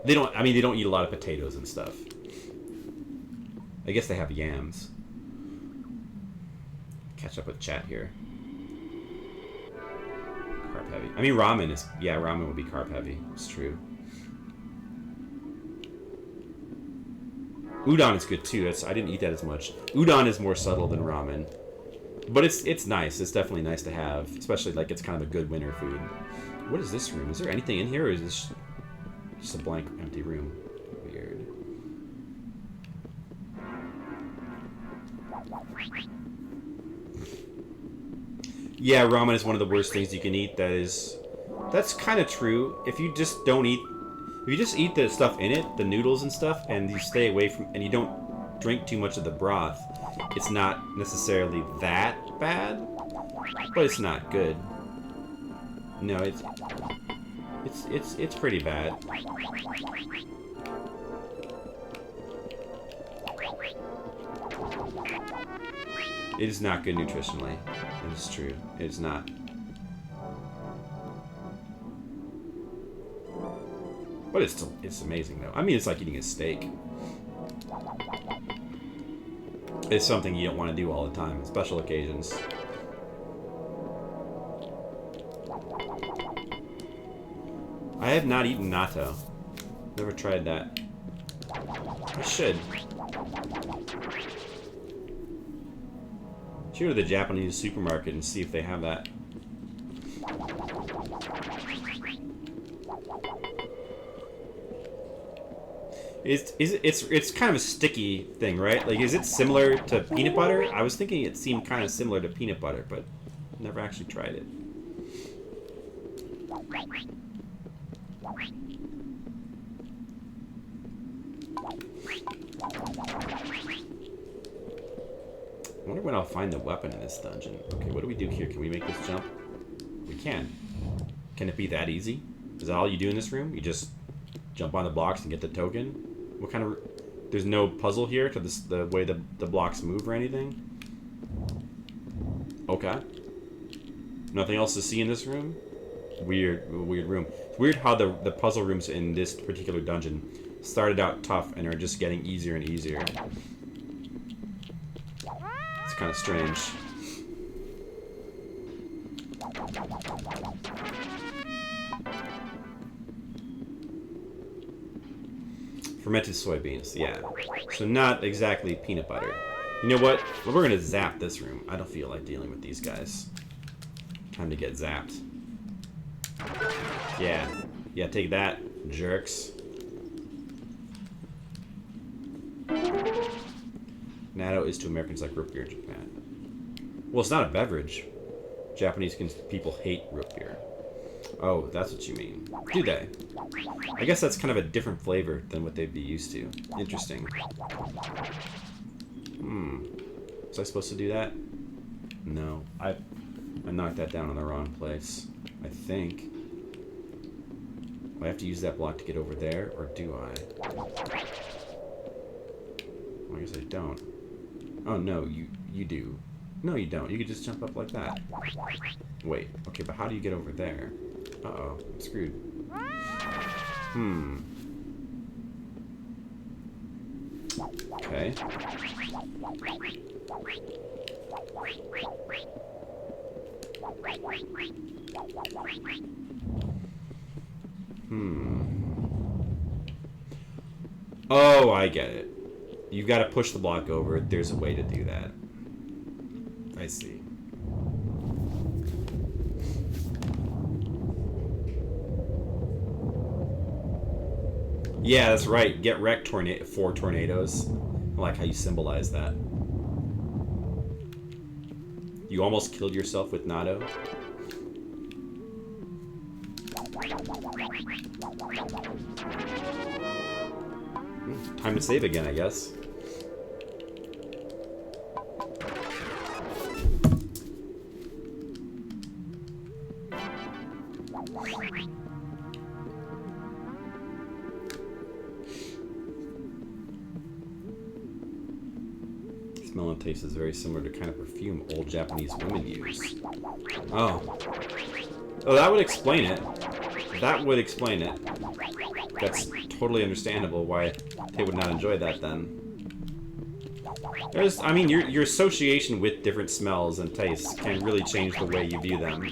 They don't... I mean, they don't eat a lot of potatoes and stuff. I guess they have yams. Catch up with chat here. Carb heavy. I mean, ramen is... Yeah, ramen would be carb heavy. It's true. Udon is good too. I didn't eat that as much. Udon is more subtle than ramen. But it's nice. It's definitely nice to have, especially like it's kind of a good winter food. What is this room? Is there anything in here, or is this just a blank, empty room? Weird. Yeah, ramen is one of the worst things you can eat. That's kind of true. If you just don't eat, if you just eat the stuff in it, the noodles and stuff, and you stay away from, and you don't drink too much of the broth, it's not necessarily that bad, but it's not good. No, it's pretty bad. It is not good nutritionally. It is true. It is not. But it's amazing though. I mean, it's like eating a steak. It's something you don't want to do all the time, special occasions. I have not eaten natto. Never tried that. I should. Should go to the Japanese supermarket and see if they have that. It's kind of a sticky thing, right? Like, is it similar to peanut butter? I was thinking it seemed kind of similar to peanut butter, but never actually tried it. I wonder when I'll find the weapon in this dungeon. Okay, what do we do here? Can we make this jump? We can. Can it be that easy? Is that all you do in this room? You just jump on the blocks and get the token? What kind of... There's no puzzle here to this, the way the blocks move or anything? Okay. Nothing else to see in this room? Weird room. It's weird how the puzzle rooms in this particular dungeon started out tough and are just getting easier and easier. It's kind of strange. Fermented soybeans, yeah. So not exactly peanut butter. You know what? Well, we're gonna zap this room. I don't feel like dealing with these guys. Time to get zapped. Yeah. Yeah, take that, jerks. Natto is to Americans like root beer in Japan. Well, it's not a beverage. Japanese people hate root beer. Oh, that's what you mean. Do they? I guess that's kind of a different flavor than what they'd be used to. Interesting. Was I supposed to do that? No. I knocked that down in the wrong place. I think. Do I have to use that block to get over there, or do I? Well, I guess I don't. Oh, no, you do. No, you don't. You could just jump up like that. Wait. Okay, but how do you get over there? Uh-oh. I'm screwed. Okay. Oh, I get it. You've got to push the block over. There's a way to do that. I see. Yeah, that's right. Get wrecked, 4 tornadoes. I like how you symbolize that. You almost killed yourself with natto. Time to save again, I guess. Smell and taste is very similar to kind of perfume old Japanese women use. Oh. Oh, that would explain it. That would explain it. That's totally understandable why they would not enjoy that then. I mean, your association with different smells and tastes can really change the way you view them.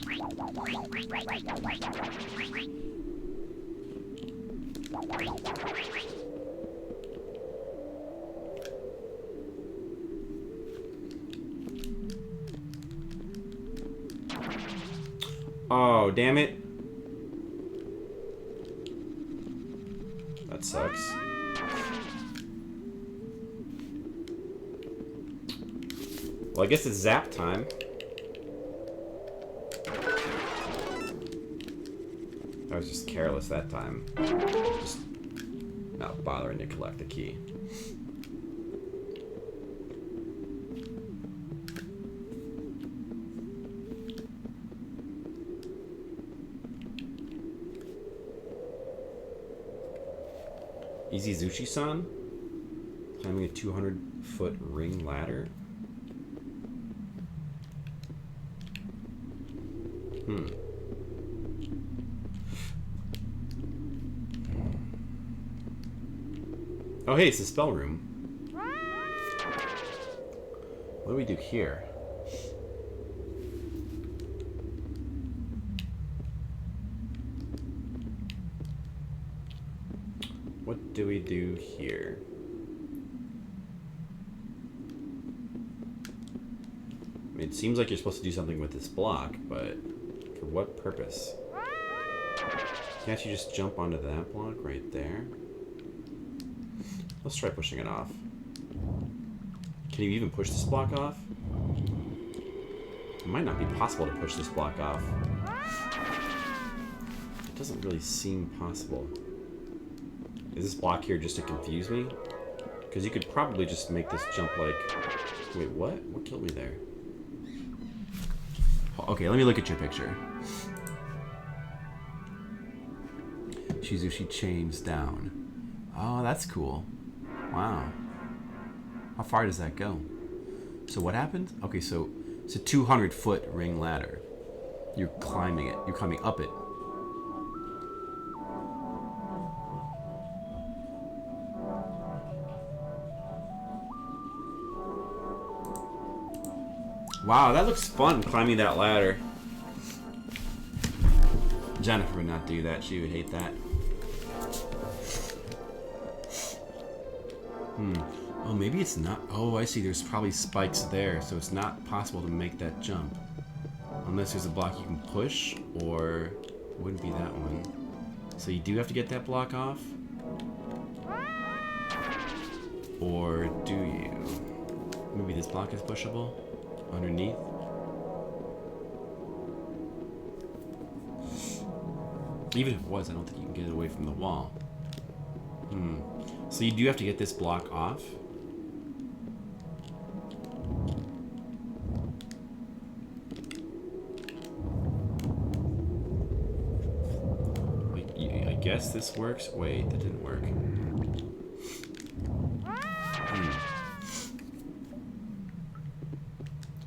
Oh, damn it. That sucks. Well, I guess it's zap time. I was just careless that time. Just not bothering to collect the key. Easy Zushi-san? Climbing a 200-foot ring ladder? Oh, hey, it's the spell room. What do we do here? What do we do here? I mean, it seems like you're supposed to do something with this block, but for what purpose? Can't you just jump onto that block right there? Let's try pushing it off. Can you even push this block off? It might not be possible to push this block off. It doesn't really seem possible. Is this block here just to confuse me? Because you could probably just make this jump like... Wait, what? What killed me there? Okay, let me look at your picture. Shizushi chains down. Oh, that's cool. Wow. How far does that go? So what happened? Okay, so it's a 200-foot ring ladder. You're climbing it. You're climbing up it. Wow, that looks fun, climbing that ladder. Jennifer would not do that. She would hate that. Oh, maybe it's not. Oh, I see. There's probably spikes there, so it's not possible to make that jump. Unless there's a block you can push, or it wouldn't be that one. So you do have to get that block off? Or do you? Maybe this block is pushable? Underneath? Even if it was, I don't think you can get it away from the wall. So you do have to get this block off? I guess this works? Wait, that didn't work.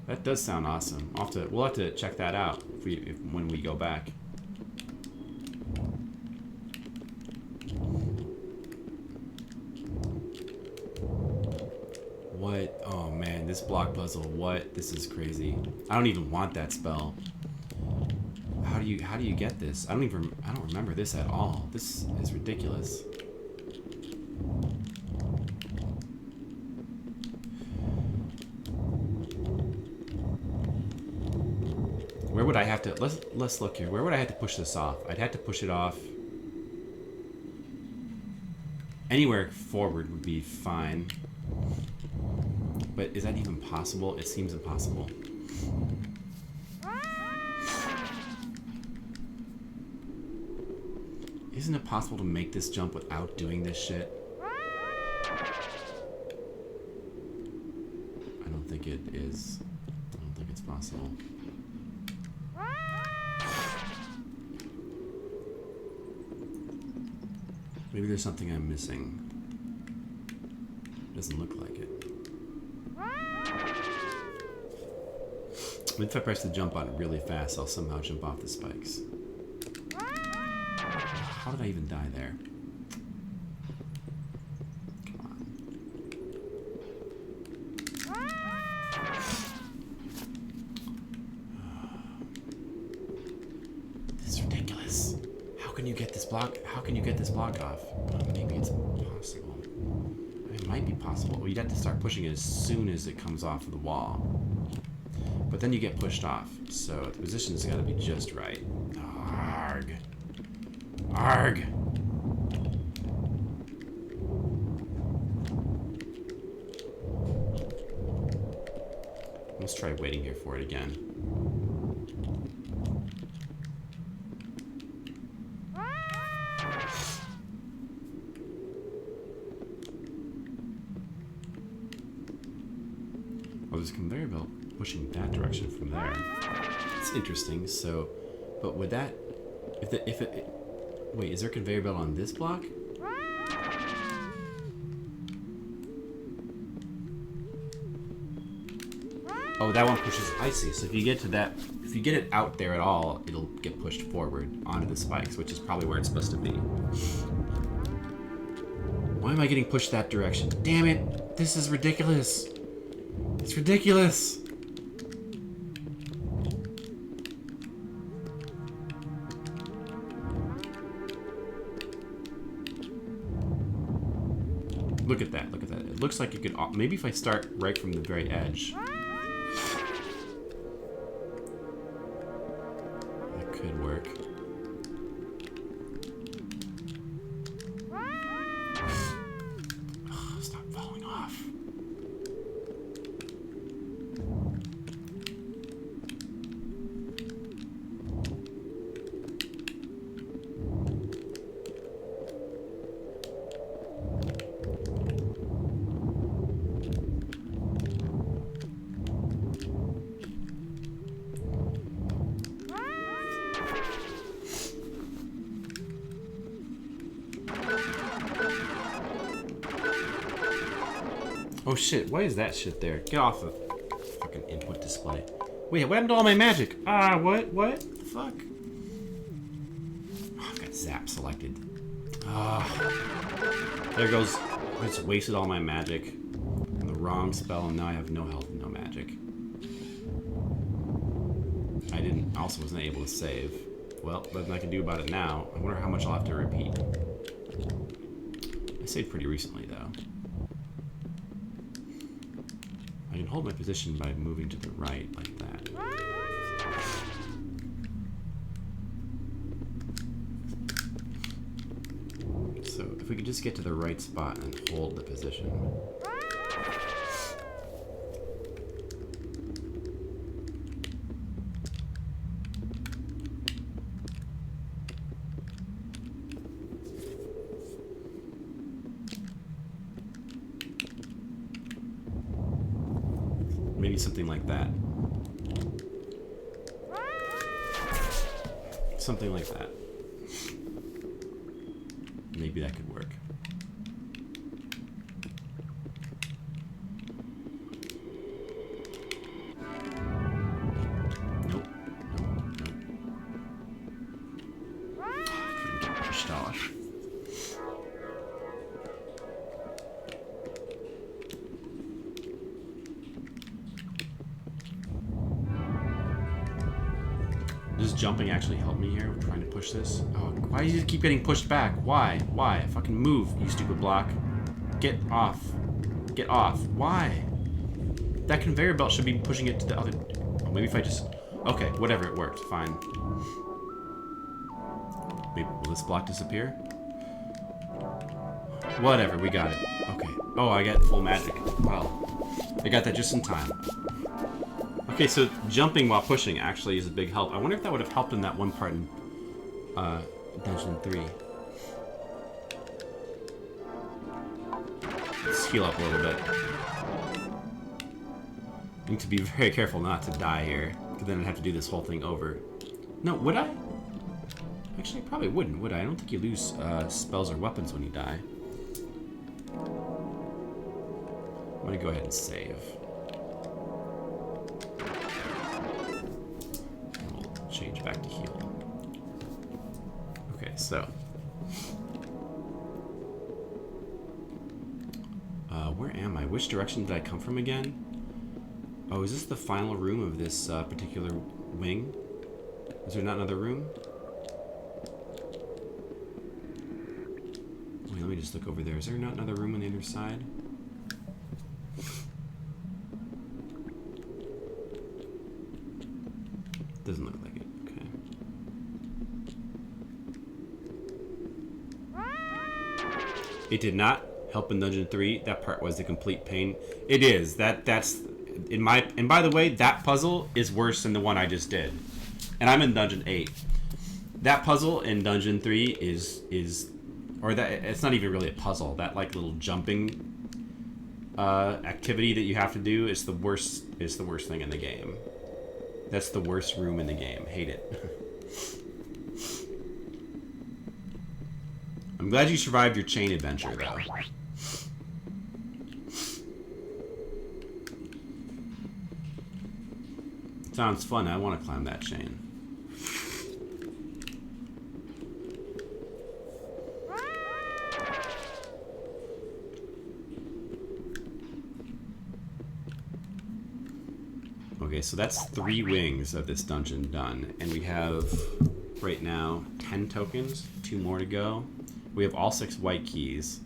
That does sound awesome. We'll have to check that out when we go back. What? Oh man, this block puzzle. What? This is crazy. I don't even want that spell. How do you get this? I don't remember this at all. This is ridiculous. Where would I have to... Let's look here. Where would I have to push this off? I'd have to push it off... Anywhere forward would be fine. But is that even possible? It seems impossible. Isn't it possible to make this jump without doing this shit? I don't think it is. I don't think it's possible. Maybe there's something I'm missing. Doesn't look like it. If I press the jump button really fast, I'll somehow jump off the spikes. How did I even die there? Come on. This is ridiculous. How can you get this block? How can you get this block off? Maybe it's possible. It might be possible. Well, you'd have to start pushing it as soon as it comes off of the wall. But then you get pushed off, so the position's got to be just right. Arg. Arg. Let's try waiting here for it again. Oh, there's a conveyor belt pushing that direction from there. It's interesting. So, but would that, if it, wait, is there a conveyor belt on this block? Oh, that one pushes icy. So if you get to that, if you get it out there at all, it'll get pushed forward onto the spikes, which is probably where it's supposed to be. Why am I getting pushed that direction? Damn it! This is ridiculous. It's ridiculous. Look at that, look at that. It looks like you could, maybe if I start right from the very edge. That could work. Oh, stop falling off. Oh shit, why is that shit there? Get off the fucking input display. Wait, what happened to all my magic? What? What? The fuck? Oh, I've got zap selected. There goes. I just wasted all my magic on the wrong spell, and now I have no health and no magic. Also wasn't able to save. Well, nothing I can do about it now. I wonder how much I'll have to repeat. I saved pretty recently, though. I can hold my position by moving to the right, like that. So, if we could just get to the right spot and hold the position. Maybe something like that. Something like that. Maybe that could work. Nope. Nope. Couldn't get pushed off. Does jumping actually help me here? We're trying to push this. Oh, why do you keep getting pushed back? Why? Why? Fucking move, you stupid block. Get off. Get off. Why? That conveyor belt should be pushing it to the other... Oh, maybe if I just... Okay, whatever, it worked. Fine. Maybe, will this block disappear? Whatever, we got it. Okay. Oh, I got full magic. Wow. I got that just in time. Okay, so jumping while pushing actually is a big help. I wonder if that would have helped in that one part in Dungeon 3. Let's heal up a little bit. Need to be very careful not to die here, because then I'd have to do this whole thing over. No, would I? Actually, I probably wouldn't, would I? I don't think you lose spells or weapons when you die. I'm gonna go ahead and save. Change back to heal. Okay, so where am I? Which direction did I come from again? Oh, is this the final room of this particular wing? Is there not another room? Wait, let me just look over there. Is there not another room on the other side? It did not help in Dungeon 3. That part was a complete pain. It is. That's in my, and by the way, that puzzle is worse than the one I just did. And I'm in Dungeon 8. That puzzle in Dungeon 3 is or that it's not even really a puzzle. That like little jumping activity that you have to do is the worst thing in the game. That's the worst room in the game. Hate it. I'm glad you survived your chain adventure, though. Sounds fun. I want to climb that chain. Okay, so that's 3 wings of this dungeon done. And we have, right now, 10 tokens. 2 more to go. We have all 6 white keys.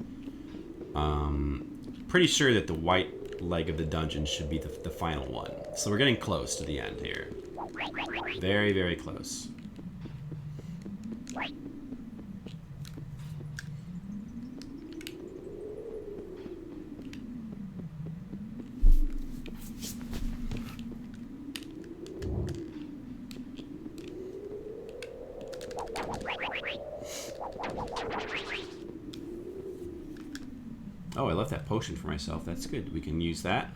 Pretty sure that the white leg of the dungeon should be the final one. So we're getting close to the end here. Very, very close. Oh, I left that potion for myself. That's good. We can use that.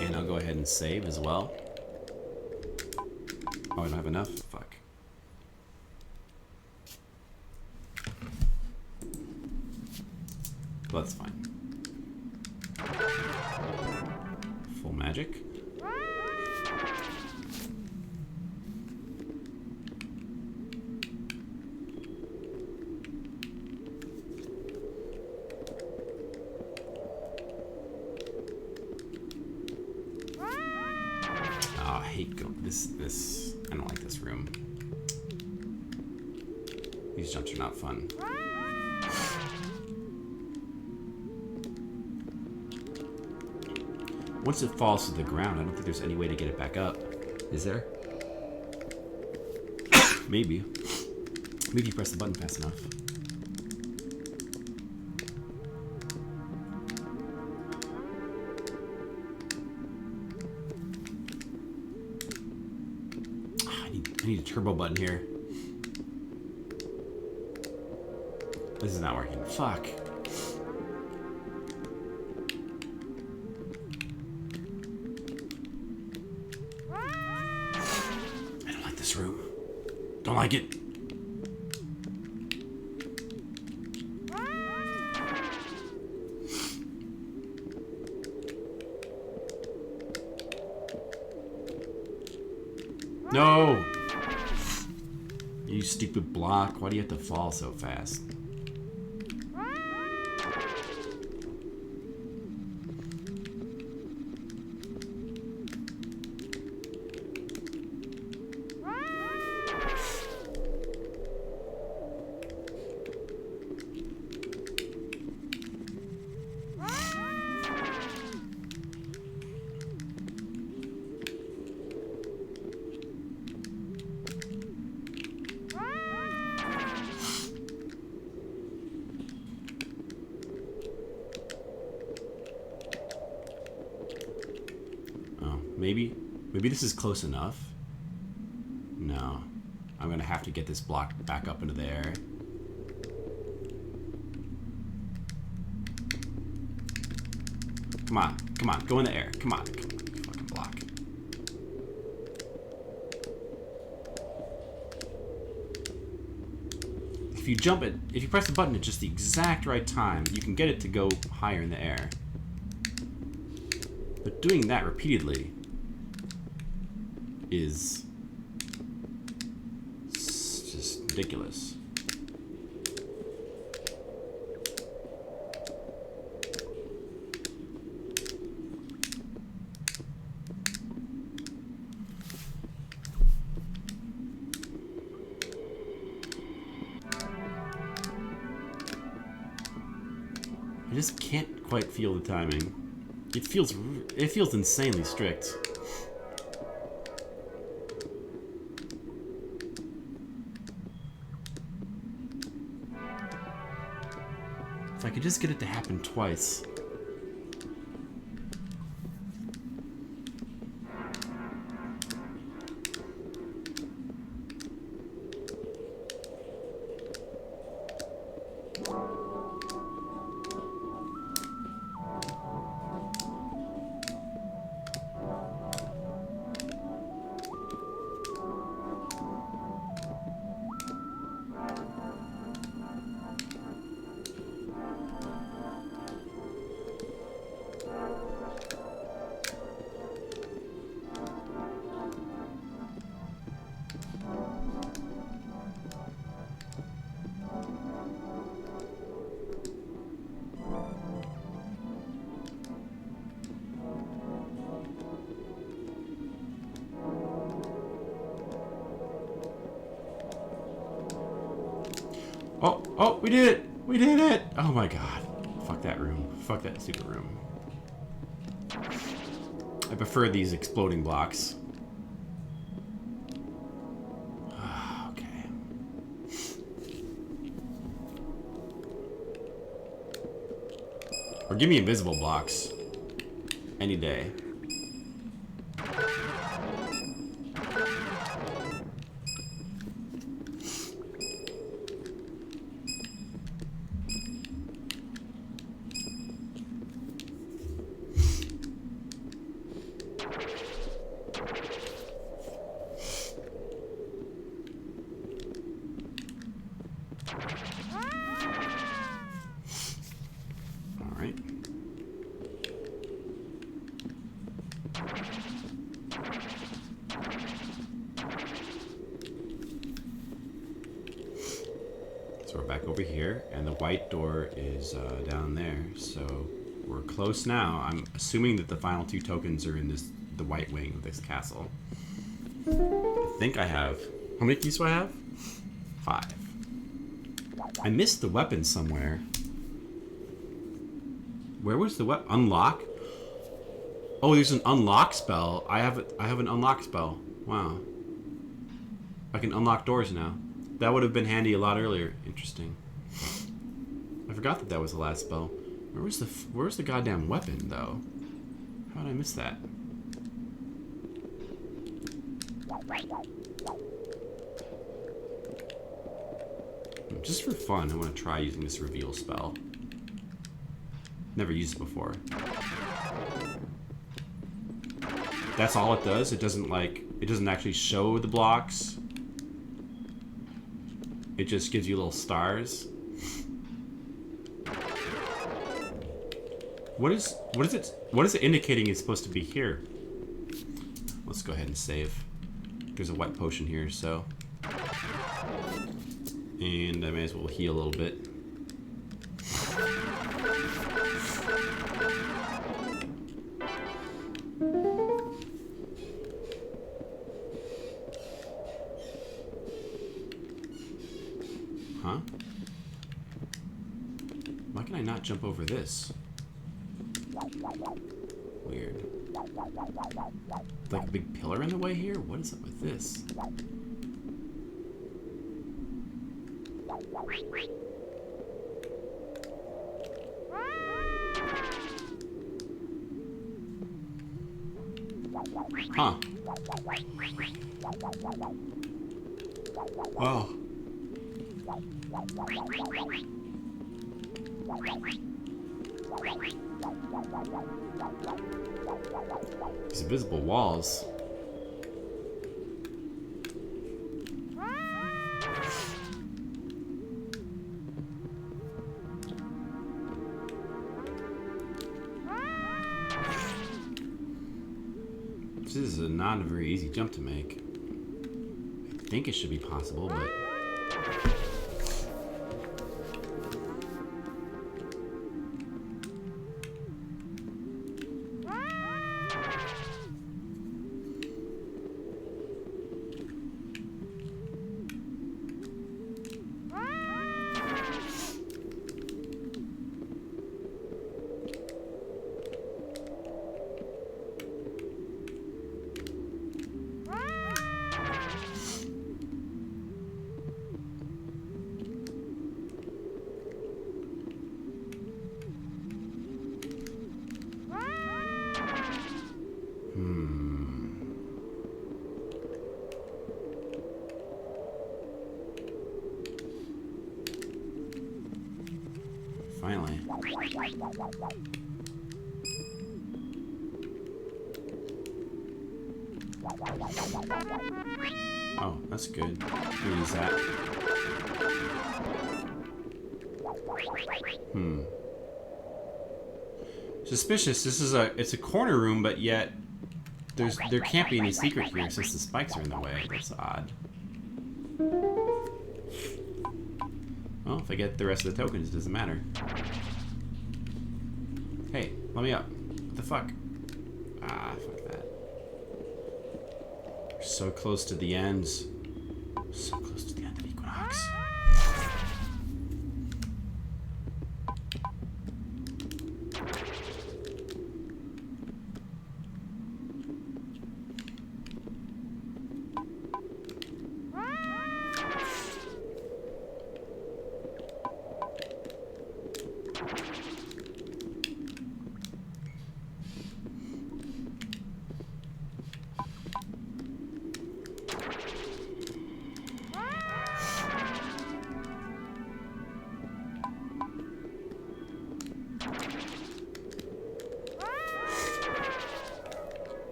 And I'll go ahead and save as well. Oh, I don't have enough? Fuck. Well, that's fine. Full magic. Oh, I hate this. I don't like this room. These jumps are not fun. Once it falls to the ground, I don't think there's any way to get it back up. Is there? Maybe. Maybe you press the button fast enough. I need a turbo button here. This is not working. Fuck. Room. Don't like it. No! You stupid block. Why do you have to fall so fast? Maybe this is close enough. No. I'm gonna have to get this block back up into the air. Come on, come on, go in the air. Come on, come on, you fucking block. If you jump it, if you press the button at just the exact right time, you can get it to go higher in the air. But doing that repeatedly is just ridiculous. I just can't quite feel the timing. It feels insanely strict. If I could just get it to happen twice. Oh, we did it! We did it! Oh my god. Fuck that room. Fuck that stupid room. I prefer these exploding blocks. Okay. Or give me invisible blocks. Any day. So we're back over here, and the white door is down there. So we're close now. I'm assuming that the final 2 tokens are in the white wing of this castle. I think I have. How many keys do I have? 5. I missed the weapon somewhere. Where was the weapon? Unlock? Oh, there's an unlock spell. I have an unlock spell. Wow. I can unlock doors now. That would have been handy a lot earlier. Interesting. I forgot that was the last spell. Where's the goddamn weapon, though? How did I miss that? Just for fun, I want to try using this reveal spell. Never used it before. That's all it does? It doesn't actually show the blocks. It just gives you little stars. What is it indicating is supposed to be here? Let's go ahead and save. There's a white potion here, so. And I may as well heal a little bit. Huh? Why can I not jump over this? Weird. Like a big pillar in the way here? What is up with this? Huh. Wow. These invisible walls. This is not a very easy jump to make. I think it should be possible, but... Oh, that's good. We'll use that. Suspicious. This is it's a corner room, but yet there can't be any secret here since the spikes are in the way. That's odd. Well, if I get the rest of the tokens, it doesn't matter. Hey, let me up. What the fuck? Ah, fuck that. We're so close to the ends. So close to the end of Equinox.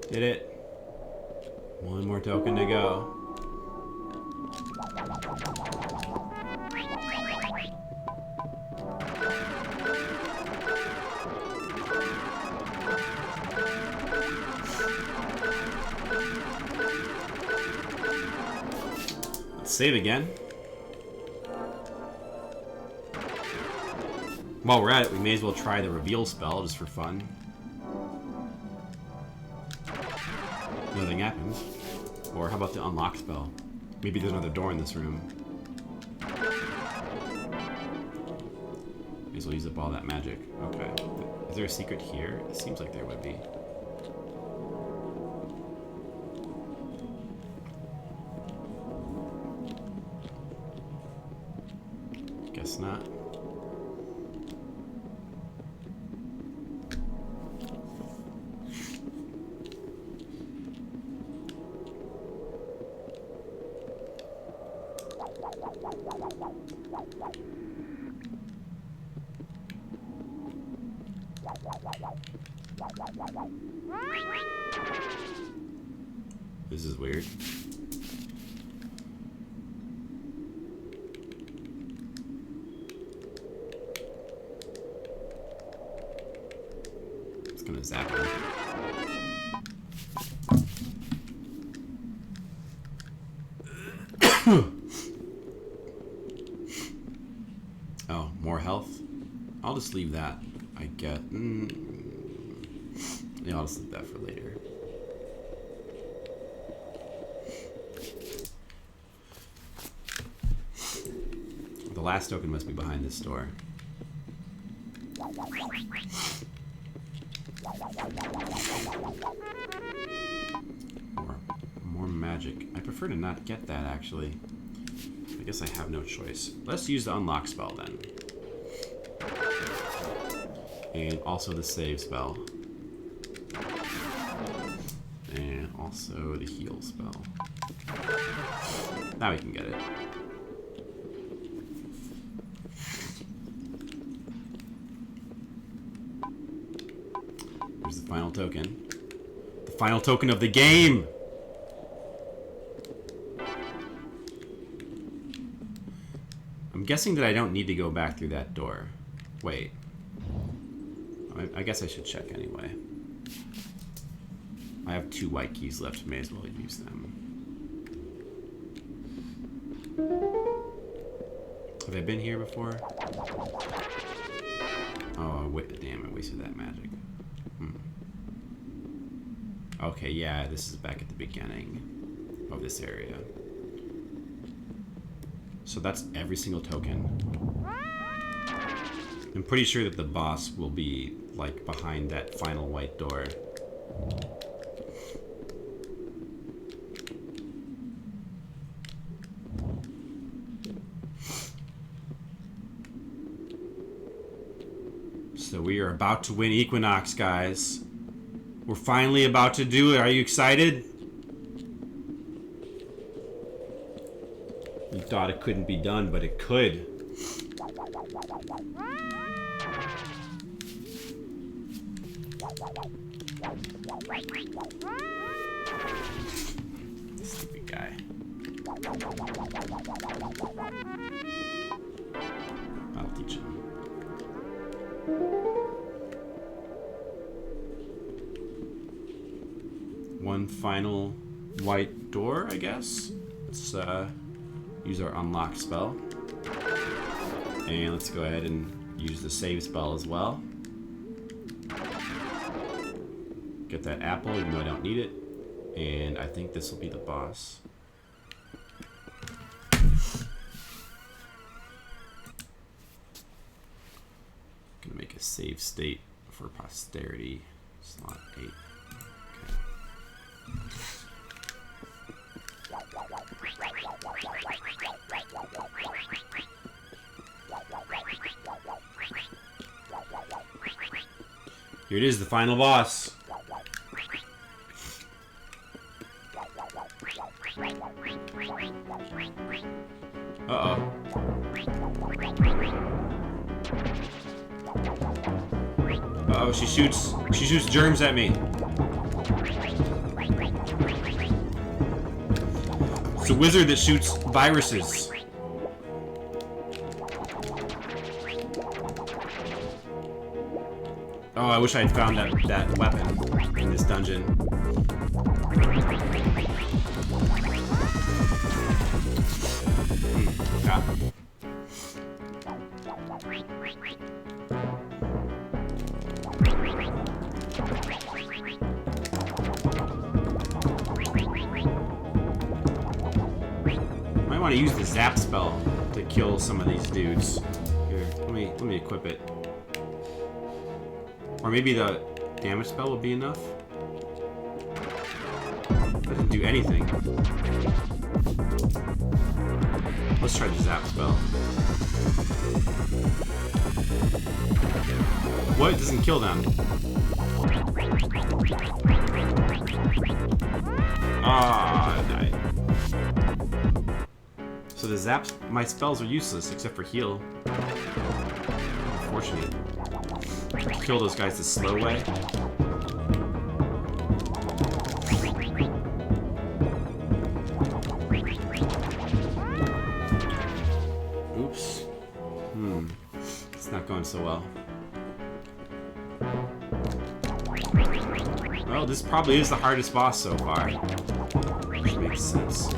Did it. One more token to go. Let's save again. While we're at it, we may as well try the reveal spell just for fun. Nothing happens. Or how about the unlock spell? Maybe there's another door in this room. May as well use up all that magic. Okay. Is there a secret here? It seems like there would be. Guess not. This is weird. It's gonna zap him. Oh, more health? I'll just leave that. I get... Yeah, I'll just leave that for later. The last token must be behind this door. More magic. I prefer to not get that, actually. I guess I have no choice. Let's use the unlock spell, then. And also the save spell. And also the heal spell. Now we can get it. Here's the final token. The final token of the game! I'm guessing that I don't need to go back through that door. Wait. I guess I should check anyway. I have 2 white keys left. May as well use them. Have I been here before? Oh, wait, damn, I wasted that magic. Okay, yeah, this is back at the beginning of this area. So that's every single token. I'm pretty sure that the boss will be, like, behind that final white door. So we are about to win Equinox, guys. We're finally about to do it. Are you excited? You thought it couldn't be done, but it could. Stupid guy. I'll teach him. One final white door, I guess. Let's use our unlock spell. And let's go ahead and use the save spell as well. Get that apple, even though I don't need it. And I think this will be the boss. Gonna make a save state for posterity. Slot 8. Here it is, the final boss. Uh-oh. Uh-oh, she shoots germs at me. It's a wizard that shoots viruses. Oh, I wish I had found that weapon in this dungeon. Yeah. Might want to use the zap spell to kill some of these dudes. Here, let me equip it. Or maybe the damage spell will be enough. Doesn't do anything. Let's try the zap spell. What? It doesn't kill them. Ah, I died. So the zaps, my spells are useless except for heal. Unfortunate. Kill those guys the slow way. Oops. It's not going so well. Well, this probably is the hardest boss so far. Which makes sense.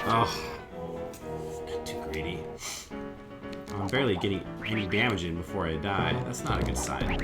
Oh, got too greedy. I'm barely getting any damage in before I die. That's not a good sign.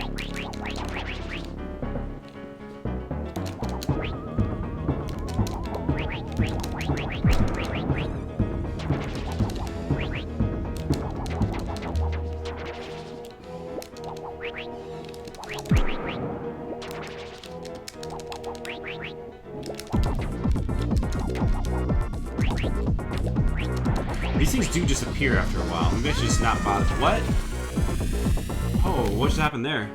These things do disappear after a while. Maybe I should just not bother. What? Oh, what just happened there?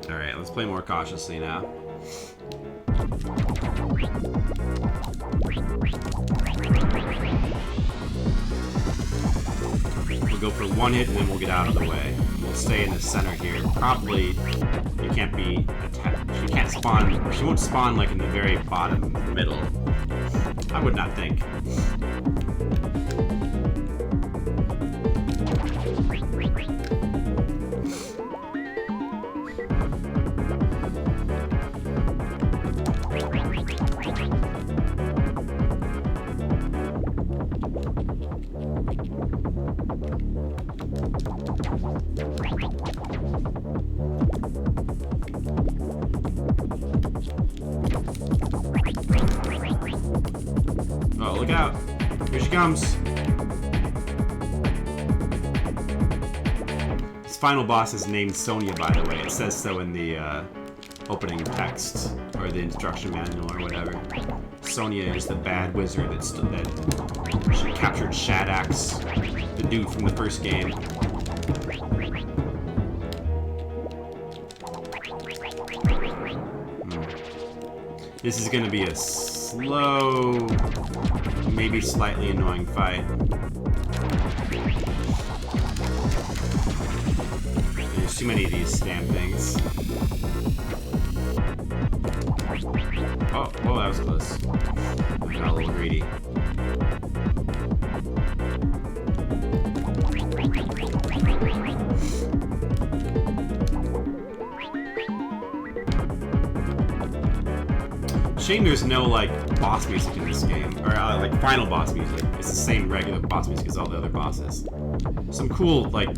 Alright, let's play more cautiously now. We'll go for one hit and then we'll get out of the way. We'll stay in the center here. Probably you can't be attacked. She can't spawn. She won't spawn like in the very bottom middle. I would not think. Oh, look out. Here she comes. This final boss is named Sonia, by the way. It says so in the opening text, or the instruction manual, or whatever. Sonia is the bad wizard that she captured Shadax, the dude from the first game. This is going to be a slow, maybe slightly annoying fight. There's too many of these stamp things. Oh, that was close. I got a little greedy. Shame there's no, like, boss music in this game. Or, like, final boss music. It's the same regular boss music as all the other bosses. Some cool, like,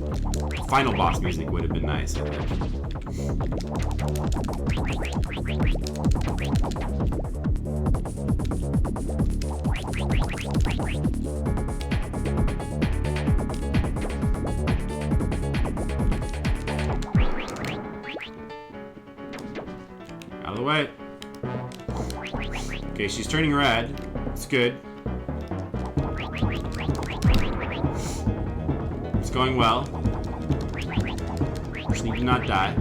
final boss music would have been nice, I think. Out of the way. Okay, she's turning red. It's good. It's going well. Just need to not die.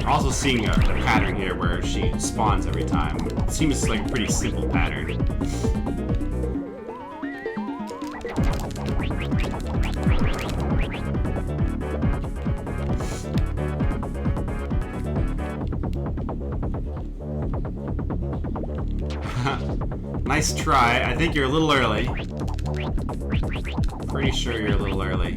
Also seeing a pattern here where she spawns every time. It seems like a pretty simple pattern. Nice try. I think you're a little early. Pretty sure you're a little early.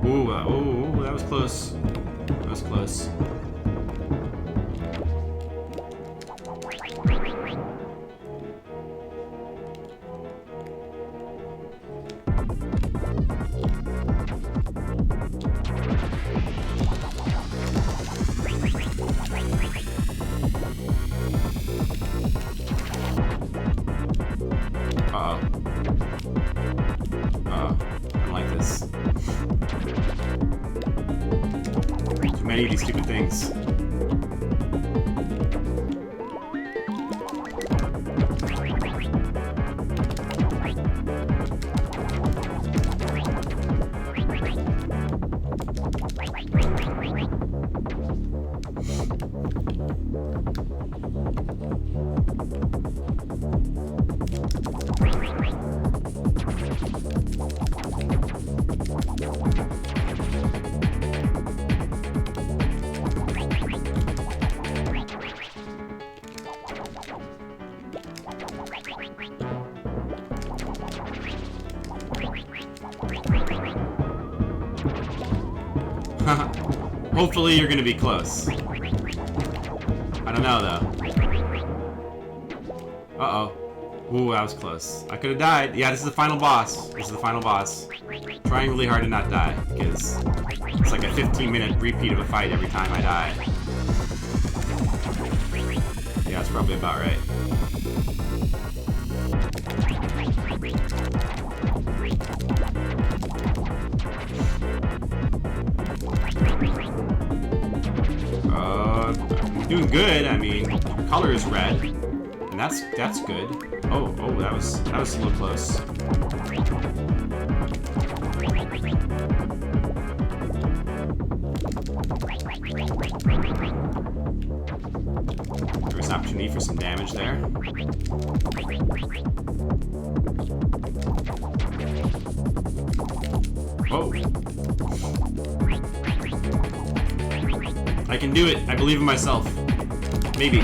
Ooh, that was close. That was close. Uh-oh. Uh-oh. I don't like this. Too many of these stupid things. Hopefully you're gonna be close. I don't know though. Uh-oh. Ooh, that was close. I could have died. Yeah, this is the final boss. This is the final boss. Trying really hard to not die, because it's like a 15-minute repeat of a fight every time I die. Yeah, that's probably about right. Doing good. I mean, your color is red, and that's good. Oh, that was a little close. opportunity for some damage there. Whoa. I can do it. I believe in myself. Maybe.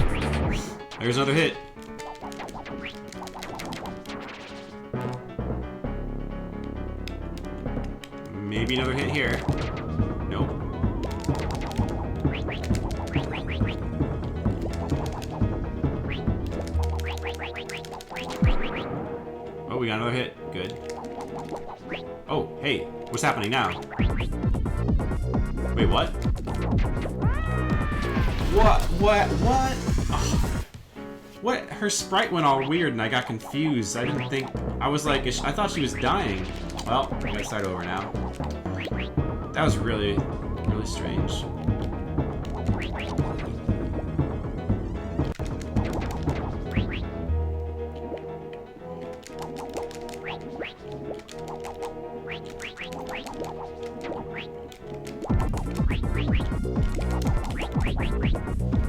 There's another hit. Maybe another hit here. Nope. Oh, we got another hit. Good. Oh, hey. What's happening now? Wait, what? What? Ugh. What? Her sprite went all weird and I got confused. I didn't think... I was like... I thought she was dying. Well, I gotta start over now. That was really, really strange.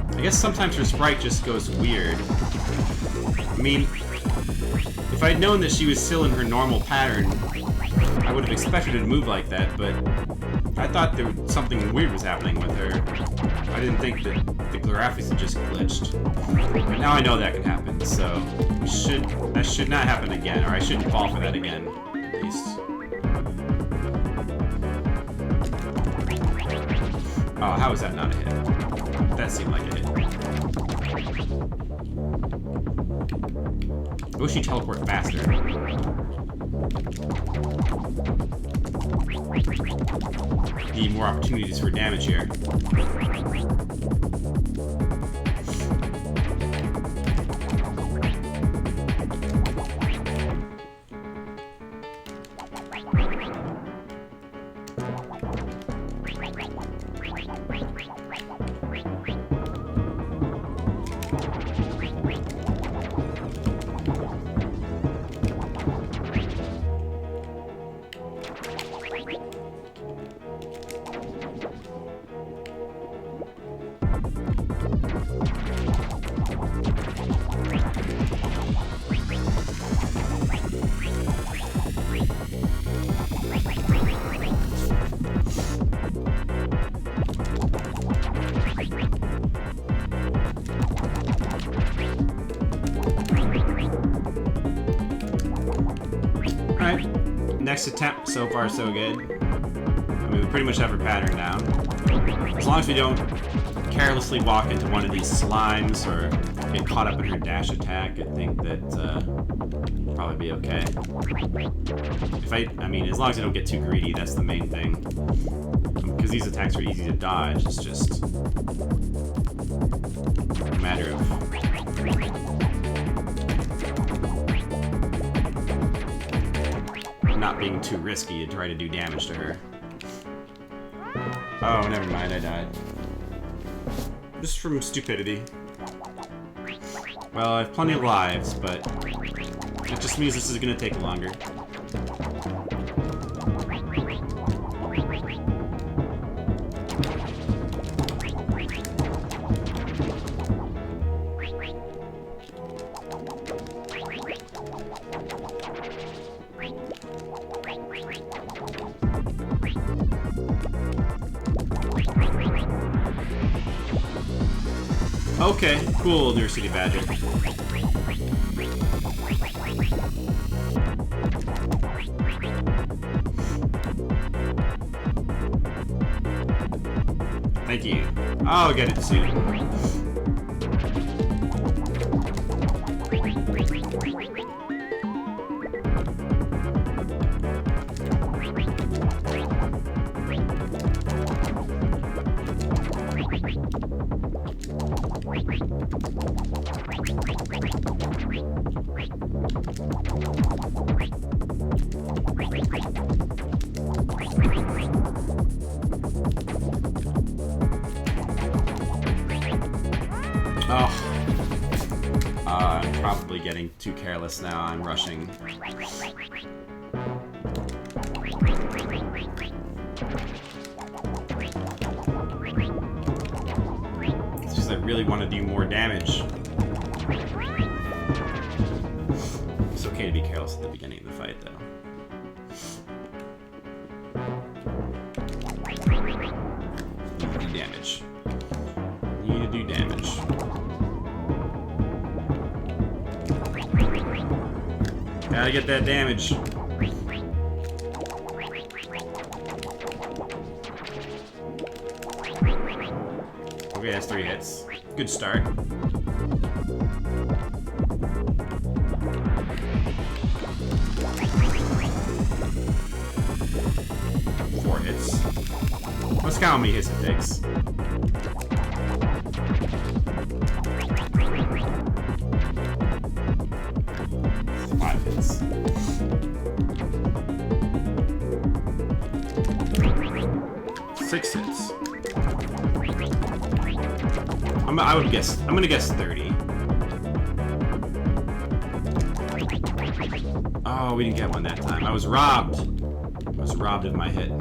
I guess sometimes her sprite just goes weird. I mean, if I'd known that she was still in her normal pattern, I would have expected her to move like that, but I thought something weird was happening with her. I didn't think that the graphics had just glitched. But now I know that can happen, so that should not happen again, or I shouldn't fall for that again, at least. Oh, how is that not a hit? That seemed like a hit. I wish she'd teleport faster. Need more opportunities for damage here. Next attempt, so far so good. I mean, we pretty much have her pattern down. As long as we don't carelessly walk into one of these slimes or get caught up in her dash attack, I think that we'll probably be okay. I mean, as long as I don't get too greedy, that's the main thing. Because these attacks are easy to dodge, it's just a matter of not being too risky to try to do damage to her. Oh, never mind, I died. Just from stupidity. Well, I have plenty of lives, but it just means this is gonna take longer. Okay, cool, New City Badger. Thank you. I'll get it soon. I'm probably getting too careless now. I'm rushing. It's just I really want to do more damage. okay to be careless at the beginning of the fight, though. Need to do damage. Need to do damage. Gotta get that damage. Okay, that's 3 hits. Good start. Four hits. Let's count how many hits it takes. Five hits. Six hits. I'm gonna guess 30. Oh, we didn't get one that time. I was robbed. I was robbed of my hit.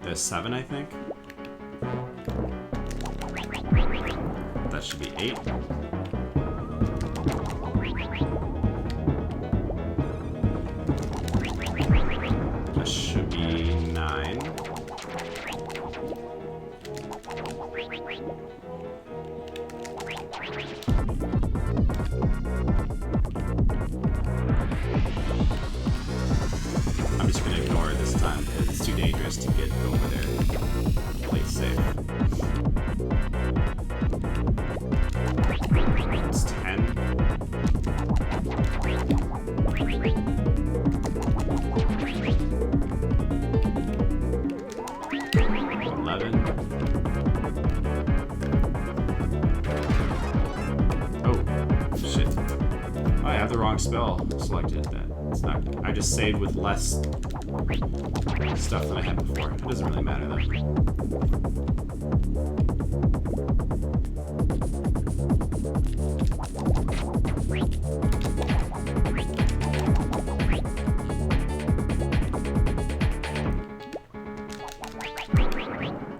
There's 7, I think. That should be 8. That should be 9. I'm just gonna ignore it this time because it's too dangerous to get over there. Play it safe. It's 10. 11. Oh, shit. I have the wrong spell selected. It's not. I just saved with less stuff than I had before. It doesn't really matter though.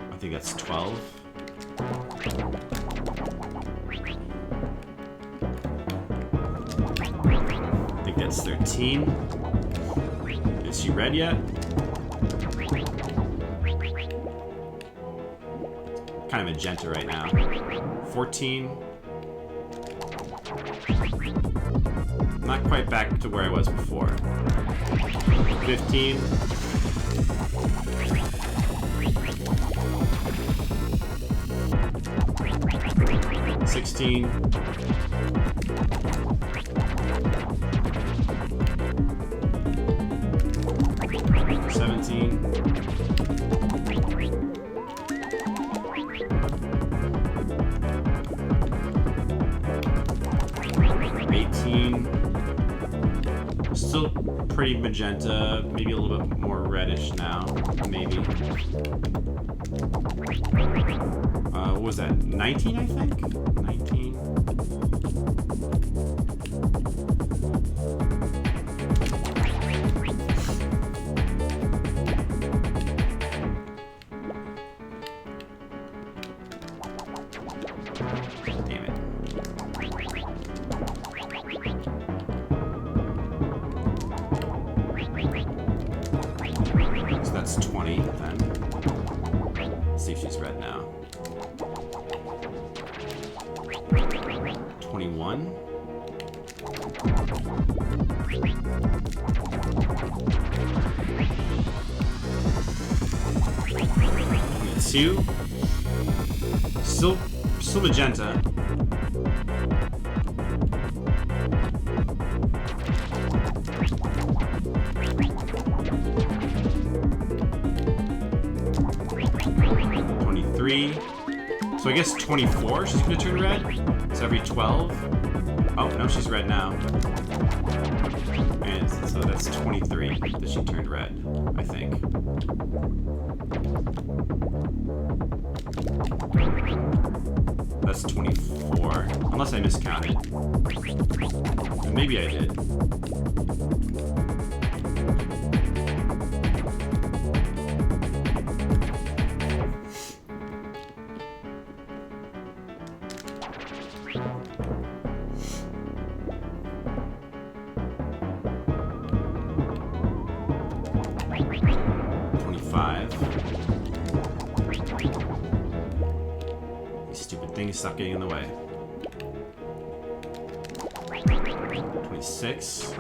I think that's 12. I think that's 13. Is she red yet? Kind of magenta right now. 14. Not quite back to where I was before. 15. 16. 17. 18. Still pretty magenta, maybe a little bit more reddish now, maybe. What was that? 19, I think? 19. Damn it. So that's 20 then. Let's see if she's red now. 21. 22. Still magenta. 23. So I guess 24 she's gonna turn red? So every 12? Oh, no, she's red now. And it's So that's 23 that she turned red, I think. That's 24. Unless I miscounted. Maybe I did. Stop getting in the way. 26.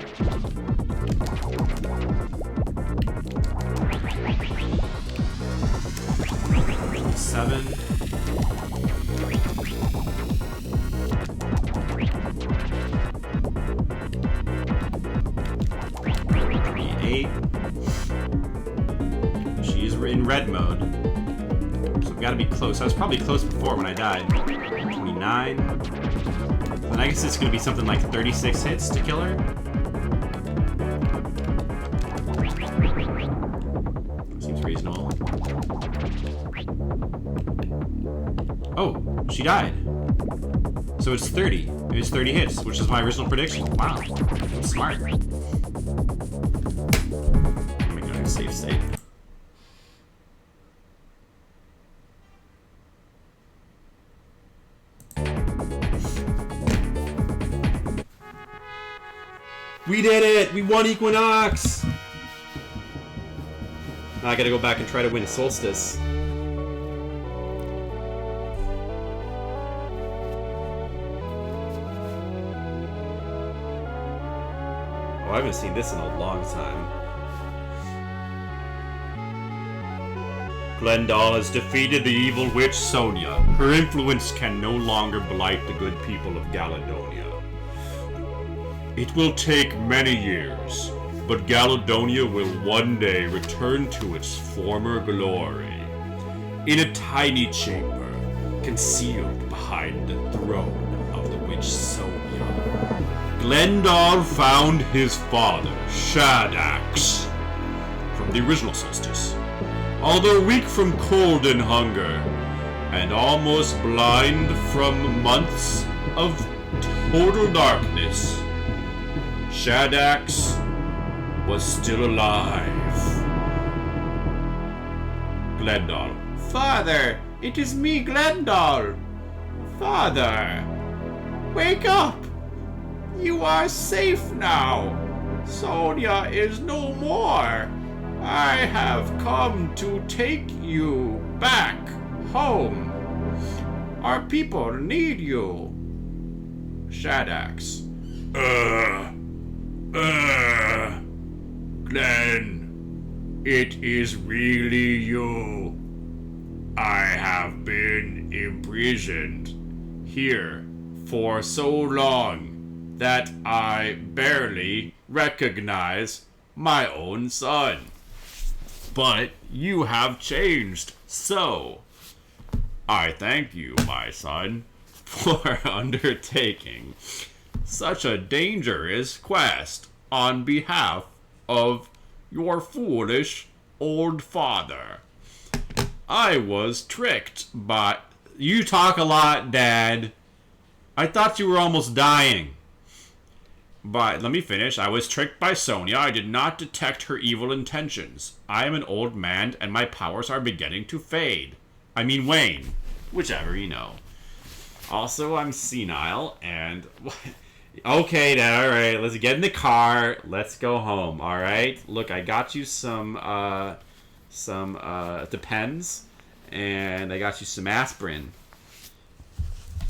27. 28. She's in red mode. So I've got to be close. I was probably close before when I died. 29. And I guess it's going to be something like 36 hits to kill her. Seems reasonable. Oh, she died. So it's 30. It's 30 hits, which is my original prediction. Wow. I'm smart. Let me go to a safe state. We did it! We won Equinox! Now I gotta go back and try to win Solstice. Oh, I haven't seen this in a long time. Glendal has defeated the evil witch Sonia. Her influence can no longer blight the good people of Galadonia. It will take many years, but Galadonia will one day return to its former glory. In a tiny chamber, concealed behind the throne of the witch Sonia, Glendal found his father, Shadax, from the original Solstice. Although weak from cold and hunger, and almost blind from months of total darkness, Shadax was still alive. Glendal. Father, it is me, Glendal. Father, wake up. You are safe now. Sonia is no more. I have come to take you back home. Our people need you. Shadax. Glenn, it is really you. I have been imprisoned here for so long that I barely recognize my own son. But you have changed, so I thank you, my son, for undertaking such a dangerous quest on behalf of your foolish old father. I was tricked by... You talk a lot, Dad. I thought you were almost dying. But let me finish. I was tricked by Sonia. I did not detect her evil intentions. I am an old man, and my powers are beginning to fade. I mean wane. Whichever, you know. Also, I'm senile, and... Okay, Dad, alright. Let's get in the car. Let's go home, alright? Look, I got you some Depends, and I got you some aspirin.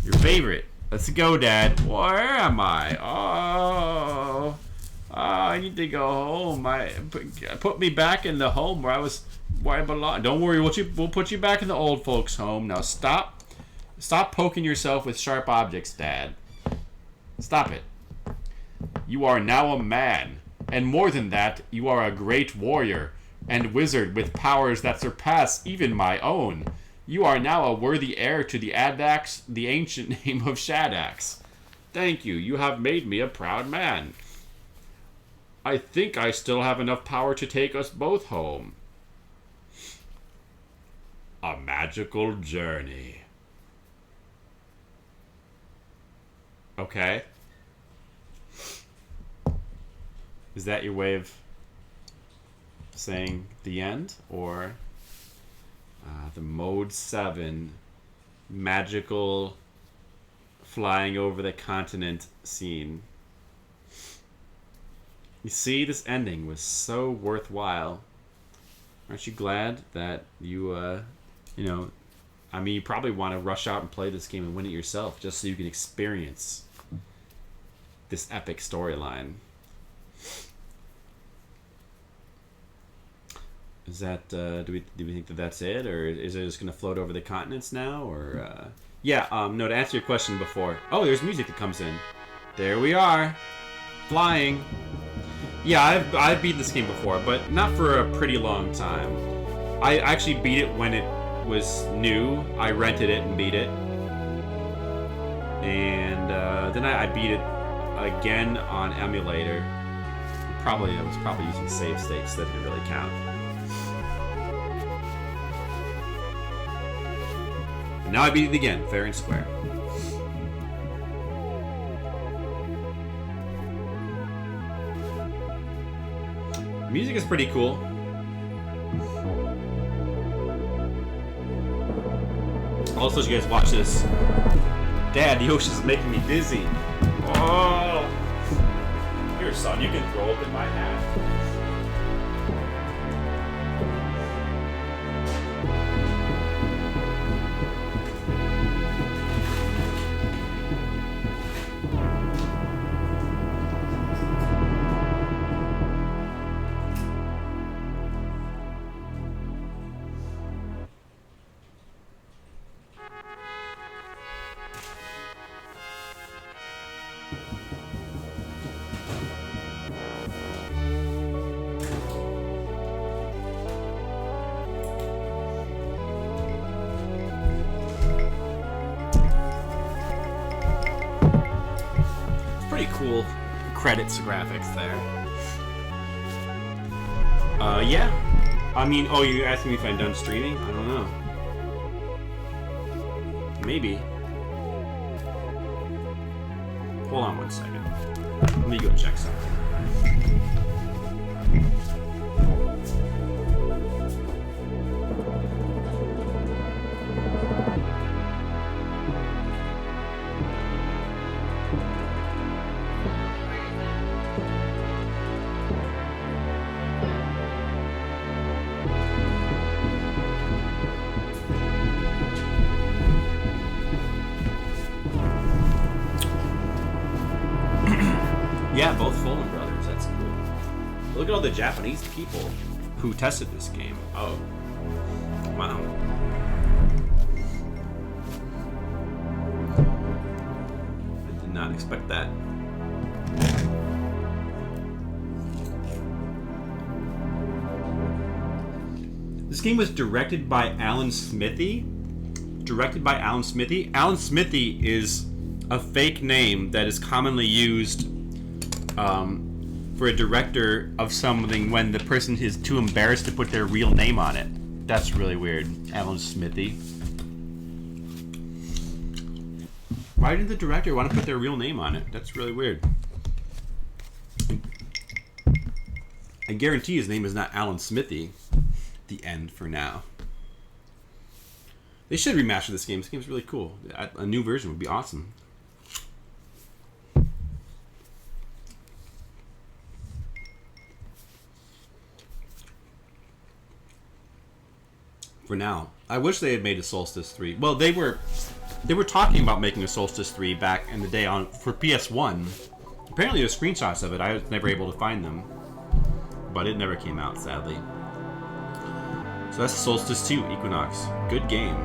Your favorite. Let's go, Dad. Where am I? Oh, I need to go home. Put me back in the home where I belong. Don't worry, we'll put you back in the old folks' home. Now stop poking yourself with sharp objects, Dad. Stop it. You are now a man, and more than that, you are a great warrior and wizard with powers that surpass even my own. You are now a worthy heir to the Addax, the ancient name of Shadax. Thank you. You have made me a proud man. I think I still have enough power to take us both home. A magical journey. Okay. Is that your way of saying the end? Or the Mode 7 magical flying over the continent scene? You see, this ending was so worthwhile. Aren't you glad that you, you know, I mean, you probably want to rush out and play this game and win it yourself just so you can experience this epic storyline. Is that, do we think that that's it? Or is it just going to float over the continents now? Or, yeah, no, to answer your question before. Oh, there's music that comes in. There we are. Flying. Yeah, I've beat this game before, but not for a pretty long time. I actually beat it when it was new. I rented it and beat it. And then I beat it again on emulator. I was probably using save states, so that didn't really count. And now I beat it again, fair and square. The music is pretty cool. Also, as you guys watch this, Dad, the ocean's making me dizzy. Oh! Here, son, you can throw up in my hat. Cool credits graphics there. Yeah. I mean, oh, you're asking me if I'm done streaming? I don't know. Maybe. Hold on one second. Let me go check something. Yeah, both Follin Brothers. That's cool. Look at all the Japanese people who tested this game. Oh, wow. I did not expect that. This game was directed by Alan Smithy. Alan Smithy is a fake name that is commonly used for a director of something when the person is too embarrassed to put their real name on it. That's really weird. Alan Smithy. Why did the director want to put their real name on it? That's really weird. I guarantee his name is not Alan Smithy. The end for now. They should remaster this game. This game's really cool. A new version would be awesome. For now. I wish they had made a Solstice 3. Well, they were talking about making a Solstice 3 back in the day for PS1. Apparently there's screenshots of it. I was never able to find them. But it never came out, sadly. So that's Solstice 2, Equinox. Good game.